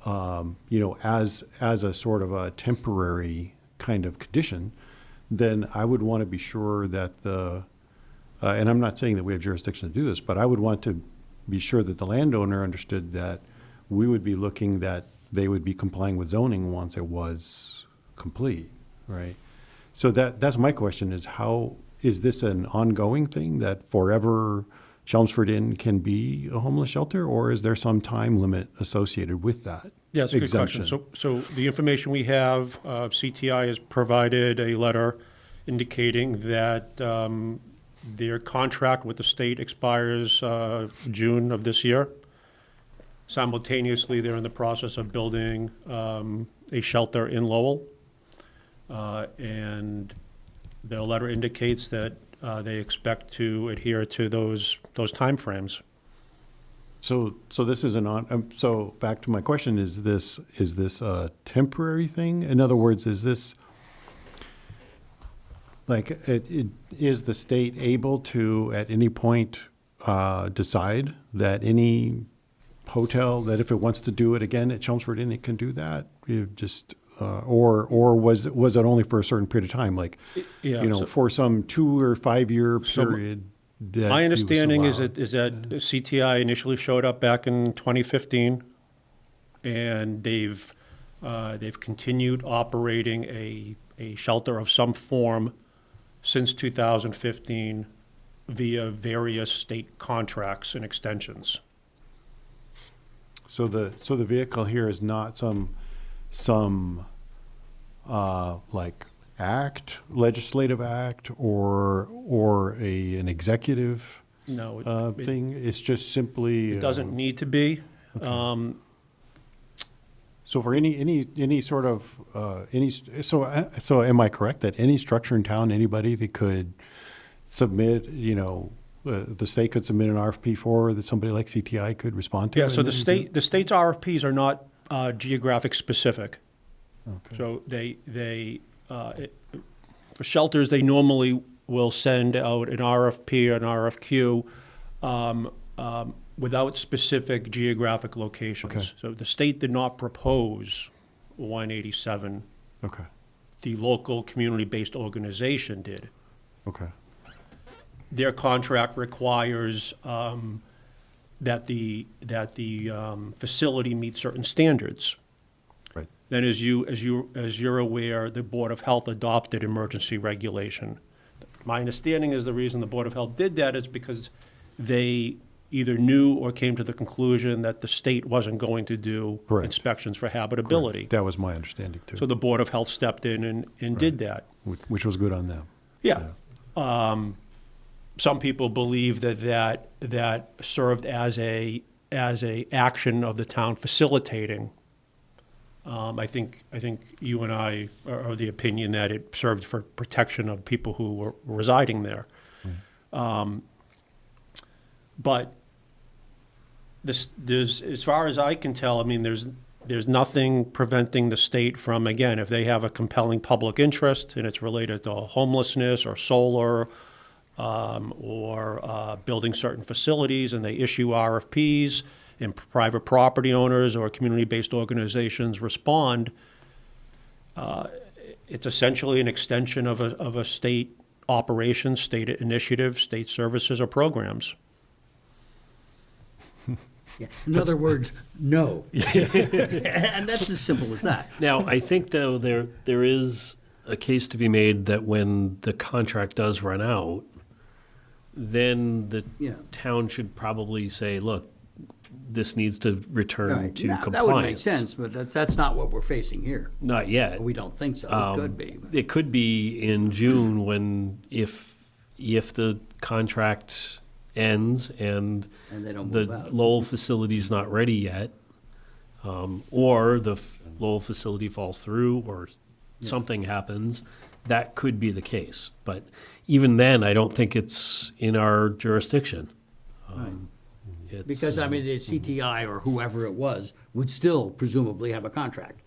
as a sort of a temporary kind of condition, then I would want to be sure that and I'm not saying that we have jurisdiction to do this, but I would want to be sure that the landowner understood that we would be looking that they would be complying with zoning once it was complete, right? So that's my question, is how, is this an ongoing thing that forever Chelmsford Inn can be a homeless shelter, or is there some time limit associated with that? Yeah, that's a good exemption? question. So the information we have, CTI has provided a letter indicating that their contract with the state expires June of this year. Simultaneously, they're in the process of building a shelter in Lowell. And their letter indicates that they expect to adhere to those timeframes. So this is so back to my question, is this a temporary thing? In other words, is this, like, is the state able to, at any point, decide that any hotel, that if it wants to do it again at Chelmsford Inn, it can do that? Or was it only for a certain period of time, like, for some 2 or 5 year period? My understanding is that CTI initially showed up back in 2015, and they've continued operating a shelter of some form since 2015 via various state contracts and extensions. So the vehicle here is not some like legislative act or an executive thing. It's just simply it doesn't need to be. Okay. So for any sort of so am I correct that any structure in town, anybody that could submit, the state could submit an RFP for, that somebody like CTI could respond to? Yeah. So the state's RFPs are not geographic specific. Okay. So for shelters, they normally will send out an RFP or an RFQ without specific geographic locations. Okay. So the state did not propose 187. Okay. The local community-based organization did. Okay. Their contract requires that the facility meet certain standards. Right. Then, as you're aware, the Board of Health adopted emergency regulation. My understanding is the reason the Board of Health did that is because they either knew or came to the conclusion that the state wasn't going to do Correct. Inspections for habitability. Correct. That was my understanding too. So the Board of Health stepped in and did that. Which was good on them. Yeah. Some people believe that served as a action of the town facilitating. I think you and I are of the opinion that it served for protection of people who were residing there. But there's, as far as I can tell, I mean, there's nothing preventing the state from, again, if they have a compelling public interest and it's related to homelessness or solar or building certain facilities, and they issue RFPs and private property owners or community-based organizations respond, it's essentially an extension of a state operation, state initiative, state services or programs. Yeah. In other words, no. And that's as simple as that. Now, I think, though, there is a case to be made that when the contract does run out, then the Yeah. town should probably say, look, this needs to return Right. to Now, compliance. that would make sense, but that's not what we're facing here. Not yet. We don't think so. It could be. but- It could be in June when, if the contract ends and And they don't the move out. Lowell facility's not ready yet, or the Lowell facility falls through, or something happens, that could be the case. But even then, I don't think it's in our jurisdiction. It's- Because, I mean, the CTI or whoever it was would still presumably have a contract.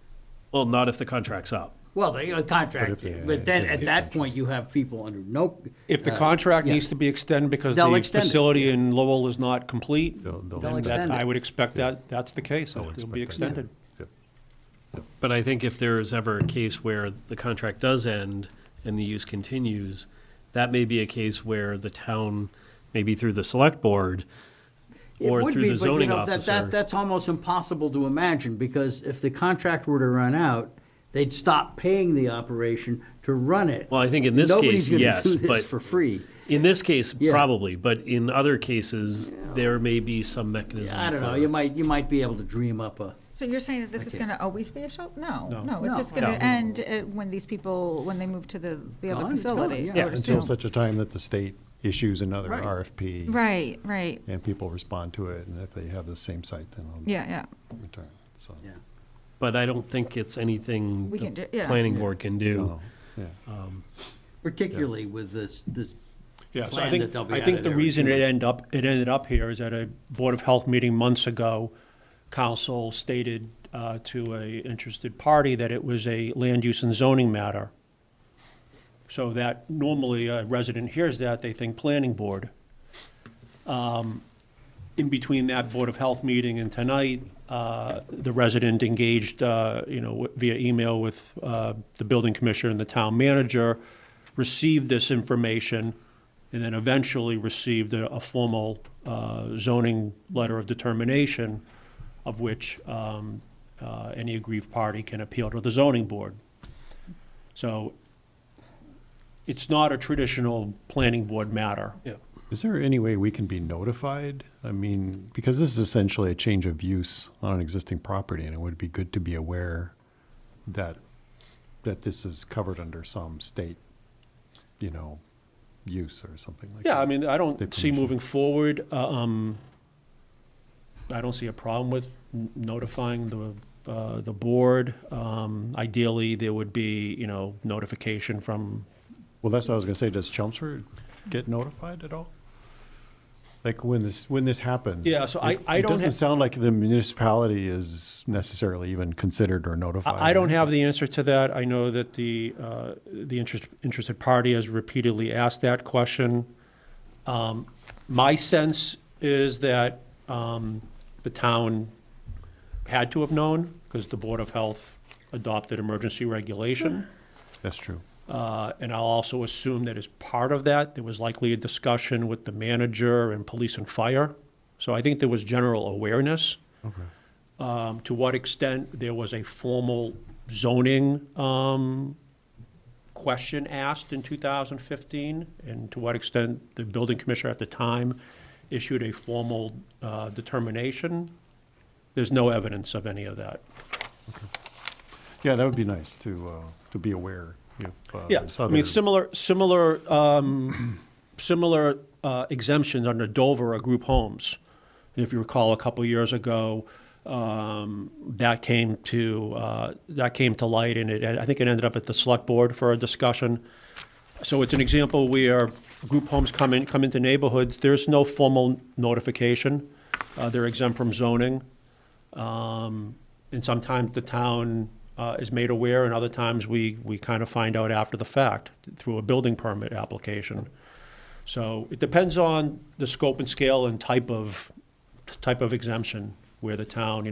Well, not if the contract's up. Well, they have a contract, But if they- but then at that point, you have people under no. If the contract yeah. needs to be extended because They'll the extend it. facility in Lowell is not complete, They'll then extend it. I would expect that, that's the case, I would it'll be expect that. extended. But I think if there is ever a case where the contract does end and the use continues, that may be a case where the town, maybe through the select board, It or would through be, the but, you zoning know, officer. That's almost impossible to imagine, because if the contract were to run out, they'd stop paying the operation to run it. Well, I think in this Nobody's case, gonna yes, do this but for free. in this case, Yeah. probably, but in other cases, there may be some mechanism. I don't know, for- you might be able to dream up a, So you're saying that this is Okay. gonna always be a shelter? No, No. no, it's No. just gonna No. end when these people, when they move to the Oh, other it's gone, facility. yeah. I Yeah, would Until assume. such a time that the state issues another Right. RFP. Right, right, And people respond to it, and if they have the same site, then they'll yeah, yeah. return. So, yeah. But I don't think it's anything We the can do- yeah. planning board can do. no, yeah. Particularly with this Yeah, so plan I think, that they'll be I out think of the there reason soon. it ended up here is at a Board of Health meeting months ago, council stated to a interested party that it was a land use and zoning matter. So that normally a resident hears that, they think planning board. In between that Board of Health meeting and tonight, the resident engaged, via email with the building commissioner and the town manager, received this information, and then eventually received a formal zoning letter of determination, of which any aggrieved party can appeal to the zoning board. So it's not a traditional planning board matter. Yeah. Is there any way we can be notified? I mean, because this is essentially a change of use on an existing property, and it would be good to be aware that this is covered under some state, use or something like that. Yeah, I mean, I don't State see permission. moving forward, I don't see a problem with notifying the board. Ideally, there would be, notification from, Well, that's what I was gonna say. Does Chelmsford get notified at all? Like when this happens? Yeah, so I It don't doesn't have- sound like the municipality is necessarily even considered or notified. I don't have the answer to that. I know that the interested party has repeatedly asked that question. My sense is that the town had to have known, because the Board of Health adopted emergency regulation. That's true. And I'll also assume that as part of that, there was likely a discussion with the manager and police and fire. So I think there was general awareness. Okay. To what extent there was a formal zoning question asked in 2015, and to what extent the building commissioner at the time issued a formal determination, there's no evidence of any of that. Yeah, that would be nice to be aware if Yeah, there's I mean, other- similar exemptions under Dover are group homes. If you recall, a couple years ago, that came to light, and I think it ended up at the select board for a discussion. So it's an example where group homes come into neighborhoods. There's no formal notification. They're exempt from zoning. And sometimes the town is made aware, and other times we kind of find out after the fact through a building permit application. So it depends on the scope and scale and type of exemption where the town,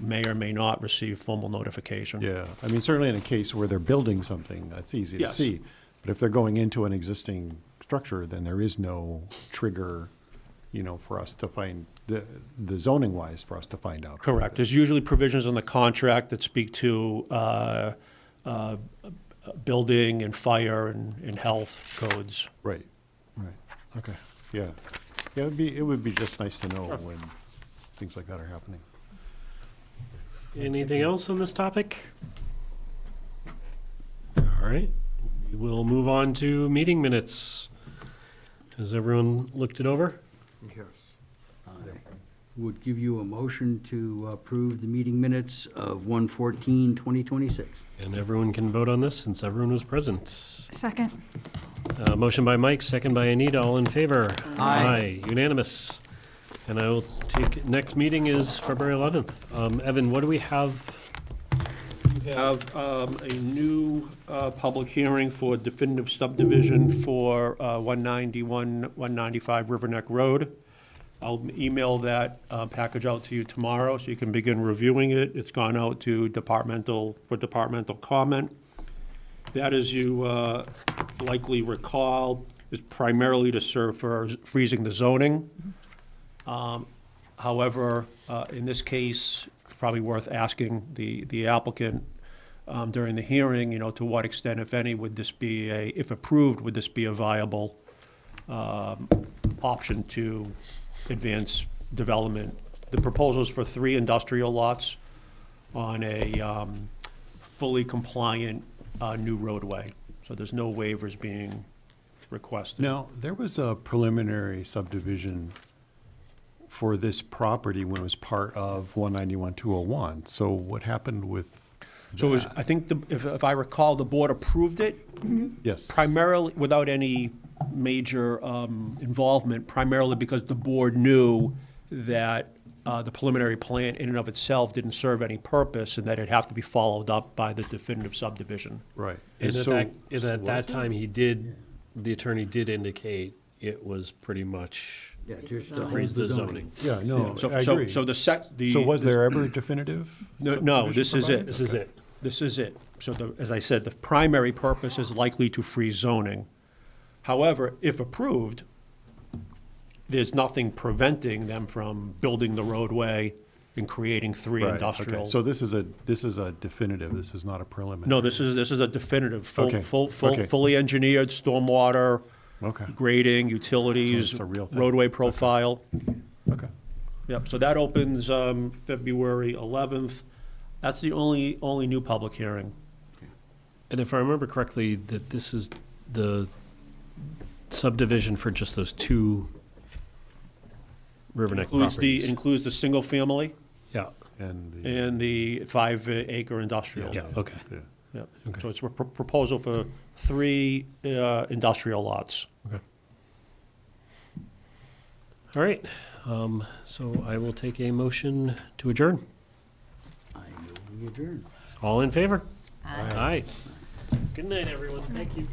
may or may not receive formal notification. Yeah, I mean, certainly in a case where they're building something, that's easy to Yes. see. But if they're going into an existing structure, then there is no trigger, for us to find the zoning wise for us to find out. Correct. There's usually provisions in the contract that speak to building and fire and health codes. Right, right, okay, yeah. Yeah, it would be just nice to know when things like that are happening. Anything else on this topic? All right, we'll move on to meeting minutes. Has everyone looked it over? Yes. I would give you a motion to approve the meeting minutes of 1/14/2026. And everyone can vote on this since everyone was present. Second. Motion by Mike, second by Anita, all in favor? Aye. Unanimous. And I will take, next meeting is February 11th. Evan, what do we have? We have a new public hearing for definitive subdivision for 191, 195 Riverneck Road. I'll email that package out to you tomorrow so you can begin reviewing it. It's gone out to departmental comment. That, as you likely recall, is primarily to serve for freezing the zoning. However, in this case, it's probably worth asking the applicant during the hearing, to what extent, if any, would this be if approved, would this be a viable option to advance development? The proposal is for 3 industrial lots on a fully compliant new roadway. So there's no waivers being requested. Now, there was a preliminary subdivision for this property when it was part of 191-201. So what happened with So it was, that? I think, if I recall, the board approved it Yes. primarily without any major involvement, primarily because the board knew that the preliminary plan in and of itself didn't serve any purpose and that it'd have to be followed up by the definitive subdivision. Right. And so- at that was it? time, the attorney did indicate it was pretty much Yeah, just to freeze the zoning. Yeah, no, So, I so, agree. so the So was there ever a definitive? No, this is it. This is it. This is it. So as I said, the primary purpose is likely to freeze zoning. However, if approved, there's nothing preventing them from building the roadway and creating 3 Right, industrial. okay. So this is a definitive, this is not a preliminary? No, this is a definitive, Okay, okay. fully engineered, stormwater, Okay, grading, So utilities, it's a real thing. roadway profile. okay. Yep, so that opens February 11th. That's the only new public hearing. And if I remember correctly, that this is the subdivision for just those 2 Riverneck properties. Includes the single family Yeah, and the 5-acre industrial. yeah, okay. Yeah. Yep. Okay. So it's a proposal for 3 industrial lots. All right, so I will take a motion to adjourn. I move we adjourn. All in favor? Aye. Good night, everyone. Thank you.